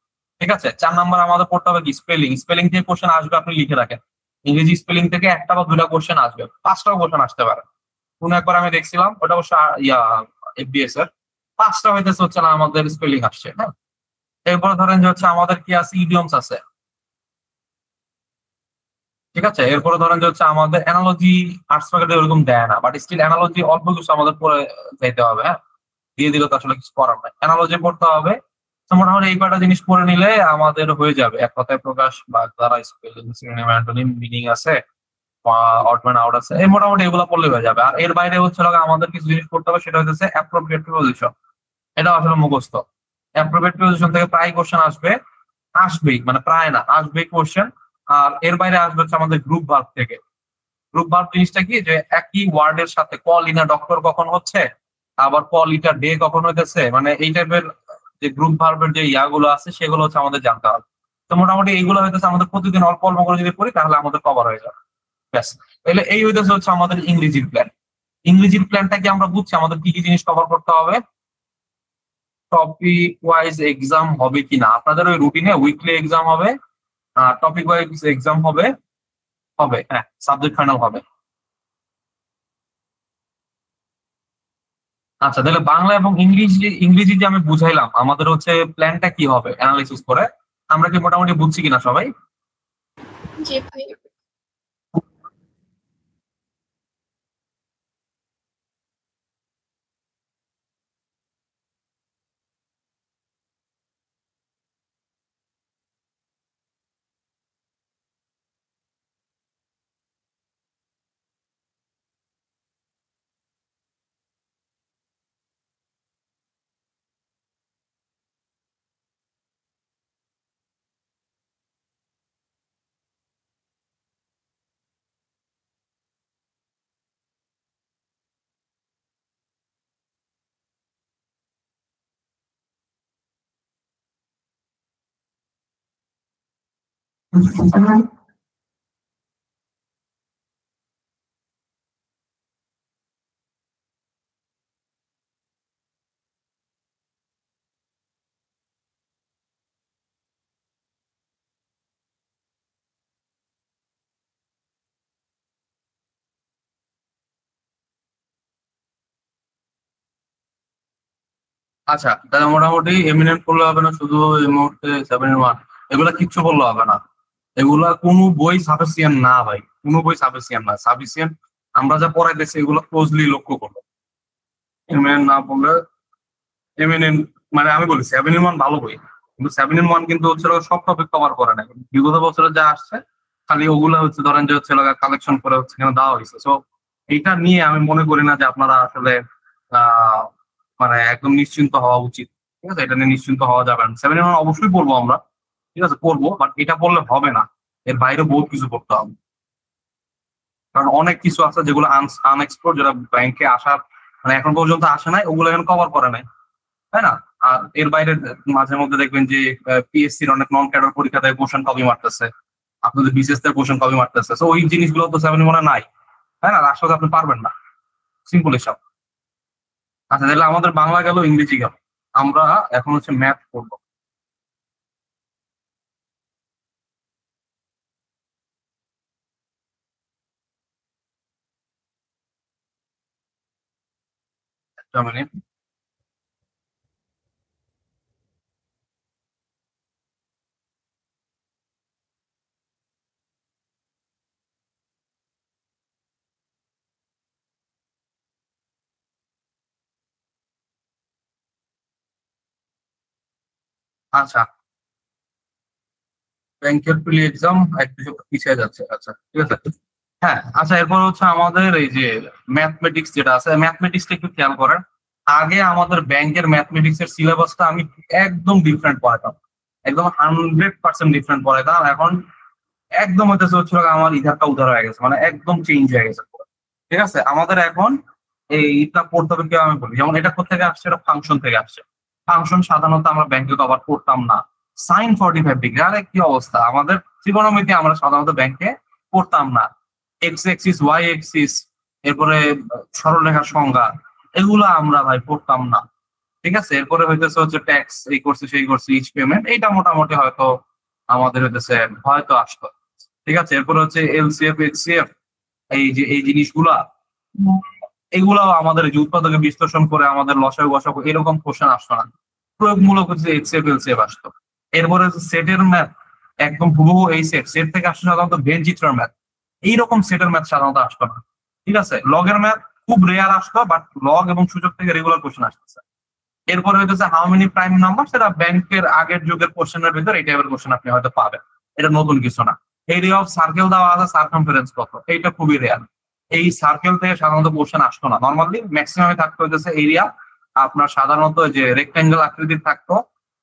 Speaker 1: ঠিক আছে, 4 নম্বরে আমাদের পড়তে হবে কি স্পেলিং। স্পেলিং থেকে কোশ্চেন আসবে, আপনি লিখে রাখেন। ইংরেজি স্পেলিং থেকে একটা বা দুটা কোশ্চেন আসবে, 5টাও কোশ্চেন আসতে পারে। কোন একবার আমি দেখছিলাম, ওটা অবশ্য ইয়া এফবিএস এর, 5টা হইতেছে হচ্ছে না আমাদের স্পেলিং আসছে। হ্যাঁ, এরপরে ধরেন যে হচ্ছে আমাদের কি আছে, ইডিয়মস আছে। ঠিক আছে, এরপরে ধরেন যে হচ্ছে আমাদের অ্যানালজি, আর্টস ফ্যাকাল্টি ওরকম দেয় না, বাট স্টিল অ্যানালজি অল্প কিছু আমাদের পড়ে যাইতে হবে। হ্যাঁ, দিয়ে দিলে তো আসলে কিছু করার নাই, অ্যানালজি পড়তে হবে। তো মোটামুটি এই কয়টা জিনিস পড়ে নিলে আমাদের হয়ে যাবে। এক কথায় প্রকাশ বা দ্বারা স্পেলিং, সিনোনিম, অ্যান্টোনিম, মিনিং আছে, অডম্যান আউট আছে, এই মোটামুটি এগুলো পড়লে হয়ে যাবে। আর এর বাইরে হচ্ছে আমাদের কিছু জিনিস পড়তে হবে, সেটা হচ্ছে অ্যাপ্রোপ্রিয়েট প্রিপোজিশন। এটা আসলে মুখস্থ। অ্যাপ্রোপ্রিয়েট প্রিপোজিশন থেকে প্রায় কোশ্চেন আসবে, আসবেই, মানে প্রায় না, আসবেই কোশ্চেন। আর এর বাইরে আসবে হচ্ছে আমাদের গ্রুপ ভার্ব থেকে। গ্রুপ ভার্ব জিনিসটা কি, যে একই ওয়ার্ডের সাথে ক লিনা ডক্টর কখন হচ্ছে, আবার ক লিটা ডে কখন হইতেছে, মানে এই টাইপের যে গ্রুপ ভার্বের যে ইয়াগুলো আছে, সেগুলো হচ্ছে আমাদের জানতে হবে। তো মোটামুটি এইগুলো হইতেছে আমাদের প্রতিদিন অল্প অল্প করে যদি পড়ি, তাহলে আমাদের কভার হয়ে যাবে। ব্যাস, তাহলে এই হইতেছে হচ্ছে আমাদের ইংরেজির প্ল্যান। ইংরেজির প্ল্যানটা কি আমরা বুঝছি, আমাদের কি কি জিনিস কভার করতে হবে। টপিক ওয়াইজ এক্সাম হবে কিনা আপনাদের ওই রুটিনে, উইকলি এক্সাম হবে, টপিক ওয়াইজ এক্সাম হবে, হবে, হ্যাঁ, সাবজেক্ট ফাইনাল হবে। আচ্ছা, তাহলে বাংলা এবং ইংলিশ, ইংরেজি যে আমি বুঝাইলাম, আমাদের হচ্ছে প্ল্যানটা কি হবে অ্যানালাইসিস করে, আমরা কি মোটামুটি বুঝছি কিনা সবাই?
Speaker 3: জি ভাই।
Speaker 1: আচ্ছা, তাহলে মোটামুটি এমিনেন্ট করলে হবে না, শুধু এই মুহূর্তে 7-1 এগুলা কিচ্ছু বললে হবে না। এগুলা কোনো বই সাফিসিয়েন্ট না ভাই, কোনো বই সাফিসিয়েন্ট না। সাফিসিয়েন্ট আমরা যা পড়াইতেছি এগুলো ক্লোজলি লক্ষ্য করবো। এমিনেন্ট না বললে, এমিনেন্ট মানে আমি বলি 7-1 ভালো বই, কিন্তু 7-1 কিন্তু হচ্ছে সব টপিক কভার করে না। বিগত বছরে যা আসছে খালি ওগুলা হচ্ছে ধরেন যে হচ্ছে কালেকশন করে হচ্ছে এখানে দেওয়া হয়েছে। তো এটা নিয়ে আমি মনে করি না যে আপনারা আসলে আহ মানে একদম নিশ্চিন্ত হওয়া উচিত। ঠিক আছে, এটা নিয়ে নিশ্চিন্ত হওয়া যাবে না। 7-1 অবশ্যই পড়বো আমরা, ঠিক আছে পড়বো, বাট এটা পড়লে হবে না, এর বাইরে বহুত কিছু করতে হবে। কারণ অনেক কিছু আছে যেগুলো আনএক্সপ্লোর, যেটা ব্যাংকে আসার মানে এখন পর্যন্ত আসে নাই, ওগুলো এখন কভার করে নাই, তাই না? আর এর বাইরে মাঝে মধ্যে দেখবেন যে পিএসসির অনেক নন ক্যাডার পরীক্ষা দেয়, কোশ্চেন কপি মারতেছে, আপনাদের বিসিএস থেকে কোশ্চেন কপি মারতেছে। তো ওই জিনিসগুলো তো 7 নাই, তাই না? আসলে আপনি পারবেন না, সিম্পল হিসাব। আচ্ছা, তাহলে আমাদের বাংলা গেল, ইংরেজি গেল, আমরা এখন হচ্ছে ম্যাথ করবো। মিনিট। আচ্ছা, ব্যাংকের প্রি এক্সাম একটু পিছিয়ে যাচ্ছে। আচ্ছা ঠিক আছে। হ্যাঁ আচ্ছা, এরপর হচ্ছে আমাদের এই যে ম্যাথমেটিক্স যেটা আছে, ম্যাথমেটিক্সটা একটু খেয়াল করেন। আগে আমাদের ব্যাংকের ম্যাথমেটিক্স এর সিলেবাসটা আমি একদম ডিফারেন্ট পড়াতাম, একদম 100% ডিফারেন্ট পড়াতাম। এখন একদম হইতেছে হচ্ছে আমার ইধারটা উধার হয়ে গেছে, মানে একদম চেঞ্জ হয়ে গেছে পুরো। ঠিক আছে, আমাদের এখন এইটা পড়তে হবে কি আমি বলি, যেমন এটা কোথেকে আসছে, এটা ফাংশন থেকে আসছে। ফাংশন সাধারণত আমরা ব্যাংকে কভার করতাম না। সাইন 45 ডিগ্রি, আরে কি অবস্থা! আমাদের ত্রিকোণমিতি আমরা সাধারণত ব্যাংকে করতাম না। এক্স এক্সিস, ওয়াই এক্সিস, এরপরে সরলরেখার সংজ্ঞা, এগুলো আমরা ভাই পড়তাম না। ঠিক আছে, এরপরে হইতেছে হচ্ছে ট্যাক্স, এই করছে সেই করছে, ইচ পেমেন্ট, এইটা মোটামুটি হয়তো আমাদের হইতেছে হয়তো আসতো। ঠিক আছে, এরপরে হচ্ছে এলসিএফ এইচসিএফ, এই যে এই জিনিসগুলা, এগুলাও আমাদের যে উৎপাদকে বিশ্লেষণ করে আমাদের লসাগু গসাগু এরকম কোশ্চেন আসতো না। প্রয়োগমূলক হচ্ছে এইচসিএফ এলসিএফ আসতো। এরপরে হচ্ছে সেটের ম্যাথ, একদম হুবহু এই সেট, সেট থেকে আসতো সাধারণত ভেন চিত্রের ম্যাথ, এইরকম সেটের ম্যাথ সাধারণত আসতো না। ঠিক আছে, লগের ম্যাথ খুব রেয়ার আসতো, বাট লগ এবং সূচক থেকে রেগুলার কোশ্চেন আসতেছে। এরপরে হইতেছে হাউ মেনি প্রাইম নাম্বার, সেটা ব্যাংকের আগের যুগের কোশ্চেনের ভিতর এই টাইপের কোশ্চেন আপনি হয়তো পাবেন, এটা নতুন কিছু না। এরিয়া অফ সার্কেল দেওয়া আছে, সার্কামফারেন্স কত, এইটা খুবই রেয়ার। এই সার্কেল থেকে সাধারণত কোশ্চেন আসতো না, নর্মালি ম্যাক্সিমামে থাকতো হইতেছে এরিয়া। আপনার সাধারণত যে রেক্টেঙ্গেল আকৃতির থাকতো,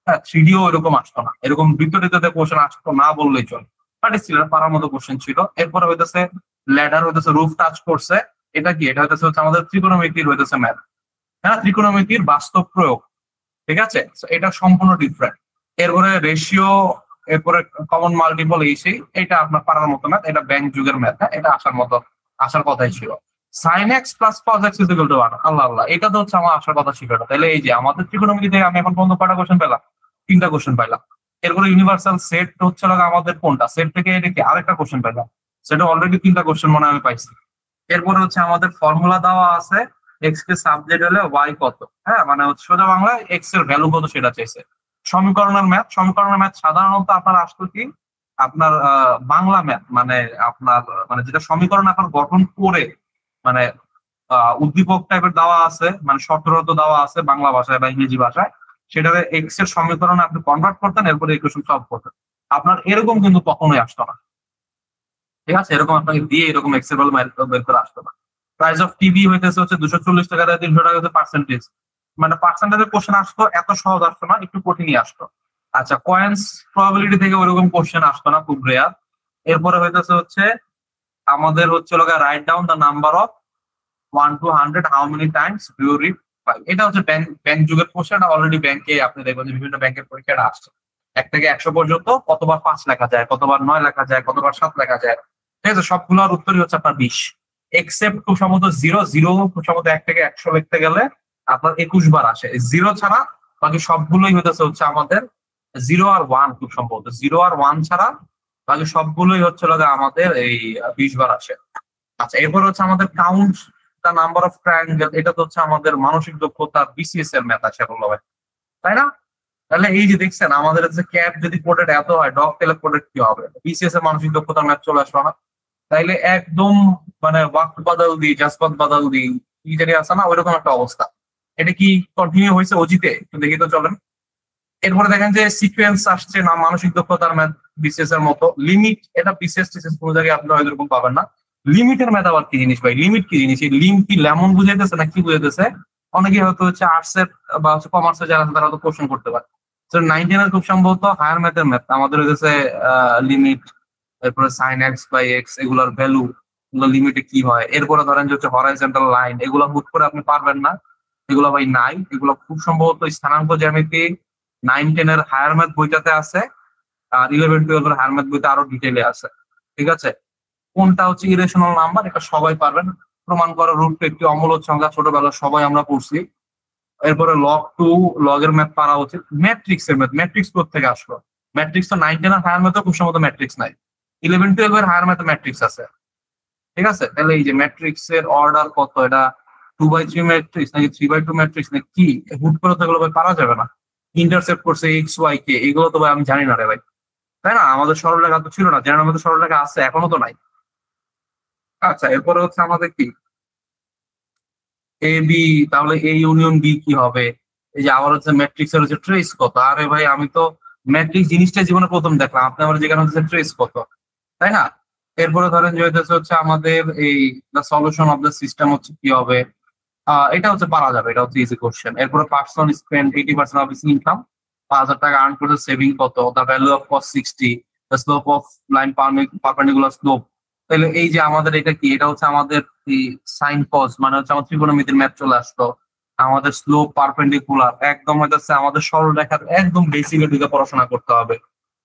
Speaker 1: হ্যাঁ, 3Dও এরকম আসতো না, এরকম বৃত্তটিতে কোশ্চেন আসতো না বললেই চলে, বাট ছিল পারার মতো কোশ্চেন ছিল। এরপরে হইতেছে ল্যাডার, হইতেছে রুফ টাচ করছে, এটা কি, এটা হইতেছে আমাদের ত্রিকোণমিতির হইতেছে ম্যাথ, হ্যাঁ, ত্রিকোণমিতির বাস্তব প্রয়োগ। ঠিক আছে, So এটা সম্পূর্ণ ডিফারেন্ট। এরপরে রেশিও, এরপরে কমন মাল্টিপল, এই সেই, এটা আপনার পারার মতো ম্যাথ, এটা ব্যাংক যুগের ম্যাথ, হ্যাঁ, এটা আসার মতো, আসার কথাই ছিল। Sine x plus cos x is equal to 1, আল্লাহ আল্লাহ, এটা তো হচ্ছে আমার আসার কথা ছিল না। তাহলে এই যে আমাদের ত্রিকোণমিতি থেকে আমি এখন পর্যন্ত কয়টা কোশ্চেন পেলাম? 3টা কোশ্চেন পাইলাম। এরপরে ইউনিভার্সাল সেট হচ্ছে আমাদের কোনটা, সেট থেকে এটা কি আরেকটা কোশ্চেন পেলাম, সেটা অলরেডি 3টা কোশ্চেন মনে হয় আমি পাইছি। এরপরে হচ্ছে আমাদের ফর্মুলা দেওয়া আছে, এক্স কে সাবজেক্ট হলে ওয়াই কত, হ্যাঁ, মানে হচ্ছে সোজা বাংলায় এক্স এর ভ্যালু কত সেটা চাইছে। সমীকরণের ম্যাথ, সমীকরণের ম্যাথ সাধারণত আপনার আসতো কি, আপনার বাংলা ম্যাথ, মানে আপনার মানে যেটা সমীকরণ আপনার গঠন করে, মানে উদ্দীপক টাইপের দেওয়া আছে, মানে শর্তরত দেওয়া আছে বাংলা ভাষায় বা ইংরেজি ভাষায়, সেটাকে এক্স এর সমীকরণে আপনি কনভার্ট করতেন, এরপরে ইকুয়েশন সলভ করতেন। আপনার এরকম কিন্তু কখনোই আসতো না। ঠিক আছে, এরকম আপনাকে দিয়ে এরকম এক্স এর ভ্যালু বের করে আসতো না। প্রাইস অফ টিভি হইতেছে হচ্ছে 240 টাকা থেকে 300 টাকা হচ্ছে পার্সেন্টেজ, মানে পার্সেন্টেজের কোশ্চেন আসতো, এত সহজ আসতো না, একটু কঠিনই আসতো। আচ্ছা, কয়েন্স প্রবাবিলিটি থেকে ওইরকম কোশ্চেন আসতো না, খুব রেয়ার। এরপরে হইতেছে হচ্ছে আমাদের হচ্ছে write down the number of 1 to 100 how many times do you read 5, এটা হচ্ছে ব্যাংক যুগের কোশ্চেন, অলরেডি ব্যাংকে আপনি দেখবেন যে বিভিন্ন ব্যাংকের পরীক্ষাটা আসছে। 1 থেকে 100 পর্যন্ত কতবার 5 লেখা যায়, কতবার 9 লেখা যায়, কতবার 7 লেখা যায়। ঠিক আছে, সবগুলোর উত্তরই হচ্ছে আপনার 20, এক্সেপ্ট খুব সম্ভবত জিরো, জিরো খুব সম্ভবত 1 থেকে 100 লিখতে গেলে আপনার 21 বার আসে, জিরো ছাড়া বাকি সবগুলোই হচ্ছে আমাদের 0 আর 1, খুব সম্ভবত 0 আর 1 ছাড়া বাকি সবগুলোই হচ্ছে আমাদের এই 20 বার আসে। আচ্ছা, এরপর হচ্ছে আমাদের count the number of triangle, এটা তো হচ্ছে আমাদের মানসিক দক্ষতা বিসিএস এর ম্যাথ আছে বললো ভাই, তাই না? তাহলে এই যে দেখছেন আমাদের যে ক্যাপ যদি কোটেড এত হয়, ডগ টেলে কোটেড কি হবে, বিসিএস এর মানসিক দক্ষতার ম্যাথ চলে আসলো না। তাইলে একদম মানে ওয়াক্ত বাদল দি, জাসপাত বাদল দি, কি জানি আছে না, ওইরকম একটা অবস্থা। এটা কি কন্টিনিউ হয়েছে অজিতে? একটু দেখি তো চলেন। এরপরে দেখেন যে সিকোয়েন্স আসছে না, মানসিক দক্ষতার ম্যাথ বিসিএস এর মতো। লিমিট, এটা বিসিএস টিসিএস কোনো জায়গায় আপনি হয়তো এরকম পাবেন না। লিমিটের ম্যাথ আবার কি জিনিস ভাই? লিমিট কি জিনিস? এই লিম কি লেমন বুঝাইতেছে না কি বুঝাইতেছে? অনেকে হয়তো হচ্ছে আর্টসের বা হচ্ছে কমার্সের যারা আছে তারা হয়তো কোশ্চেন করতে পারে। তো 19 এর খুব সম্ভবত হায়ার ম্যাথের ম্যাথ আমাদের হচ্ছে লিমিট, এরপরে সাইন এক্স বাই এক্স, এগুলোর ভ্যালু, এগুলো লিমিটে কি হয়। এরপরে ধরেন যে হচ্ছে হরাইজন্টাল লাইন, এগুলো হুট করে আপনি পারবেন না, এগুলো ভাই নাই। এগুলো খুব সম্ভবত স্থানাঙ্ক জ্যামিতি 9-10 এর হায়ার ম্যাথ বইটাতে আছে, আর 11-12 এর হায়ার ম্যাথ বইতে আরো ডিটেইলে আছে। ঠিক আছে, কোনটা হচ্ছে ইরেশনাল নাম্বার এটা সবাই পারবেন, প্রমাণ করা রুট একটি অমূলক সংখ্যা, ছোটবেলা সবাই আমরা পড়ছি। এরপরে লগ টু, লগের ম্যাথ পারা উচিত। ম্যাট্রিক্স এর ম্যাথ, ম্যাট্রিক্স কোথা থেকে আসলো? ম্যাট্রিক্স তো 9-10 এর হায়ার ম্যাথে খুব সম্ভবত ম্যাট্রিক্স নাই, 11-12 এর হায়ার ম্যাথে ম্যাট্রিক্স আছে। ঠিক আছে, তাহলে এই যে ম্যাট্রিক্স এর অর্ডার কত, এটা 2/3 ম্যাট্রিক্স নাকি 3/2 ম্যাট্রিক্স নাকি কি, হুট করে তো এগুলো ভাই পারা যাবে না। ইন্টারসেপ্ট করছে এক্স ওয়াই কে, এগুলো তো ভাই আমি জানি না রে ভাই, তাই না? আমাদের সরলরেখা তো ছিল না, জেনারেল মধ্যে সরলরেখা আছে, এখনো তো নাই। আচ্ছা, এরপরে হচ্ছে আমাদের কি এ বি, তাহলে এ ইউনিয়ন বি কি হবে? এই যে আবার হচ্ছে ম্যাট্রিক্স এর হচ্ছে ট্রেস কত। আরে ভাই আমি তো ম্যাট্রিক্স জিনিসটা জীবনে প্রথম দেখলাম, আপনি আমার যেখানে হচ্ছে ট্রেস কত, তাই না? এরপরে ধরেন যে হচ্ছে আমাদের এই the solution of the system হচ্ছে কি হবে, এটা হচ্ছে পারা যাবে, এটা হচ্ছে ইজি কোশ্চেন। এরপরে person spend 80% of his income, 5,000 টাকা আর্ন করছে, সেভিং কত, the value of cost 60, the slope of line perpendicular slope. তাহলে এই যে আমাদের এটা কি, এটা হচ্ছে আমাদের সাইন কস, মানে হচ্ছে আমার ত্রিকোণমিতির ম্যাথ চলে আসতো। আমাদের স্লোপ পারপেন্ডিকুলার একদম হইতেছে আমাদের সরল রেখার একদম বেসিকের দিকে পড়াশোনা করতে হবে।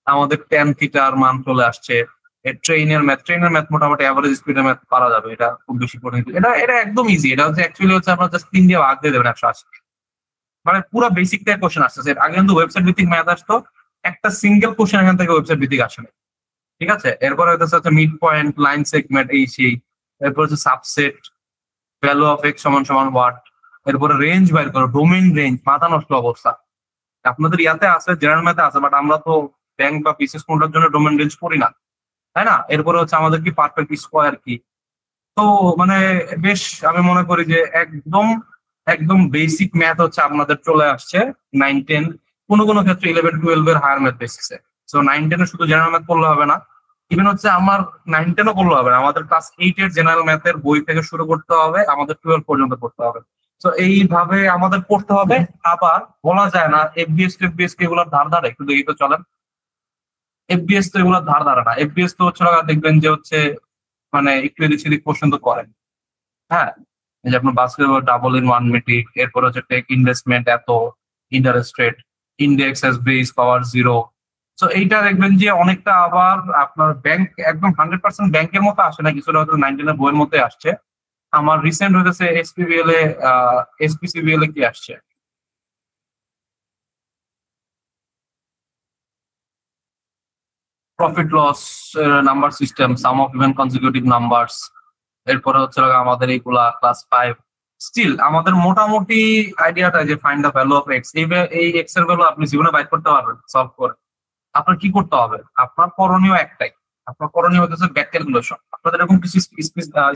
Speaker 1: আমাদের ট্যান থিটার মান চলে আসছে। ট্রেনের ম্যাথ মোটামুটি অ্যাভারেজ স্পিডের ম্যাথ পারা যাবে, এটা খুব বেশি কঠিন। এটা একদম ইজি, এটা হচ্ছে অ্যাকচুয়ালি হচ্ছে আপনার জাস্ট 3 দিয়ে ভাগ দিয়ে দেবেন 180, মানে পুরো বেসিক থেকে কোশ্চেন আসছে। আগে কিন্তু ওয়েবসাইট ভিত্তিক ম্যাথ আসতো, একটা সিঙ্গেল কোশ্চেন এখান থেকে ওয়েবসাইট ভিত্তিক আসে না। ঠিক আছে, এরপর হচ্ছে মিড পয়েন্ট, লাইন সেগমেন্ট, এই সেই। এরপর হচ্ছে সাবসেট, ভ্যালু অফ এক্স সমান সমান ওয়াট। এরপরে রেঞ্জ বাইর করো, ডোমেইন রেঞ্জ, মাথা নষ্ট অবস্থা। আপনাদের ইয়াতে আছে, জেনারেল ম্যাথে আছে, বাট আমরা তো ব্যাংক বা বিসিএস কোনটার জন্য ডোমেইন রেঞ্জ করি না, তাই না? এরপরে হচ্ছে আমাদের কি পারফেক্ট স্কোয়ার কি। তো মানে বেশ আমি মনে করি যে একদম একদম বেসিক ম্যাথ হচ্ছে আপনাদের চলে আসছে 9-10, কোনো কোনো ক্ষেত্রে 11-12 এর হায়ার ম্যাথ বেসিসে। সো 9-10 শুধু জেনারেল ম্যাথ করলে হবে না, ইভেন হচ্ছে আমার 9-10ও করলে হবে না, আমাদের ক্লাস 8 এর জেনারেল ম্যাথের বই থেকে শুরু করতে হবে, আমাদের 12 পর্যন্ত পড়তে হবে। তো এইভাবে আমাদের পড়তে হবে। আবার বলা যায় না এফবিএস কে এগুলোর ধার ধারে, একটু দেখি তো চলেন। এফবিএস তো এগুলোর ধার ধারে না, এফবিএস তো হচ্ছে দেখবেন যে হচ্ছে মানে একটু এদিক সেদিক পছন্দ করেন। হ্যাঁ, এই যে আপনার basketball double in one meeting, এরপর হচ্ছে টেক ইনভেস্টমেন্ট এত, interest rate, index as base power 0। তো এইটা দেখবেন যে অনেকটা আবার আপনার ব্যাংক একদম 100% ব্যাংকের মতো আসে না, কিছুটা হয়তো 19 এর বইয়ের মধ্যে আসছে। আমার রিসেন্ট হয়েছে এসপিবিএল এ, এসপিসিবিএল এ কি আসছে, profit loss number system, sum of even consecutive numbers. এরপরে হচ্ছে আমাদের এইগুলা ক্লাস 5। স্টিল আমাদের মোটামুটি আইডিয়াটা যে find the value of x, এই এক্স এর ভ্যালু আপনি জীবনে বাইর করতে পারবেন সলভ করে। আপনার কি করতে হবে, আপনার করণীয় একটাই, আপনার করণীয় হচ্ছে ব্যাক ক্যালকুলেশন। আপনাদের এরকম কিছু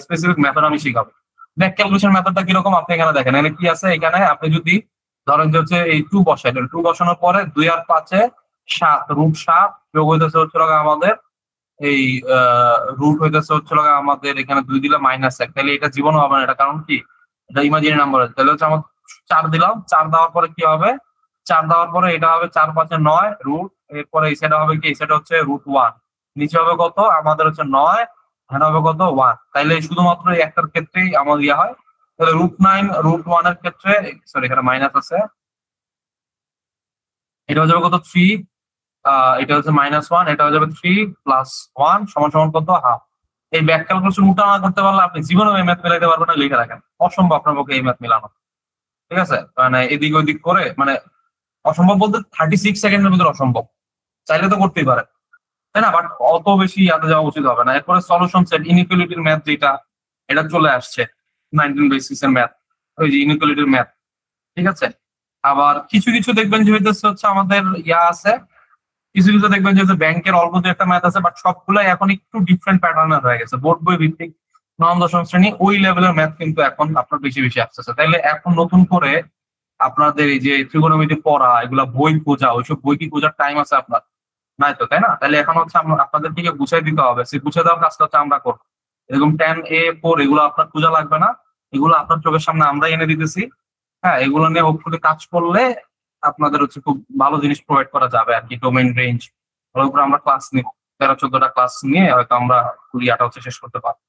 Speaker 1: স্পেসিফিক মেথড আমি শিখাবো। ব্যাক ক্যালকুলেশন মেথডটা কিরকম আপনি এখানে দেখেন, এখানে কি আছে, এখানে আপনি যদি ধরেন যে হচ্ছে এই 2 বসাইলেন, 2 বসানোর পরে 2 আর 5-এ 7, √7 যোগ হইতেছে হচ্ছে আমাদের এই রুট হইতেছে হচ্ছে আমাদের এখানে 2 দিলে -1, তাহলে এটা জীবনও হবে না। এটা কারণ কি, এটা ইমাজিনারি নাম্বার আছে। তাহলে হচ্ছে আমার 4 দিলাম, 4 দেওয়ার পরে কি হবে, 4 দেওয়ার পরে এটা হবে 4-5-এ 9 রুট, এরপরে এই সাইডে হবে কি, এই সাইডে হচ্ছে √1, নিচে হবে কত আমাদের হচ্ছে 9, এখানে হবে কত 1। তাইলে শুধুমাত্র এই একটার ক্ষেত্রেই আমাদের ইয়া হয়। তাহলে √9 √1 এর ক্ষেত্রে, সরি এখানে মাইনাস আছে, এটা হয়ে যাবে কত 3, এটা হচ্ছে -1, এটা হয়ে যাবে 3 + 1 সমান সমান কত, হাফ। এই ব্যাক ক্যালকুলেশন উল্টা না করতে পারলে আপনি জীবনেও এই ম্যাথ মিলাইতে পারবেন না, লিখে রাখেন, অসম্ভব আপনার পক্ষে এই ম্যাথ মিলানো। ঠিক আছে, মানে এদিক ওদিক করে, মানে অসম্ভব বলতে 36 সেকেন্ডের ভিতরে অসম্ভব, চাইলে তো করতেই পারে, তাই না? বাট অত বেশি ইয়াতে যাওয়া উচিত হবে না। এরপরে সলিউশন সেট, ইনইকুয়ালিটির ম্যাথ যেটা, এটা চলে আসছে 19 বেসিস এর ম্যাথ, ওই যে ইনইকুয়ালিটির ম্যাথ। ঠিক আছে, আবার কিছু কিছু দেখবেন যে হচ্ছে আমাদের ইয়া আছে, কিছু কিছু দেখবেন যে ব্যাংকের অল্প যে একটা ম্যাথ আছে, বাট সবগুলাই এখন একটু ডিফারেন্ট প্যাটার্নের হয়ে গেছে। বোর্ড বই ভিত্তিক 9ম-10ম শ্রেণী ওই লেভেলের ম্যাথ কিন্তু এখন আপনার বেশি বেশি আসতেছে। তাইলে এখন নতুন করে আপনাদের এই যে ত্রিকোণমিতি পড়া, এগুলা বই খোঁজা, ওইসব বই কি খোঁজার টাইম আছে আপনার? নাই তো, তাই না? তাহলে এখন হচ্ছে আপনাদের দিকে গুছাই দিতে হবে, সেই গুছাই দেওয়ার কাজটা হচ্ছে আমরা করবো। এরকম 10A4 এগুলো আপনার খোঁজা লাগবে না, এগুলো আপনার চোখের সামনে আমরা এনে দিতেছি। হ্যাঁ, এগুলো নিয়ে হোপফুলি কাজ করলে আপনাদের হচ্ছে খুব ভালো জিনিস প্রোভাইড করা যাবে আর কি। ডোমেইন রেঞ্জ ওর উপর আমরা ক্লাস নিব, 13-14টা ক্লাস নিয়ে হয়তো আমরা ইয়াটা হচ্ছে শেষ করতে পারবো।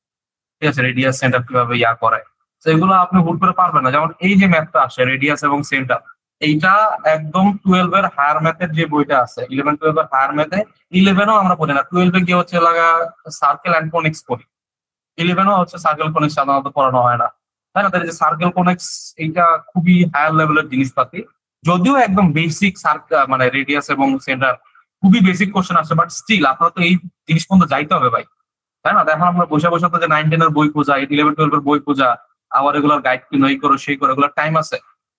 Speaker 1: ঠিক আছে, রেডিয়াস সেন্টার কিভাবে ইয়া করে, তো এগুলো আপনি হুট করে পারবেন না। যেমন এই যে ম্যাথটা আসে রেডিয়াস এবং সেন্টার, এইটা একদম 12 এর হায়ার ম্যাথের যে বইটা আছে, 11-12 এর হায়ার ম্যাথে, 11ও আমরা পড়ি না, 12-এ গিয়ে হচ্ছে সার্কেল অ্যান্ড কোনিক্স পড়ি, 11ও হচ্ছে সার্কেল কোনিক্স সাধারণত পড়ানো হয় না, তাই না? তাই যে সার্কেল কোনিক্স এইটা খুবই হায়ার লেভেলের জিনিসপাতি, যদিও একদম বেসিক মানে রেডিয়াস এবং সেন্টার খুবই বেসিক কোশ্চেন আছে, বাট স্টিল আপনার তো এই জিনিস পর্যন্ত যাইতে হবে ভাই, তাই না? এখন আমরা বসে বসে তো যে 9-10 এর বই খোঁজা, 11-12 এর বই খোঁজা, আবার এগুলোর গাইড কিনো, এই করো সেই করো, এগুলোর টাইম আছে?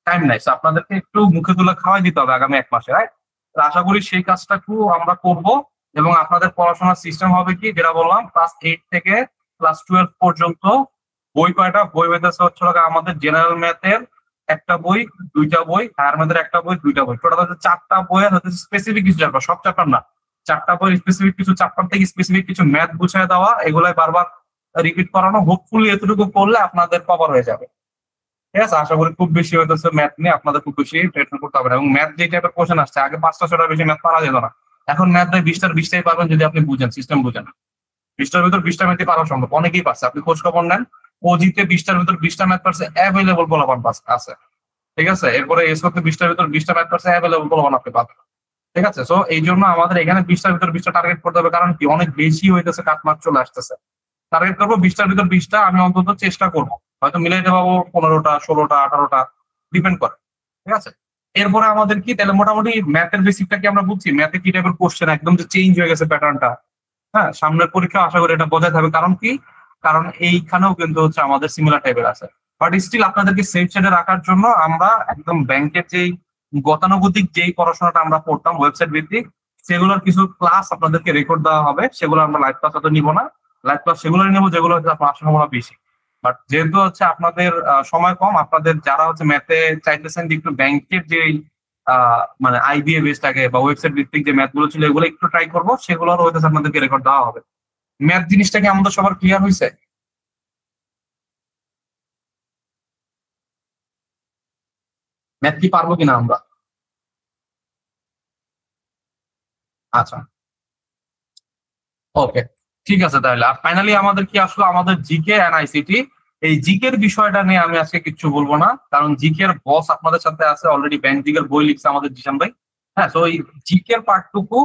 Speaker 1: টাইম নাই। So আপনাদেরকে একটু মুখে তুলে খাওয়াই দিতে হবে আগামী 1 মাসে, রাইট? আশা করি সেই কাজটা একটু আমরা করব, এবং আপনাদের পড়াশোনার সিস্টেম হবে কি, যেটা বললাম, ক্লাস 8 থেকে ক্লাস 12 পর্যন্ত বই কয়টা? বই হইতেছে হচ্ছে আমাদের জেনারেল ম্যাথের একটা বই, 2টা বই, হায়ার ম্যাথের একটা বই, 2টা বই, টোটাল হচ্ছে 4টা বই। আর হচ্ছে স্পেসিফিক কিছু চ্যাপ্টার, সব চ্যাপ্টার না, 4টা বই স্পেসিফিক কিছু চ্যাপ্টার থেকে স্পেসিফিক কিছু ম্যাথ বুঝায় দেওয়া, এগুলাই বারবার রিপিট করানো। হোপফুলি এতটুকু করলে আপনাদের কভার হয়ে যাবে। ঠিক আছে, আশা করি খুব বেশি হইতেছে ম্যাথ নিয়ে আপনাদের খুব বেশি টেনশন করতে হবে না। এবং ম্যাথ যে টাইপের কোশ্চেন আসছে, আগে 5টা-6টা বেশি ম্যাথ পারা যেত না, এখন ম্যাথ 20টার 20টাই পারবেন যদি আপনি বুঝেন, সিস্টেম বুঝেন। 20টার ভিতর 20টা ম্যাথই পারা সম্ভব, অনেকেই পারছে। আপনি খোঁজ খবর নেন, ওজিতে 20টার ভিতর 20টা ম্যাথ পারছে, অ্যাভেলেবল বলবান আছে। ঠিক আছে, এরপরে এসওতে 20টার ভিতর 20টা ম্যাথ পারছে, অ্যাভেলেবল বলবান আপনি পাবেন। ঠিক আছে, সো এই জন্য আমাদের এখানে 20টার ভিতর 20টা টার্গেট করতে হবে, কারণ কি অনেক বেশি হইতেছে, কাটমার্ক চলে আসতেছে। টার্গেট করবো 20টার ভিতর 20টা, আমি অন্তত চেষ্টা করবো, হয়তো মিলাইতে পারবো 15টা, 16টা, 18টা, ডিপেন্ড করে। ঠিক আছে, এরপরে আমাদের কি তাহলে মোটামুটি ম্যাথের বেসিকটা কি আমরা বুঝছি? ম্যাথে কি টাইপের কোশ্চেন একদম যে চেঞ্জ হয়ে গেছে প্যাটার্নটা। হ্যাঁ, সামনের পরীক্ষা আশা করি এটা বোঝাতে হবে। কারণ কি, কারণ এইখানেও কিন্তু হচ্ছে আমাদের সিমিলার টাইপের আছে, বাট স্টিল আপনাদেরকে সেফ সাইডে রাখার জন্য আমরা একদম ব্যাংকের যেই গতানুগতিক যেই পড়াশোনাটা আমরা পড়তাম ওয়েবসাইট ভিত্তিক, সেগুলোর কিছু ক্লাস আপনাদেরকে রেকর্ড দেওয়া হবে। সেগুলো আমরা লাইভ ক্লাস হয়তো নিবো না, লাইভ ক্লাস সেগুলো নেবো যেগুলো হচ্ছে আপনার সম্ভাবনা বেশি। বাট যেহেতু হচ্ছে আপনাদের সময় কম, আপনাদের যারা হচ্ছে ম্যাথে চাইতেছেন যে একটু ব্যাংকের যে মানে আইবিএ বেস থাকে বা ওয়েবসাইট ভিত্তিক যে ম্যাথ গুলো ছিল, এগুলো একটু ট্রাই করবো, সেগুলোর হয়তো আপনাদেরকে রেকর্ড দেওয়া হবে। ম্যাথ জিনিসটা কি আমাদের সবার ক্লিয়ার হয়েছে? ম্যাথ কি পারবো কিনা আমরা? আচ্ছা, ওকে, ঠিক আছে। তাহলে আর ফাইনালি আমাদের কি আসলো, আমাদের জিকে এন্ড আইসিটি। এই জিকের বিষয়টা নিয়ে আমি আজকে কিচ্ছু বলবো না, কারণ জিকের বস আপনাদের সাথে আছে অলরেডি, ব্যাংক জিকের বই লিখছে আমাদের জিশান ভাই। হ্যাঁ, তো এই জিকের পার্টটুকু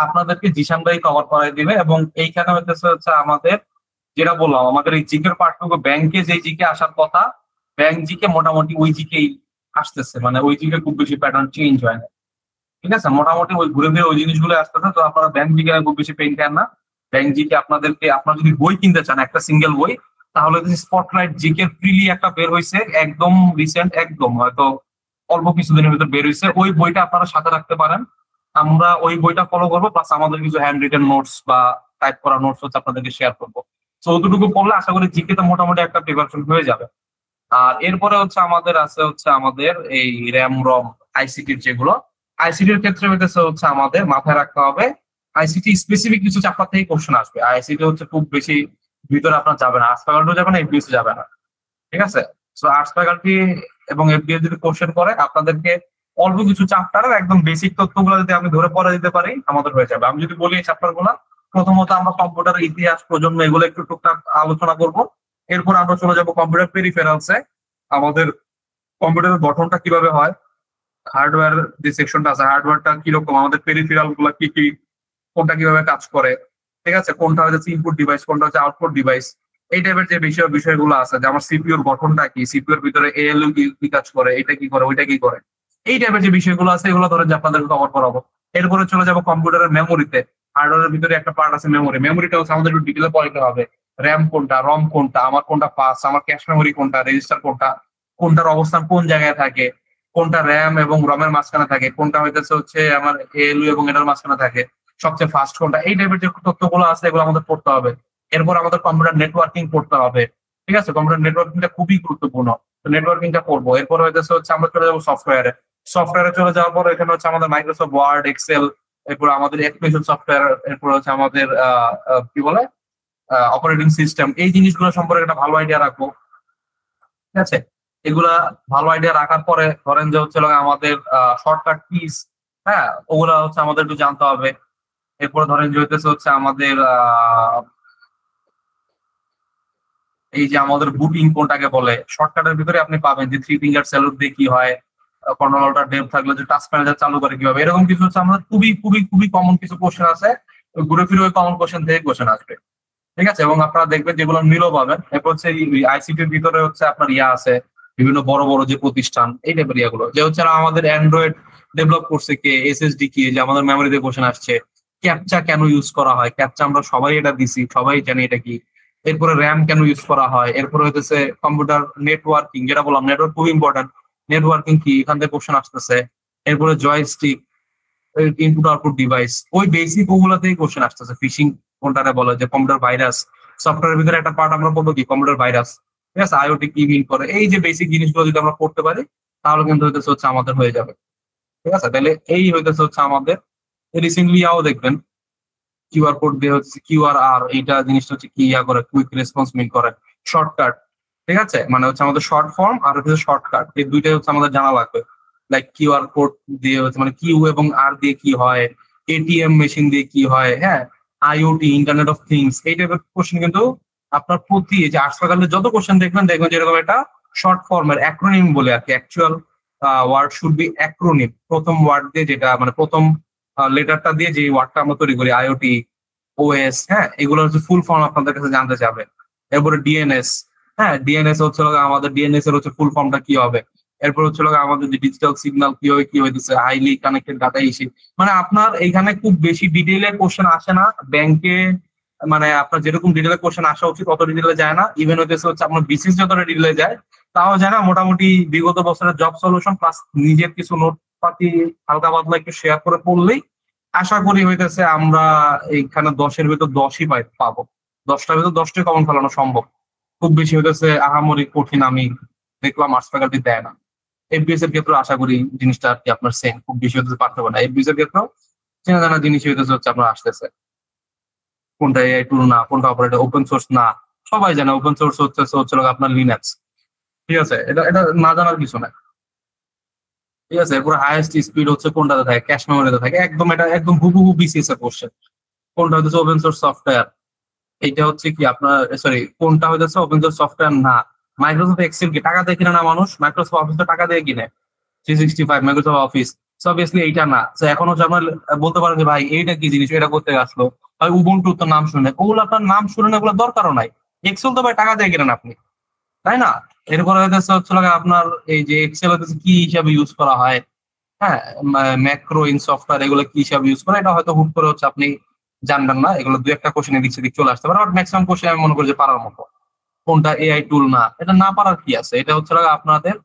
Speaker 1: আপনাদেরকে জিশান ভাই কভার করাই দিবে। এবং এইখানে হচ্ছে আমাদের যেটা বললাম, আমাদের এই জিকের পার্টটুকু ব্যাংকে যে জিকে আসার কথা, ব্যাংক জিকে মোটামুটি ওই জিকেই আসতেছে, মানে ওই জিকে খুব বেশি প্যাটার্ন চেঞ্জ হয় না। ঠিক আছে, মোটামুটি ওই ঘুরে ফিরে ওই জিনিসগুলো আসতেছে। তো আপনারা ব্যাংক জিকে খুব বেশি পেইন কেন না। ব্যাংক জিকে আপনাদেরকে, আপনারা যদি বই কিনতে চান একটা সিঙ্গেল বই, তাহলে স্পটলাইট জিকে ফ্রিলি একটা বের হয়েছে একদম রিসেন্ট, একদম হয়তো অল্প কিছুদিনের ভিতর বের হয়েছে, ওই বইটা আপনারা সাথে রাখতে পারেন। আমরা ওই বইটা ফলো করবো, প্লাস আমাদের কিছু হ্যান্ড রিটেন নোটস বা টাইপ করা নোটস হচ্ছে আপনাদেরকে শেয়ার করবো। তো ওটুকু পড়লে আশা করি জিকে তে মোটামুটি একটা প্রিপারেশন হয়ে যাবে। আর এরপরে হচ্ছে আমাদের আছে হচ্ছে আমাদের এই র্যাম রম আইসিটির যেগুলো, আইসিটির ক্ষেত্রে হচ্ছে আমাদের মাথায় রাখতে হবে আইসিটি স্পেসিফিক কিছু চ্যাপ্টার থেকে কোশ্চেন আসবে। আইসিটি হচ্ছে খুব বেশি ভিতরে আপনার যাবে না, আর্টস ফ্যাকাল্টিও যাবে না, এফবিএস যাবে না। ঠিক আছে, সো আর্টস ফ্যাকাল্টি এবং এফবিএস যদি কোশ্চেন করে, আপনাদেরকে অল্প কিছু চ্যাপ্টারের একদম বেসিক তথ্যগুলো যদি আমি ধরে পড়ে দিতে পারি, আমাদের হয়ে যাবে। আমি যদি বলি এই চ্যাপ্টার গুলা, প্রথমত আমরা কম্পিউটার ইতিহাস, প্রজন্ম, এগুলো একটু টুকটাক আলোচনা করব। এরপর আমরা চলে যাবো কম্পিউটার পেরিফেরালসে, আমাদের কম্পিউটারের গঠনটা কিভাবে হয়, হার্ডওয়্যার যে সেকশনটা আছে, হার্ডওয়্যারটা কিরকম, আমাদের পেরিফেরাল গুলা কি কি, কোনটা কিভাবে কাজ করে। ঠিক আছে, কোনটা হচ্ছে ইনপুট ডিভাইস, কোনটা হচ্ছে আউটপুট ডিভাইস, এই টাইপের যে বিষয়গুলো আছে, যে আমার সিপিইউর গঠনটা কি, সিপিইউর ভিতরে এএলইউ কি কাজ করে, এটা কি করে, ওইটা কি করে, এই টাইপের যে বিষয়গুলো আছে, এগুলো ধরেন যে আপনাদের কভার করাবো। এরপরে চলে যাবো কম্পিউটারের মেমোরিতে। হার্ডওয়্যারের ভিতরে একটা পার্ট আছে মেমোরি, মেমোরিটা হচ্ছে আমাদের একটু ডিটেলে পড়াইতে হবে। র্যাম কোনটা, রম কোনটা, আমার কোনটা পাস, আমার ক্যাশ মেমোরি কোনটা, রেজিস্টার কোনটা, কোনটার অবস্থান কোন জায়গায় থাকে, কোনটা র্যাম এবং রমের মাঝখানে থাকে, কোনটা হচ্ছে আমার এএলইউ এবং এটার মাঝখানে থাকে, সবচেয়ে ফাস্ট কোনটা, এই টাইপের যে তথ্যগুলো আছে এগুলো আমাদের পড়তে হবে। এরপর আমাদের কম্পিউটার নেটওয়ার্কিং পড়তে হবে। ঠিক আছে, কম্পিউটার নেটওয়ার্কিংটা খুবই গুরুত্বপূর্ণ, তো নেটওয়ার্কিংটা পড়বো। এরপর হচ্ছে আমরা চলে যাবো সফটওয়্যারে। সফটওয়্যারে চলে যাওয়ার পর এখানে হচ্ছে আমাদের মাইক্রোসফট ওয়ার্ড, এক্সেল, এরপর আমাদের অ্যাপ্লিকেশন সফটওয়্যার, এরপর হচ্ছে আমাদের কি বলে অপারেটিং সিস্টেম, এই জিনিসগুলো সম্পর্কে একটা ভালো আইডিয়া রাখবো। ঠিক আছে, এগুলা ভালো আইডিয়া রাখার পরে ধরেন যে হচ্ছে আমাদের শর্টকাট কিস, হ্যাঁ, ওগুলা হচ্ছে আমাদের একটু জানতে হবে। এরপরে ধরেন যে হচ্ছে আমাদের এই যে আমাদের বুটিং কোনটাকে বলে, শর্টকাটের ভিতরে আপনি পাবেন যে 3 ফিঙ্গার স্যালুট দিয়ে কি হয়, কন্ট্রোলারটা ডেপ থাকলে যে টাচ ম্যানেজার চালু করে কিভাবে, এরকম কিছু হচ্ছে আমাদের খুবই খুবই খুবই কমন কিছু কোশ্চেন আছে, ঘুরে ফিরে ওই কমন কোশ্চেন থেকে কোশ্চেন আসবে। ঠিক আছে, এবং আপনারা দেখবেন যেগুলো মিলও পাবেন। এরপর হচ্ছে আইসিটির ভিতরে হচ্ছে আপনার ইয়া আছে, বিভিন্ন বড় বড় যে প্রতিষ্ঠান, এই টাইপের ইয়াগুলো, যে হচ্ছে আমাদের অ্যান্ড্রয়েড ডেভেলপ করছে কে, এসএসডি কি, যে আমাদের মেমোরিতে কোশ্চেন আসছে, ক্যাপচা কেন ইউজ করা হয়, ক্যাপচা আমরা সবাই এটা দিছি, সবাই জানি এটা কি, এরপরে র্যাম কেন ইউজ করা হয়, এরপরে হইতেছে কম্পিউটার নেটওয়ার্কিং, যেটা বললাম নেটওয়ার্ক খুব ইম্পর্টেন্ট, নেটওয়ার্কিং কি এখান থেকে কোশ্চেন আসতেছে। এরপরে জয়স্টিক, ইনপুট আউটপুট ডিভাইস, ওই বেসিক ওগুলাতেই কোশ্চেন আসতেছে। ফিশিং কোনটারে বলে, যে কম্পিউটার ভাইরাস, সফটওয়্যারের ভিতরে একটা পার্ট আমরা বলবো কি কম্পিউটার ভাইরাস, ঠিক আছে, আইওটি কি মিন করে, এই যে বেসিক জিনিসগুলো যদি আমরা পড়তে পারি তাহলে কিন্তু হইতেছে হচ্ছে আমাদের হয়ে যাবে। ঠিক আছে, তাহলে এই হইতেছে হচ্ছে আমাদের রিসেন্টলি দেখবেন কিউআর কোড দিয়ে হচ্ছে কিউআর এইটা জিনিসটা হচ্ছে কি ইয়া করে, কুইক রেসপন্স মিন করে, শর্টকাট। ঠিক আছে, মানে হচ্ছে আমাদের শর্ট ফর্ম আর হচ্ছে শর্টকাট, এই দুইটাই হচ্ছে আমাদের জানা লাগবে। লাইক কিউআর কোড দিয়ে হচ্ছে মানে কিউ এবং আর দিয়ে কি হয়, এটিএম মেশিন দিয়ে কি হয়, হ্যাঁ, আইওটি, ইন্টারনেট অফ থিংস, এই টাইপের কোশ্চেন কিন্তু আপনার প্রতি এই যে আর্টস ফ্যাকাল্টির যত কোশ্চেন দেখবেন দেখবেন যে এরকম একটা শর্ট ফর্মের অ্যাক্রোনিম বলে আর কি, actual word should be acronym, প্রথম ওয়ার্ড দিয়ে যেটা মানে প্রথম লেটারটা দিয়ে যে ওয়ার্ডটা আমরা তৈরি করি, আইওটি, ওএস, হ্যাঁ, এগুলো হচ্ছে ফুল ফর্ম আপনাদের কাছে জানতে চাবে। এরপরে ডিএনএস, হ্যাঁ, ডিএনএস হচ্ছে আমাদের ডিএনএস এর হচ্ছে ফুল ফর্মটা কি হবে। এরপর হচ্ছে আমাদের যে ডিজিটাল সিগন্যাল কি হয়, কি হইতেছে হাইলি কানেক্টেড ডাটা ইসি। মানে আপনার এখানে খুব বেশি ডিটেইলে কোশ্চেন আসে না ব্যাংকে, মানে আপনার যেরকম ডিটেইলে কোশ্চেন আসা উচিত অত ডিটেইলে যায় না। ইভেন হইতেছে হচ্ছে আপনার বিসিএস যতটা ডিটেইলে যায় তাও যায় না। মোটামুটি বিগত বছরের জব সলিউশন প্লাস নিজের কিছু নোট পাতি হালকা পাতলা একটু শেয়ার করে পড়লেই আশা করি হইতেছে আমরা এইখানে 10-এর ভিতর 10ই পাবো। 10টার ভিতর 10টাই কমন ফেলানো সম্ভব। খুব বেশি হইতেছে আহামরি কঠিন আমি দেখলাম আর্টস ফ্যাকাল্টি দেয় না। এফবিএস এর ক্ষেত্রে আশা করি জিনিসটা আর কি আপনার সেম, খুব বেশি হতে পারতে পারে না। এফবিএস এর ক্ষেত্রেও চেনা জানা জিনিস হইতেছে হচ্ছে আপনার আসতেছে, কোনটা এআই টুল না, কোনটা অপারেটর ওপেন সোর্স না, সবাই জানে ওপেন সোর্স হচ্ছে আপনার লিনাক্স। ঠিক আছে, এটা এটা না জানার কিছু না। ঠিক আছে, এরপরে হাইয়েস্ট স্পিড হচ্ছে কোনটাতে থাকে, ক্যাশ মেমোরিতে থাকে, একদম এটা একদম হুবহু বিসিএস এর কোশ্চেন। কোনটা হচ্ছে ওপেন সোর্স সফটওয়্যার, এইটা হচ্ছে কি আপনার সরি কোনটা হচ্ছে ওপেন সোর্স সফটওয়্যার না। মাইক্রোসফট এক্সেল কি টাকা দিয়ে কিনে না মানুষ, মাইক্রোসফট অফিস তো টাকা দিয়ে কিনে, 365 মাইক্রোসফট অফিস। অবভিয়াসলি এইটা না। তো এখন হচ্ছে আপনার বলতে পারেন যে ভাই এইটা কি জিনিস, এটা করতে আসলো ভাই উবুন্টু তো নাম শুনে, ওগুলো আপনার নাম শুনে ওগুলো দরকারও নাই। এক্সেল তো ভাই টাকা দিয়ে কিনেন আপনি, তাই না? এরপরে হচ্ছে আপনার এই যে এক্সেল হচ্ছে কি হিসাবে ইউজ করা হয়, হ্যাঁ, ম্যাক্রো ইন সফটওয়্যার এগুলো কি হিসাবে ইউজ করে, এটা হয়তো হুট করে হচ্ছে আপনি জানবেন না। এগুলো দুই একটা কোশ্চেন এদিক সেদিক চলে আসতে পারে, বাট ম্যাক্সিমাম কোশ্চেন আমি মনে করি যে পারার মতো। কোনটা এআই টুল না, এটা না পারার কি আছে, এটা হচ্ছে আপনাদের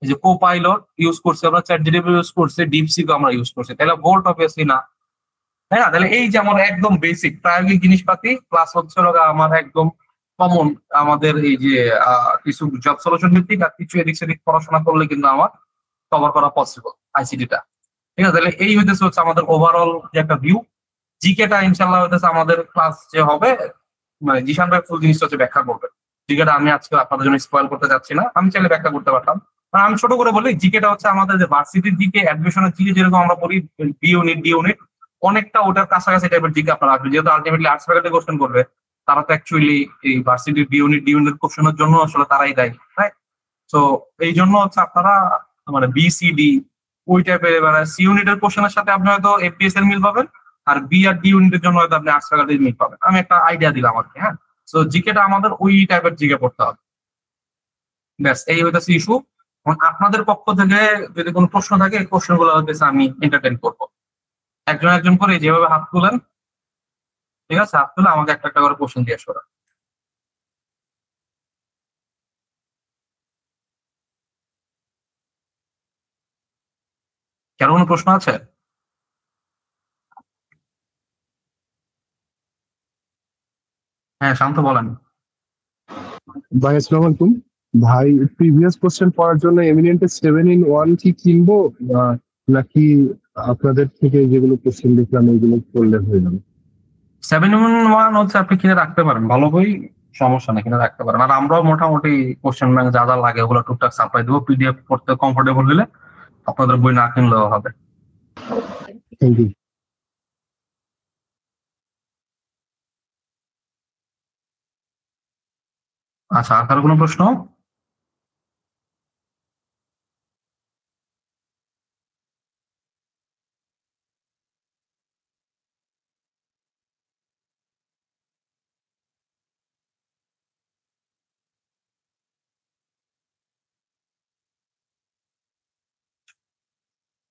Speaker 1: এই যে কো পাইলট ইউজ করছে আমরা, চ্যাট জিপিটি ইউজ করছে, ডিপসিকও আমরা ইউজ করছি, তাহলে ভোল্ট অবভিয়াসলি না, তাই না? তাহলে এই যে আমার একদম বেসিক প্রায়োগিক জিনিসপাতি প্লাস হচ্ছে আমার একদম কমন আমাদের এই যে কিছু জব সলিউশন ভিত্তিক আর কিছু এদিক সেদিক পড়াশোনা করলে কিন্তু আমার কভার করা পসিবল আইসিটিটা। ঠিক আছে, তাহলে এই হচ্ছে আমাদের ওভারঅল যে একটা ভিউ। জিকেটা ইনশাল্লাহ হইতেছে আমাদের ক্লাস যে হবে, মানে জিশান ভাই ফুল জিনিসটা হচ্ছে ব্যাখ্যা করবে। জিকেটা আমি আজকে আপনাদের জন্য স্পয়েল করতে যাচ্ছি না, আমি চাইলে ব্যাখ্যা করতে পারতাম। আমি ছোট করে বলি, জিকেটা হচ্ছে আমাদের যে ভার্সিটির জিকে, অ্যাডমিশনের জিকে যেরকম আমরা পড়ি বি ইউনিট ডি ইউনিট, অনেকটা ওটার কাছাকাছি টাইপের জিকে আপনার আসবে, যেহেতু আলটিমেটলি আর্টস ফ্যাকাল্টি কোশ্চেন করবে। তারা তো অ্যাকচুয়ালি এই ভার্সিটির বি ইউনিট ডি ইউনিট কোশ্চেনের জন্য আসলে তারাই দেয়, রাইট? তো এই জন্য হচ্ছে আপনারা মানে বিসিডি ওই টাইপের, এবার সি ইউনিটের কোশ্চেনের সাথে আপনি হয়তো এফপিএস এর মিল পাবেন, আর বি আর ডি ইউনিটের জন্য হয়তো আপনি আর্টস ফ্যাকাল্টির মিল পাবেন। আমি একটা আইডিয়া দিলাম আর কি, হ্যাঁ। তো জিকেটা আমাদের ওই টাইপের জিকে পড়তে হবে, ব্যাস এই হইতেছে ইস্যু। আপনাদের পক্ষ থেকে যদি কোনো প্রশ্ন থাকে এই প্রশ্নগুলো হইতেছে আমি এন্টারটেন করবো। একজন একজন করে যেভাবে হাত তুলেন, ঠিক আছে, হাত তুলে আমাকে একটা একটা করে কোশ্চেন দিয়ে শোনা। কারো কোনো প্রশ্ন আছে? হ্যাঁ, শান্ত বলেন।
Speaker 2: ভাই আসসালামু আলাইকুম। ভাই প্রিভিয়াস কোশ্চেন পড়ার জন্য এমিনেন্টের 7-in-1 কি কিনবো নাকি আপনাদের থেকে যেগুলো কোশ্চেন দেখলাম এগুলো করলে হয়ে যাবে?
Speaker 1: 7-in-1 হচ্ছে আপনি কিনে রাখতে পারেন, ভালো বই, সমস্যা নেই, কিনে রাখতে পারেন। আর আমরাও মোটামুটি কোশ্চেন ব্যাংক যা যা লাগে ওগুলো টুকটাক সাপ্লাই দেবো, পিডিএফ পড়তে কমফোর্টেবল হলে আপনাদের বই না কিনলেও হবে।
Speaker 2: Thank you.
Speaker 1: আচ্ছা, আর কারো কোনো প্রশ্ন?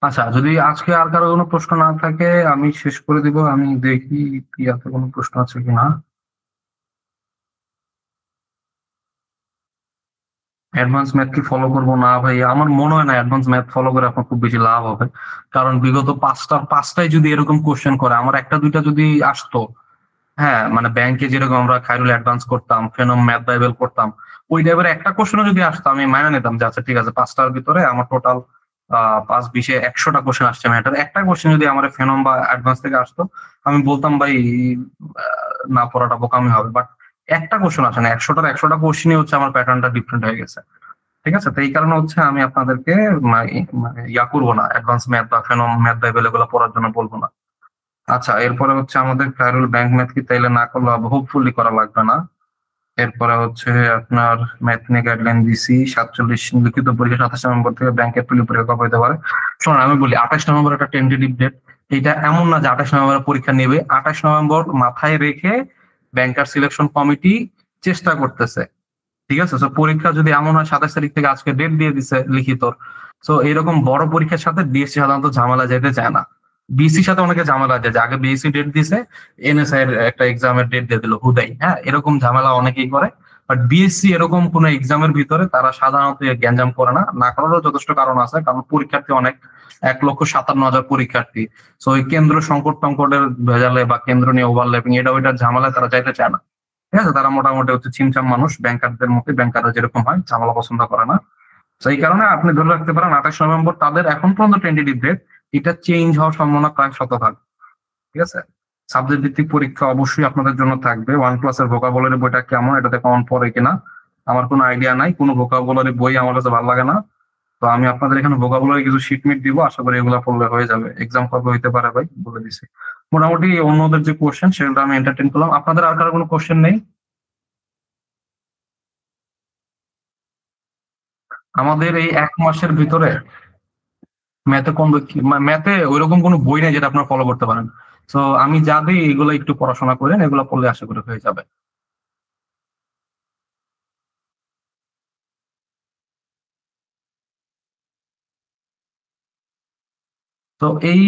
Speaker 1: আচ্ছা, যদি আজকে আর কারো কোনো প্রশ্ন না থাকে আমি শেষ করে দিব। আমি দেখি কি আর কোনো প্রশ্ন আছে কিনা। অ্যাডভান্স ম্যাথ কি ফলো করবো না ভাই? আমার মনে হয় না অ্যাডভান্স ম্যাথ ফলো করে আপনার খুব বেশি লাভ হবে। কারণ বিগত পাঁচটায় যদি এরকম কোশ্চেন করে, আমার একটা দুইটা যদি আসতো, হ্যাঁ মানে ব্যাংকে যেরকম আমরা খাইরুল অ্যাডভান্স করতাম, ফেনম ম্যাথ বাইবেল করতাম, ওই টাইপের একটা কোশ্চেনও যদি আসতো আমি মাইনে নিতাম যে আচ্ছা ঠিক আছে, পাঁচটার ভিতরে আমার টোটাল 5-20-এ 100টা কোশ্চেন আসছে, ম্যাটার একটা কোশ্চেন যদি আমার ফেনম বা অ্যাডভান্স থেকে আসতো, আমি বলতাম ভাই না পড়াটা বোকামি হবে। বাট একটা কোশ্চেন আসে না, 100টা কোশ্চেনই হচ্ছে আমার প্যাটার্নটা ডিফারেন্ট হয়ে গেছে। ঠিক আছে, তো এই কারণে হচ্ছে আমি আপনাদেরকে ইয়া করবো না, অ্যাডভান্স ম্যাথ বা ফেনম ম্যাথ বাইবেল এগুলো পড়ার জন্য বলবো না। আচ্ছা, এরপরে হচ্ছে আমাদের খায়রুল ব্যাংক ম্যাথ কি তাইলে না করলে হোপফুলি করা লাগবে না। এরপরে হচ্ছে আপনার ম্যাথ নিয়ে গাইডলাইন দিছি 47 লিখিত পরীক্ষা 27 নভেম্বর থেকে ব্যাংকের প্রিলি পরীক্ষা কবে হতে পারে। শোনেন আমি বলি, 28 নভেম্বর একটা টেন্টেটিভ ডেট। এটা এমন না যে 28 নভেম্বর পরীক্ষা নেবে, 28 নভেম্বর মাথায় রেখে ব্যাংকার সিলেকশন কমিটি চেষ্টা করতেছে। ঠিক আছে, তো পরীক্ষা যদি এমন হয় 27 তারিখ থেকে আজকে ডেট দিয়ে দিছে লিখিত, তো এরকম বড় পরীক্ষার সাথে ডিএসসি সাধারণত ঝামেলা যেতে চায় না। বিএসসির সাথে অনেকে ঝামেলা যায় যে আগে বিএসসি ডেট দিছে, এনএসআই এর একটা এক্সামের ডেট দিয়ে দিল হুদাই, হ্যাঁ এরকম ঝামেলা অনেকেই করে। বাট বিএসসি এরকম কোন এক্সামের ভিতরে তারা সাধারণত গ্যাঞ্জাম করে না, না করারও যথেষ্ট কারণ আছে, কারণ পরীক্ষার্থী অনেক, 1,57,000 পরীক্ষার্থী। তো ওই কেন্দ্র সংকট টঙ্কটের ভেজালে বা কেন্দ্র নিয়ে ওভারল্যাপিং এটা ওইটার ঝামেলায় তারা যাইতে চায় না। ঠিক আছে, তারা মোটামুটি হচ্ছে ছিমছাম মানুষ, ব্যাংকারদের মধ্যে ব্যাংকাররা যেরকম হয় ঝামেলা পছন্দ করে না। সেই কারণে আপনি ধরে রাখতে পারেন 28 নভেম্বর তাদের এখন পর্যন্ত টেন্টেটিভ ডেট, এটা চেঞ্জ হওয়ার সম্ভাবনা প্রায় 100%। ঠিক আছে, সাবজেক্ট ভিত্তিক পরীক্ষা অবশ্যই আপনাদের জন্য থাকবে। 1+ এর ভোকাবুলারি বইটা কেমন, এটাতে কমন পড়ে কিনা আমার কোনো আইডিয়া নাই, কোনো ভোকাবুলারি বই আমার কাছে ভালো লাগে না। তো আমি আপনাদের এখানে ভোকাবুলারি কিছু শিটমিট দিব, আশা করি এগুলো পড়লে হয়ে যাবে। এক্সাম কবে হইতে পারে ভাই বলে দিছি। মোটামুটি অন্যদের যে কোশ্চেন সেগুলো আমি এন্টারটেইন করলাম। আপনাদের আর কারো কোনো কোশ্চেন নেই? আমাদের এই 1 মাসের ভিতরে ম্যাথে কোন ম্যাথে ওইরকম কোনো বই নেই যেটা আপনারা ফলো করতে পারেন। তো আমি যা দিই এগুলো একটু পড়াশোনা করেন, এগুলো পড়লে আশা করি হয়ে যাবে। তো এই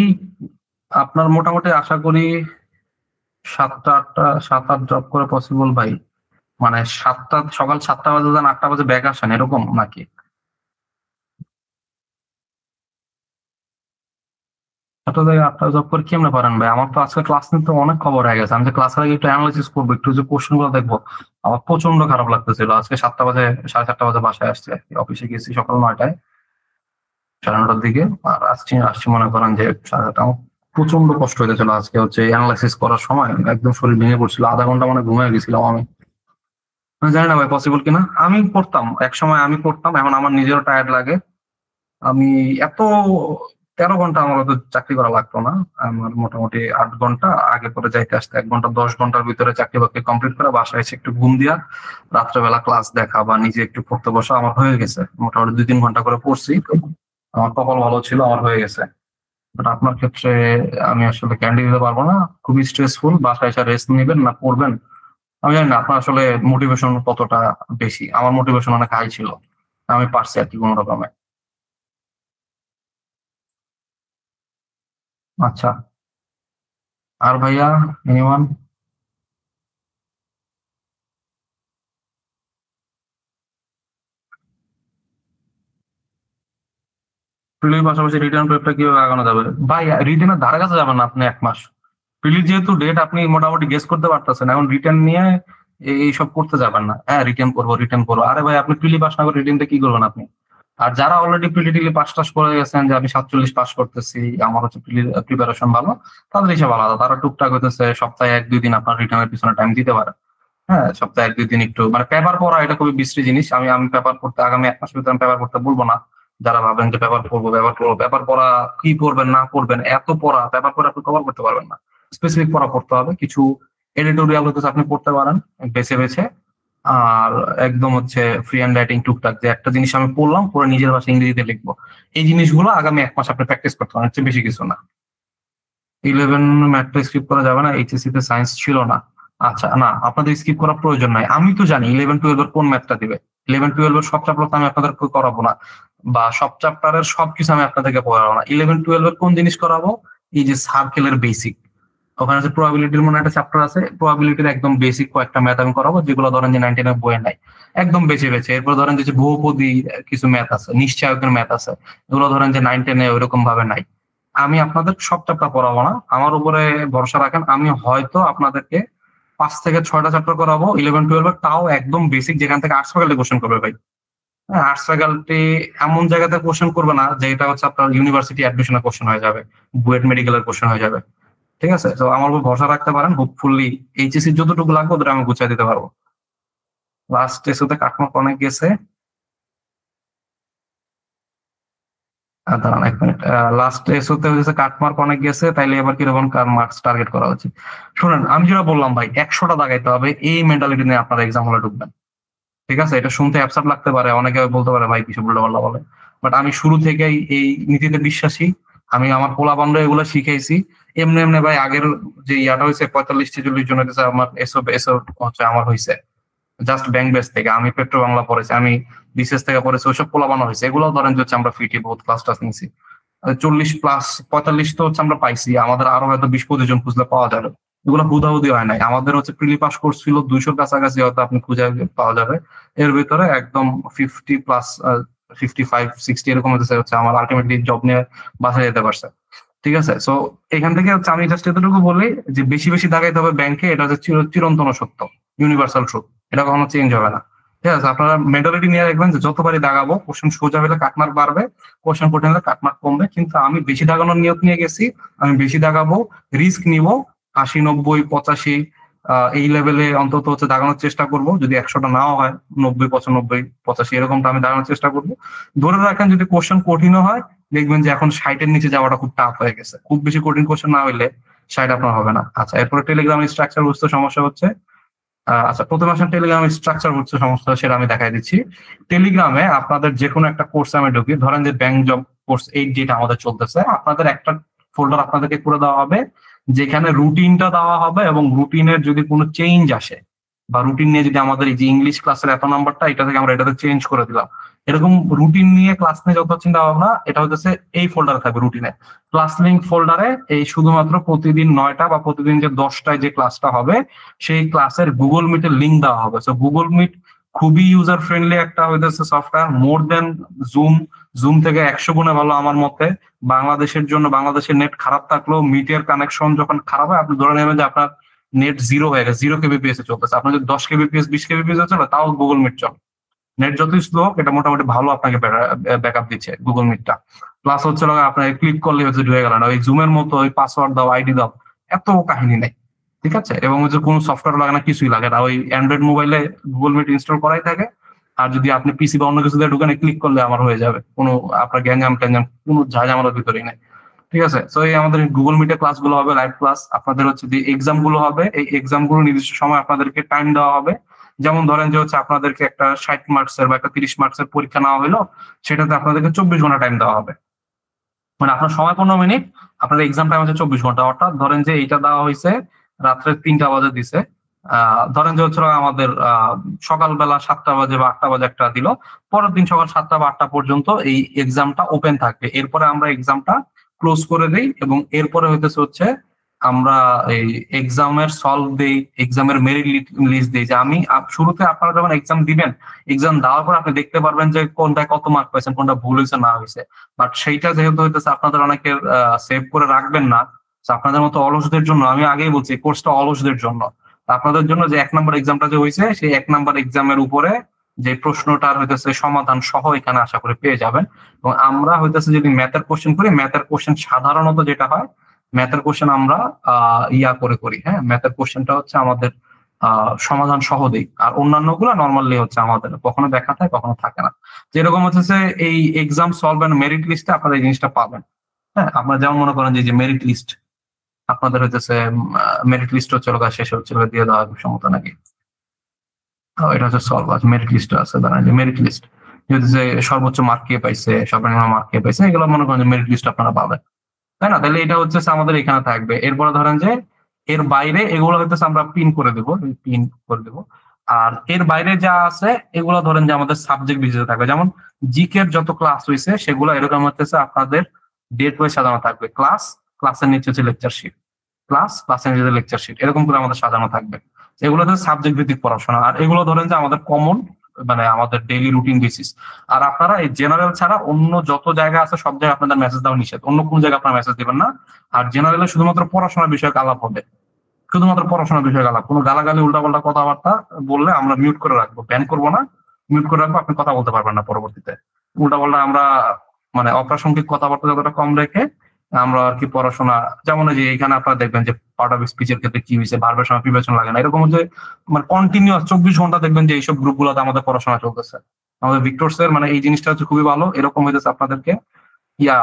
Speaker 1: আপনার মোটামুটি আশা করি 7টা 8টা 7-8 ড্রপ করে পসিবল ভাই? মানে সকাল 7টা বাজে যান, 8টা বাজে ব্যাক আসেন এরকম নাকি? 7টা থেকে 8টা জব করে কেমনে পারেন ভাই? আমার তো আজকে ক্লাস নিতে অনেক খবর হয়ে গেছে, আমি যে ক্লাসের আগে একটু অ্যানালাইসিস করবো, একটু যে কোশ্চেন গুলো দেখবো, আমার প্রচন্ড খারাপ লাগতেছিল। আজকে 7টা বাজে 7:30 বাজে বাসায় আসছে, অফিসে গেছি সকাল 9টায়, 9:30টার দিকে। আর আসছি আসছি মনে করেন যে 7:30। আমার প্রচন্ড কষ্ট হয়েছিল আজকে হচ্ছে অ্যানালাইসিস করার সময়, একদম শরীর ভেঙে পড়ছিল, আধা ঘন্টা মানে ঘুমিয়ে গেছিলাম আমি। আমি জানি না ভাই পসিবল কিনা। আমি পড়তাম এক সময়, আমি পড়তাম, এখন আমার নিজেরও টায়ার্ড লাগে। আমি এত 13 ঘন্টা আমার তো চাকরি করা লাগতো না, আমার মোটামুটি 8 ঘন্টা আগে পরে যাইতে আসতে 1 ঘন্টা, 10 ঘন্টার ভিতরে চাকরি বাকরি কমপ্লিট করে বাসায় এসে একটু ঘুম দিয়া রাত্রেবেলা ক্লাস দেখা বা নিজে একটু পড়তে বসা আমার হয়ে গেছে। মোটামুটি 2-3 ঘন্টা করে পড়ছি, আমার কপাল ভালো ছিল, আমার হয়ে গেছে। বাট আপনার ক্ষেত্রে আমি আসলে ক্যান্ডি দিতে পারবো না, খুবই স্ট্রেসফুল। বাসায় এসে রেস্ট নিবেন না পড়বেন আমি জানি না। আপনার আসলে মোটিভেশন কতটা বেশি, আমার মোটিভেশন অনেক হাই ছিল, আমি পারছি আর কি কোনো রকমে। আচ্ছা, আর ভাইয়া এনিওয়ান? প্রিলির পাশাপাশি রিটার্ন পেপারটা কিভাবে আগানো যাবে ভাই? রিটার্নের ধারে কাছে যাবেন না আপনি 1 মাস। প্রিলির যেহেতু ডেট আপনি মোটামুটি গেস করতে পারতেছেন, এখন রিটার্ন নিয়ে এইসব করতে যাবেন না। হ্যাঁ রিটার্ন করবো, আরে ভাই আপনি প্রিলি পাস না করে রিটার্নটা কি করবেন আপনি? আর যারা অলরেডি প্রিলি টিলি পাস টাস করে গেছেন যে আমি 47 পাস করতেছি, আমার হচ্ছে প্রিপারেশন ভালো, তাদের হিসাব আলাদা। তারা টুকটাক হইতেছে সপ্তাহে 1-2 দিন আপনার রিটার্নের পিছনে টাইম দিতে পারে। হ্যাঁ, সপ্তাহে 1-2 দিন একটু মানে পেপার পড়া, এটা খুবই বিশ্রী জিনিস। আমি আমি পেপার পড়তে আগামী 1 মাসের ভিতরে পেপার পড়তে বলবো না। যারা ভাবেন যে পেপার পড়া কি পড়বেন না পড়বেন, এত পড়া পেপার পড়ে আপনি কভার করতে পারবেন না। স্পেসিফিক পড়া পড়তে হবে, কিছু এডিটোরিয়াল হতে আপনি পড়তে পারেন বেছে বেছে। আর একদম হচ্ছে ফ্রি হ্যান্ড রাইটিং টুকটাক, যে একটা জিনিস আমি পড়লাম পুরো নিজের ভাষা ইংরেজিতে লিখবো, এই জিনিসগুলো আগামী 1 মাস আপনি প্র্যাকটিস করতে পারেন, হচ্ছে বেশি কিছু না। 11 ম্যাথটা স্কিপ করা যাবে না, এইচএসসি তে সায়েন্স ছিল না। আচ্ছা না, আপনাদের স্কিপ করার প্রয়োজন নাই, আমি তো জানি 11-12 এর কোন ম্যাথটা দিবে। 11-12 এর সব চ্যাপ্টার তো আমি আপনাদেরকে করাবো না, বা সব চ্যাপ্টারের সবকিছু আমি আপনাদেরকে পড়াবো না। 11-12 এর কোন জিনিস করাবো? এই যে সার্কেলের বেসিক, ওখানে যে প্রবাবিলিটির মনে একটা চ্যাপ্টার আছে, প্রবাবিলিটির একদম বেসিক কয়েকটা ম্যাথ আমি করাবো, যেগুলো ধরেন যে 99 বইয়ে নাই। একদম বেছে বেছে। এরপর ধরেন যে বহুপদী কিছু ম্যাথ আছে, নিশ্চয়কের ম্যাথ আছে, এগুলো ধরেন যে 9-10 ওইরকম ভাবে নাই। আমি আপনাদের সব চ্যাপ্টার পড়াবো না, আমার উপরে ভরসা রাখেন। আমি হয়তো আপনাদেরকে 5 থেকে 6টা চ্যাপ্টার করাবো 11-12, তাও একদম বেসিক, যেখান থেকে আর্টস ফ্যাকাল্টি কোশ্চেন করবে ভাই। হ্যাঁ, আর্টস ফ্যাকাল্টি এমন জায়গাতে কোশ্চেন করবে না যে এটা হচ্ছে আপনার ইউনিভার্সিটি অ্যাডমিশনের কোশ্চেন হয়ে যাবে, বুয়েট মেডিকেলের কোশ্চেন হয়ে যাবে। ঠিক আছে, তো আমার উপর ভরসা রাখতে পারেন। হোপফুলি এইচএসসি যতটুকু লাগবে ওটা আমি গুছিয়ে দিতে পারবো। লাস্ট এসওতে কাটমার্ক অনেক গেছে। দাঁড়ান 1 মিনিট। লাস্ট এসওতে হচ্ছে কাটমার্ক অনেক গেছে, তাইলে এবার কিরকম মার্কস টার্গেট করা উচিত? শুনেন, আমি যেটা বললাম ভাই, 100টা দাগাইতে হবে, এই মেন্টালিটি নিয়ে আপনারা এক্সাম হলে ঢুকবেন। ঠিক আছে, এটা শুনতে অ্যাবসার্ড লাগতে পারে, অনেকে বলতে পারে ভাই কিছু উল্টাপাল্টা বলে, বাট আমি শুরু থেকেই এই নীতিতে বিশ্বাসী। আমি আমার পোলাপানরা এগুলো শিখাইছি। এমনি এমনি ভাই আগের যে ইয়াটা হয়েছে 45-46 জন হয়েছে আমার এসও এসও হচ্ছে আমার হয়েছে জাস্ট ব্যাংক বেস থেকে। আমি পেট্রো বাংলা পড়েছি, আমি বিসিএস থেকে পড়েছি, ওইসব পোলাপানো হয়েছে। এগুলো ধরেন যে হচ্ছে আমরা ফিটি বহুত ক্লাস টাস নিয়েছি। 40+45 তো হচ্ছে আমরা পাইছি, আমাদের আরো হয়তো 20-25 জন খুঁজলে পাওয়া যাবে। এগুলো হুদাহুদি হয় নাই, আমাদের হচ্ছে প্রিলি পাস কোর্স ছিল 200-র কাছাকাছি, হয়তো আপনি খুঁজে পাওয়া যাবে। এর ভিতরে একদম 50+, 55-60 এরকম হচ্ছে আমার আলটিমেটলি জব নিয়ে বাসা যেতে পারছে। ঠিক আছে, সো এখান থেকে হচ্ছে আমি জাস্ট এতটুকু বলি যে বেশি বেশি দাগাইতে হবে ব্যাংকে, এটা হচ্ছে চিরন্তন সত্য, ইউনিভার্সাল ট্রুথ, এটা কখনো চেঞ্জ হবে না। ঠিক আছে, আপনারা মেন্টালিটি নিয়ে রাখবেন যে যতবারই দাগাবো কোশ্চেন সোজা হলে কাটমার্ক বাড়বে, কোশ্চেন কঠিন হলে কাটমার্ক কমবে। কিন্তু আমি বেশি দাগানোর নিয়ত নিয়ে গেছি, আমি বেশি দাগাবো, রিস্ক নিব, 80-90-85 এই লেভেলে অন্তত হচ্ছে দাগানোর চেষ্টা করব। যদি 100টা নাও হয়, 90-95-85 এরকমটা আমি দাগানোর চেষ্টা করবো। ধরে রাখেন যদি কোশ্চেন কঠিনও হয়, দেখবেন যে এখন 60-এর নিচে যাওয়াটা খুব টাফ হয়ে গেছে। খুব বেশি কঠিন কোশ্চেন না হইলে 60 আপনার হবে না। আচ্ছা, এরপরে টেলিগ্রাম স্ট্রাকচার বুঝতে সমস্যা হচ্ছে। আচ্ছা, প্রথমে আসেন টেলিগ্রাম স্ট্রাকচার বুঝতে সমস্যা, সেটা আমি দেখাই দিচ্ছি। টেলিগ্রামে আপনাদের যে কোনো একটা কোর্সে আমি ঢুকি, ধরেন যে ব্যাংক জব কোর্স 8 যেটা আমাদের চলতেছে, আপনাদের একটা ফোল্ডার আপনাদেরকে করে দেওয়া হবে, যেখানে রুটিনটা দেওয়া হবে, এবং রুটিনের যদি কোনো চেঞ্জ আসে বা রুটিন নিয়ে যদি আমাদের এই যে ইংলিশ ক্লাসের এত নাম্বারটা এটা থেকে আমরা এটাতে চেঞ্জ করে দিলাম, এরকম রুটিন নিয়ে ক্লাস নিয়ে যত চিন্তা ভাবনা, এটা হচ্ছে এই ফোল্ডারে থাকবে রুটিনে। ক্লাস লিঙ্ক ফোল্ডারে এই শুধুমাত্র প্রতিদিন 9টা বা প্রতিদিন যে 10টায় যে ক্লাসটা হবে সেই ক্লাসের গুগল মিটের লিঙ্ক দেওয়া হবে। সো গুগল মিট খুবই ইউজার ফ্রেন্ডলি একটা হইতেছে সফটওয়্যার, মোর দেন জুম। জুম থেকে 100 গুণে ভালো আমার মতে। বাংলাদেশের জন্য, বাংলাদেশের নেট খারাপ থাকলেও মিটের কানেকশন যখন খারাপ হয়, আপনি ধরে নেবেন যে আপনার নেট 0 হয়ে গেছে, 0 kbps এ চলতেছে, আপনার যদি 10 kbps 20 kbps চলে, তাও গুগল মিট চলে। নেট যতই স্লো, এটা মোটামুটি ভালো আপনাকে ব্যাকআপ দিচ্ছে গুগল মিটটা। প্লাস হচ্ছে আপনার ক্লিক করলে হচ্ছে ঢুকে গেল না, ওই জুমের মতো ওই পাসওয়ার্ড দাও, আইডি দাও, এত কাহিনী নেই। ঠিক আছে, এবং হচ্ছে কোনো সফটওয়্যার লাগে না, কিছুই লাগে না। ওই অ্যান্ড্রয়েড মোবাইলে গুগল মিট ইনস্টল করাই থাকে। আর যদি আপনি পিসি বা অন্য কিছু দিয়ে ঢুকেন, ক্লিক করলে আমার হয়ে যাবে, কোনো আপনার গ্যাঞ্জাম ট্যাঞ্জাম কোনো ঝামেলার ভিতরেই নেই। ঠিক আছে, তো এই আমাদের গুগল মিটের ক্লাস গুলো হবে লাইভ ক্লাস। আপনাদের হচ্ছে যে এক্সাম গুলো হবে, এই এক্সাম গুলো নির্দিষ্ট সময় আপনাদেরকে টাইম দেওয়া হবে। যেমন ধরেন যে হচ্ছে আপনাদেরকে একটা 60 মার্কসের বা একটা 30 মার্কসের পরীক্ষা নেওয়া হলো, সেটাতে আপনাদেরকে 24 ঘন্টা টাইম দেওয়া হবে। মানে আপনার সময় 15 মিনিট, আপনার এক্সাম টাইম হচ্ছে 24 ঘন্টা। অর্থাৎ ধরেন যে এইটা দেওয়া হয়েছে রাত্রে 3টা বাজে দিছে, ধরেন যে হচ্ছে আমাদের সকালবেলা 7টা বাজে বা 8টা বাজে একটা দিল, পরের দিন সকাল 7টা বা 8টা পর্যন্ত এই এক্সামটা ওপেন থাকবে। এরপরে আমরা এক্সামটা ক্লোজ করে দিই, এবং এরপরে হইতেছে হচ্ছে আমরা এই এক্সামের সলভ দেই, এক্সামের মেরিট লিস্ট দিই। যে আমি শুরুতে আপনারা যখন এক্সাম দিবেন, এক্সাম দেওয়ার পর আপনি দেখতে পারবেন যে কোনটায় কত মার্ক পাইছেন, কোনটা ভুল হয়েছে না হয়েছে। বাট সেইটা যেহেতু হইতেছে আপনাদের অনেকের সেভ করে রাখবেন না, আপনাদের মতো অলসদের জন্য, আমি আগেই বলছি কোর্সটা অলসদের জন্য। আপনাদের জন্য যে 1 নম্বর এক্সামটা যে হয়েছে, সেই 1 নম্বর এক্সামের উপরে যে প্রশ্নটার হইতেছে সমাধান সহ এখানে আশা করে পেয়ে যাবেন। এবং আমরা হইতেছে যদি ম্যাথের কোশ্চেন করি, ম্যাথের কোশ্চেন সাধারণত যেটা হয়, ম্যাথের কোশ্চেন আমরা ইয়া করে করি। হ্যাঁ, ম্যাথের কোশ্চেনটা হচ্ছে আমাদের সমাধান সহ দেই, আর অন্যান্য গুলা নর্মালি হচ্ছে আমাদের কখনো দেখা থাকে কখনো থাকে না। যেরকম হচ্ছে এই এক্সাম সলভ এন্ড মেরিট লিস্টে আপনারা এই জিনিসটা পাবেন। হ্যাঁ, আপনারা যেমন মনে করেন যে মেরিট লিস্ট আপনাদের হইতেছে, মেরিট লিস্ট হচ্ছে শেষ হচ্ছে দিয়ে দেওয়া হবে সমতা নাকি, এটা হচ্ছে সলভ আছে, মেরিট লিস্ট আছে। দাঁড়ান যে মেরিট লিস্ট যে সর্বোচ্চ মার্ক কে পাইছে, সর্বনিম্ন মার্ক কে পাইছে, এগুলো মনে করেন যে মেরিট লিস্ট আপনারা পাবেন, তাই না? তাহলে এটা হচ্ছে আমাদের এখানে থাকবে। এরপরে ধরেন যে এর বাইরে এগুলো হইতেছে আমরা পিন করে দেবো, পিন করে দেবো। আর এর বাইরে যা আছে এগুলো ধরেন যে আমাদের সাবজেক্ট ভিত্তিতে থাকবে। যেমন জিকের যত ক্লাস হয়েছে সেগুলো এরকম হচ্ছে আপনাদের ডেট ওয়াইজ সাজানো থাকবে। ক্লাস, ক্লাসের নিচে হচ্ছে লেকচার শিট, ক্লাস, ক্লাসের নিচে লেকচার শিট, এরকম করে আমাদের সাজানো থাকবে। এগুলো হচ্ছে সাবজেক্ট ভিত্তিক পড়াশোনা। আর এগুলো ধরেন যে আমাদের কমন মানে আমাদের ডেইলি রুটিন বেসিস। আর আপনারা এই জেনারেল ছাড়া অন্য যত জায়গা আছে সব জায়গায় আপনাদের মেসেজ দেওয়া নিষেধ, অন্য কোন জায়গায় আপনারা মেসেজ দিবেন না। আর জেনারেলে শুধুমাত্র পড়াশোনার বিষয়ক আলাপ হবে, শুধুমাত্র পড়াশোনার বিষয়ক আলাপ। কোনো গালাগালি উল্টাপাল্টা কথাবার্তা বললে আমরা মিউট করে রাখবো, ব্যান করবো না, মিউট করে রাখবো, আপনি কথা বলতে পারবেন না পরবর্তীতে। উল্টাপাল্টা আমরা মানে অপ্রাসঙ্গিক কথাবার্তা যতটা কম রেখে আমরা আর কি পড়াশোনা, যেমন এই যে এখানে আপনারা দেখবেন যে পার্ট অফ স্পিচের ক্ষেত্রে কি হয়েছে, ভার্বের সময় প্রিপারেশন লাগে না, এরকম যে মানে কন্টিনিউয়াস 24 ঘন্টা দেখবেন যে এইসব গ্রুপগুলোতে আমাদের পড়াশোনা চলতেছে। আমাদের ভিক্টরসের মানে এই জিনিসটা হচ্ছে খুবই ভালো, এরকম হইতেছে আপনাদেরকে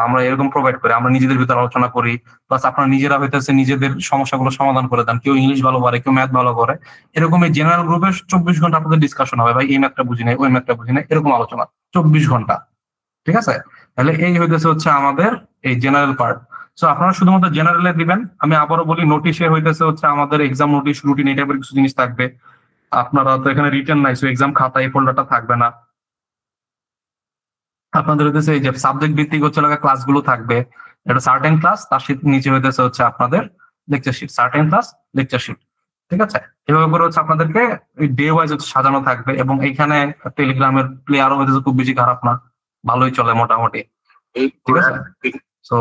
Speaker 1: আমরা এরকম প্রোভাইড করি, আমরা নিজেদের ভিতরে আলোচনা করি, প্লাস আপনারা নিজেরা হইতেছে নিজেদের সমস্যাগুলো সমাধান করে দেন। কেউ ইংলিশ ভালো পারে, কেউ ম্যাথ ভালো করে, এরকম এই জেনারেল গ্রুপে 24 ঘন্টা আপনাদের ডিসকাশন হবে, ভাই এই ম্যাথটা বুঝি নাই, ওই ম্যাথটা বুঝি নাই, এরকম আলোচনা 24 ঘন্টা। ঠিক আছে, তাহলে এই হইতেছে হচ্ছে আমাদের এই জেনারেল পার্ট। সো আপনারা শুধুমাত্র জেনারেলে দিবেন। আমি আবারও বলি, নোটিশে হইতেছে হচ্ছে আমাদের এক্সাম নোটিশ, রুটিন, এই টাইপের কিছু জিনিস থাকবে। আপনারা তো এখানে রিটেন নাই, সো এক্সাম খাতা এই ফোল্ডারটা থাকবে না। আপনাদের হইতেছে এই যে সাবজেক্ট ভিত্তিক হচ্ছে ক্লাসগুলো থাকবে, এটা সার্টেন ক্লাস, তার নিচে হইতেছে হচ্ছে আপনাদের lecture sheet, certain class lecture sheet. ঠিক আছে, এভাবে করে হচ্ছে আপনাদেরকে ডে ওয়াইজ হচ্ছে সাজানো থাকবে। এবং এইখানে টেলিগ্রামের প্লেয়ারও হইতেছে খুব বেশি খারাপ না, ভালোই চলে মোটামুটি। ঠিক আছে, তো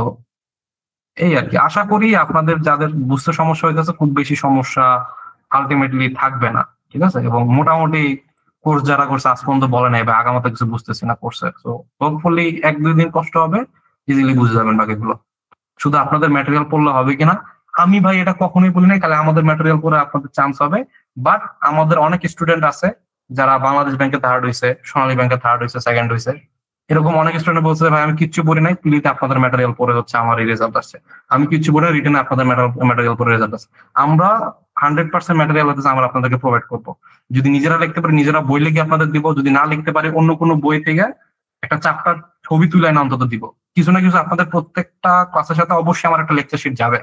Speaker 1: এই আর কি, আশা করি আপনাদের যাদের বুঝতে সমস্যা হইতেছে খুব বেশি সমস্যা আলটিমেটলি থাকবে না। ঠিক আছে, এবং মোটামুটি কোর্স যারা করছে আজ পর্যন্ত বলে নাই বা আগামাতে কিছু বুঝতেছি না কোর্সে, তো হোপফুলি 1-2 দিন কষ্ট হবে, ইজিলি বুঝে যাবেন বাকিগুলো। শুধু আপনাদের ম্যাটেরিয়াল পড়লে হবে কিনা, আমি ভাই এটা কখনোই বলি নাই, তাহলে আমাদের ম্যাটেরিয়াল পড়ে আপনাদের চান্স হবে। বাট আমাদের অনেক স্টুডেন্ট আছে যারা বাংলাদেশ ব্যাংকে থার্ড হয়েছে, সোনালী ব্যাংকে থার্ড হয়েছে, সেকেন্ড হয়েছে, এরকম অনেক স্টুডেন্ট বলছে ভাই আমি কিচ্ছু পড়ি নাই, প্লিতে আপনাদের ম্যাটেরিয়াল পড়ে হচ্ছে আমার এই রেজাল্ট আসছে, আমি কিচ্ছু পড়ি না, রিটেনে আপনাদের ম্যাটেরিয়াল পড়ে রেজাল্ট আসছে। আমরা 100% ম্যাটেরিয়াল হচ্ছে আমরা আপনাদেরকে প্রোভাইড করবো। যদি নিজেরা লিখতে পারি নিজেরা বই লিখে আপনাদের দিব, যদি না লিখতে পারি অন্য কোনো বই থেকে একটা চ্যাপ্টার ছবি তুলে না অন্তত দিব। কিছু না কিছু আপনাদের প্রত্যেকটা ক্লাসের সাথে অবশ্যই আমার একটা লেকচার শিট যাবে।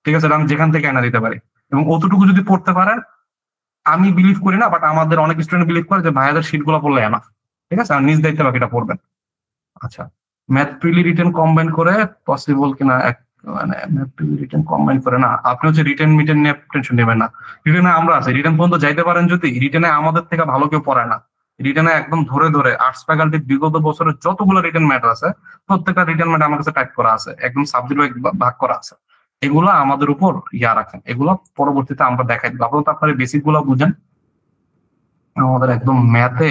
Speaker 1: ঠিক আছে, আমি যেখান থেকে এনে দিতে পারি, এবং অতটুকু যদি পড়তে পারেন, আমি বিলিভ করি না বাট আমাদের অনেক স্টুডেন্ট বিলিভ করে যে ভাইয়াদের শিট গুলো পড়লে এনাফ। ঠিক আছে, আর নিজ দায়িত্বে বাকিটা পড়বেন। আচ্ছা, ম্যাথ প্রিলি রিটেন কম্বাইন করে পসিবল কিনা, মানে ম্যাথ প্রিলি রিটেন কম্বাইন করে না, আপনি হচ্ছে রিটেন মিটেন নিয়ে টেনশন নেবেন না। রিটেনে আমরা আছি, রিটেন পর্যন্ত যাইতে পারেন যদি, রিটেনে আমাদের থেকে ভালো কেউ পড়ায় না। রিটেনে একদম ধরে ধরে আর্টস ফ্যাকাল্টির বিগত বছরের যতগুলো রিটেন ম্যাটার আছে প্রত্যেকটা রিটেন ম্যাটার আমার কাছে টাইপ করা আছে, একদম সাবজেক্ট ভাগ করা আছে। এগুলো আমাদের উপর রাখেন, এগুলো পরবর্তীতে আমরা দেখাই দিব। আপাতত আপনার বেসিক গুলো বুঝেন। আমাদের একদম ম্যাথে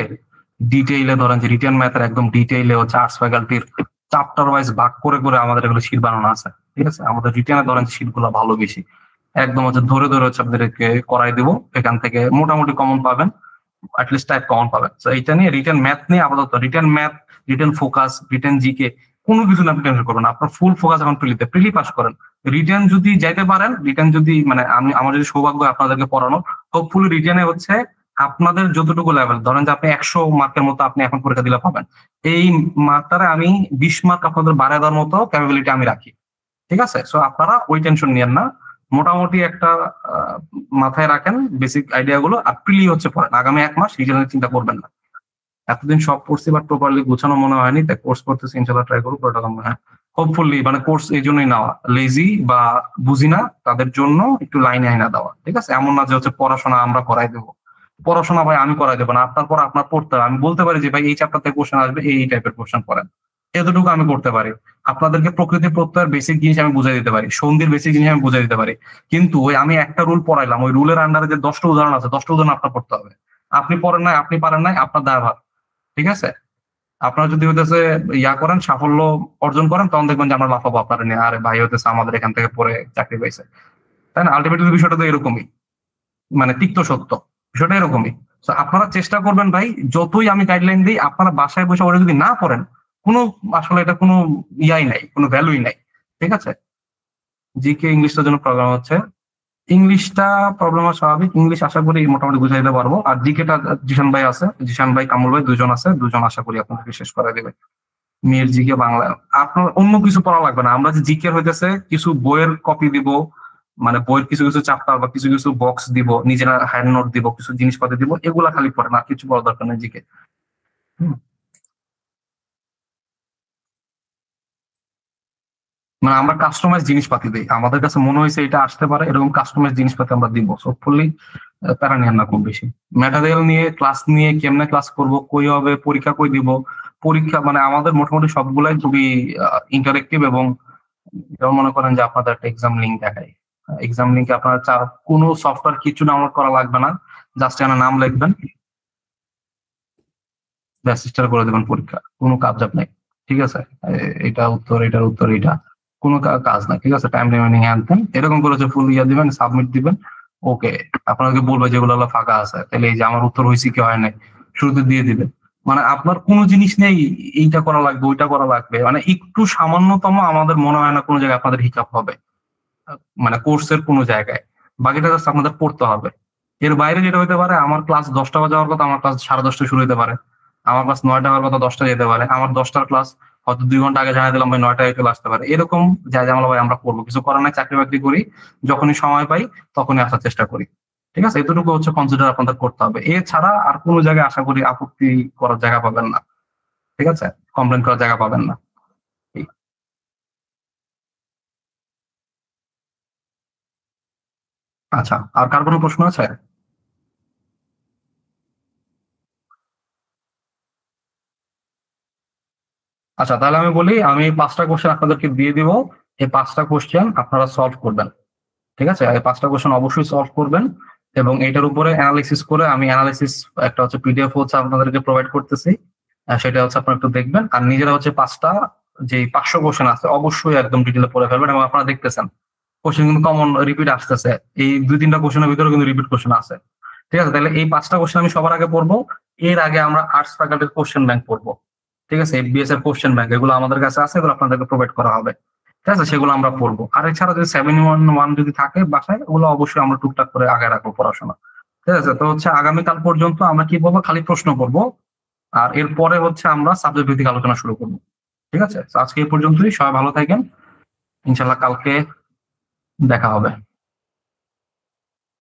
Speaker 1: ডিটেইলে ধরেন যে রিটেন ম্যাথের একদম ডিটেইলে হচ্ছে আর্টস ফ্যাকাল্টির চ্যাপ্টার ওয়াইজ ভাগ করে করে আমাদের এগুলো শীট বানানো আছে। ঠিক আছে, আমাদের রিটেনে ধরেন শীট গুলো ভালো বেশি, একদম হচ্ছে ধরে ধরে হচ্ছে আপনাদেরকে করাই দিব, এখান থেকে মোটামুটি কমন পাবেন, অ্যাটলিস্ট টাইপ কমন পাবেন। তো এইটা নিয়ে রিটেন ম্যাথ নিয়ে আপাতত, written math, written focus, written GK কোনো কিছু না আপনি টেনশন করবেন না, আপনার ফুল ফোকাস এখন প্রিলিতে, প্রিলি পাস করেন। রিটেন যদি যাইতে পারেন, রিটেন যদি মানে আমার যদি সৌভাগ্য আপনাদেরকে পড়ানো, হোপফুলি রিটেনে হচ্ছে আপনাদের যতটুকু লেভেল, ধরেন যে আপনি 100 মার্কের মতো আপনি এখন পরীক্ষা দিলে পাবেন, এই মার্কটারে আমি 20 মার্ক আপনাদের বাড়ায় দেওয়ার মতো ক্যাপাবিলিটি আমি রাখি। ঠিক আছে, সো আপনারা ওই টেনশন নিয়েন না, মোটামুটি একটা মাথায় রাখেন বেসিক আইডিয়া গুলো, আর প্রিলি হচ্ছে পড়েন, আগামী 1 মাস রিটেনের চিন্তা করবেন না। এতদিন সব পড়ছি বাট প্রপারলি গুছানো মনে হয়নি, তাই কোর্স করতেছি, ইনশাল্লাহ ট্রাই করবো পুরোটা মনে হয়। হোপফুলি মানে কোর্স এই জন্যই নেওয়া, লেজি বা বুঝি না তাদের জন্য একটু লাইনে আইনা দেওয়া। ঠিক আছে, এমন না যে হচ্ছে পড়াশোনা আমরা করাই দেবো, পড়াশোনা ভাই আমি করাই দেবো না, আপনার পর আপনার পড়তে হবে। আমি বলতে পারি যে ভাই এই চ্যাপ্টার থেকে কোশ্চেন আসবে, এই টাইপের কোশ্চেন পড়েন, এতটুকু আমি করতে পারি। আপনাদেরকে প্রকৃতি প্রত্যয়ের বেসিক জিনিস আমি বুঝাই দিতে পারি, সন্ধির বেসিক জিনিস আমি বুঝাই দিতে পারি, কিন্তু ওই আমি একটা রুল পড়াইলাম, ওই রুলের আন্ডারে যে 10টা উদাহরণ আছে 10টা উদাহরণ আপনার পড়তে হবে। আপনি পড়েন নাই, আপনি পারেন নাই, আপনার দায়ভার। ঠিক আছে, আপনারা যদি হইতেছে করেন, সাফল্য অর্জন করেন, তখন দেখবেন যে আমরা লাফাবো আপনারা নিয়ে, আরে ভাই হইতেছে আমাদের এখান থেকে পড়ে চাকরি পাইছে, তাই না? আলটিমেটলি বিষয়টা তো এরকমই, মানে তিক্ত সত্য, বিষয়টা এরকমই। তো আপনারা চেষ্টা করবেন ভাই, যতই আমি গাইডলাইন দিই আপনারা বাসায় বসে ওরা যদি না পড়েন, কোনো আসলে এটা কোনো ইয়াই নাই, কোনো ভ্যালুই নাই। ঠিক আছে, জিকে ইংলিশটার জন্য প্রবলেম হচ্ছে, ইংলিশটা প্রবলেম হয় স্বাভাবিক, ইংলিশ আশা করি মোটামুটি বুঝাই দিতে পারবো। আর জিকেটা জিশান ভাই আছে, জিশান ভাই কামরুল ভাই দুজন আছে, দুজন আশা করি আপনাদেরকে শেষ করে দেবে। মেয়ের জিকে বাংলা আপনার অন্য কিছু পড়া লাগবে না, আমরা যে জিকে হইতেছে কিছু বইয়ের কপি দিব, মানে বইয়ের কিছু কিছু চ্যাপ্টার বা কিছু কিছু বক্স দিব, নিজেরা হ্যান্ড নোট দিব, কিছু জিনিসপাতি দিব, এগুলা খালি পড়ে না, কিছু পড়ার দরকার নেই জিকে। মানে আমরা কাস্টমাইজ জিনিসপাতি দিই, আমাদের কাছে মনে হয়েছে এটা আসতে পারে, এরকম কাস্টমাইজ জিনিসপাতি আমরা দিব। সো ফুললি প্যারা নিয়ে না খুব বেশি। ম্যাটেরিয়াল নিয়ে, ক্লাস নিয়ে, কেমনে ক্লাস করব, কই হবে, পরীক্ষা কই দিব, পরীক্ষা মানে আমাদের মোটামুটি সবগুলাই খুবই ইন্টারেক্টিভ। এবং যেমন মনে করেন যে আপনাদের একটা এক্সাম লিঙ্ক দেখাই, এক্সাম লিঙ্কে আপনার কোনো সফটওয়্যার কিছু ডাউনলোড করা লাগবে না, জাস্ট এখানে নাম লিখবেন, রেজিস্টার করে দেবেন, পরীক্ষা, কোনো কাজ নেই। ঠিক আছে, এটা উত্তর, এটার উত্তর, এটা কোনো কাজ নাই। ঠিক আছে, টাইম রিমাইনিং আনতেন এরকম করে ফুল ইয়া দিবেন, সাবমিট দিবেন। ওকে, আপনাকে বলবে যেগুলো ফাঁকা আছে, তাহলে এই যে আমার উত্তর হয়েছে কি হয় নাই শুরুতে দিয়ে দিবেন। মানে আপনার কোনো জিনিস নেই এইটা করা লাগবে ওইটা করা লাগবে, মানে একটু সামান্যতম আমাদের মনে হয় না কোনো জায়গায় আপনাদের হিসাব হবে, মানে কোর্সের কোনো জায়গায়। বাকিটা জাস্ট আপনাদের পড়তে হবে। এর বাইরে যেটা হতে পারে, আমার ক্লাস 10টা বাজে হওয়ার কথা, আমার ক্লাস 10:30 শুরু হতে পারে। আমার ক্লাস 9টা হওয়ার কথা 10টা যেতে পারে। আমার 10টার ক্লাস হয়তো 2 ঘন্টা আগে জানিয়ে দিলাম ভাই 9টায় চলে আসতে পারে। এরকম যা জামালা ভাই আমরা করবো, কিছু করার নাই, চাকরি বাকরি করি, যখনই সময় পাই তখনই আসার চেষ্টা করি। ঠিক আছে, এতটুকু কনসিডার আপনাদের করতে হবে। এছাড়া আর কোনো জায়গায় আশা করি আপত্তি করার জায়গা পাবেন না। ঠিক আছে, কমপ্লেন করার জায়গা পাবেন না। আচ্ছা, আর কার কোনো প্রশ্ন আছে? আচ্ছা, তাহলে আমি বলি, আমি 5টা কোশ্চেন আপনাদেরকে দিয়ে দিব। এই 5টা কোশ্চেন আপনারা সলভ করবেন। ঠিক আছে, এই 5টা কোশ্চেন অবশ্যই সলভ করবেন, এবং এটার উপরে অ্যানালিসিস করে আমি একটা পিডিএফ আপনাদেরকে প্রোভাইড করতেছি, সেটা আপনারা একটু দেখবেন। আর নিজেরা 5টা যে 500 কোশ্চেন আছে অবশ্যই একদম ডিটেলে পড়ে ফেলবেন। এবং আপনারা দেখতেছেন কোশ্চেন কিন্তু কমন রিপিট আসতেছে, এই 2-3টা কোশ্চেনের ভিতরে কিন্তু রিপিট কোশ্চেন আছে। ঠিক আছে, তাহলে এই 5টা কোশ্চেন আমি সবার আগে পড়বো। এর আগে আমরা আর্টস ফ্যাকাল্টির কোশ্চেন ব্যাংক পড়বো। ঠিক আছে, এফবিএস এর কোশ্চেন ব্যাংক এগুলো আমাদের কাছে আছে, এগুলো আপনাদেরকে প্রোভাইড করা হবে। ঠিক আছে, সেগুলো আমরা পড়বো। আর এছাড়া যদি 7-in-1 যদি থাকে বাসায়, ওগুলো অবশ্যই আমরা টুকটাক করে আগে রাখবো পড়াশোনা। ঠিক আছে, তো আগামীকাল পর্যন্ত আমরা কি বলবো, খালি প্রশ্ন করবো। আর এরপরে আমরা সাবজেক্ট ভিত্তিক আলোচনা শুরু করবো। ঠিক আছে, আজকে এই পর্যন্তই। সবাই ভালো থাকেন, ইনশাল্লাহ কালকে দেখা হবে।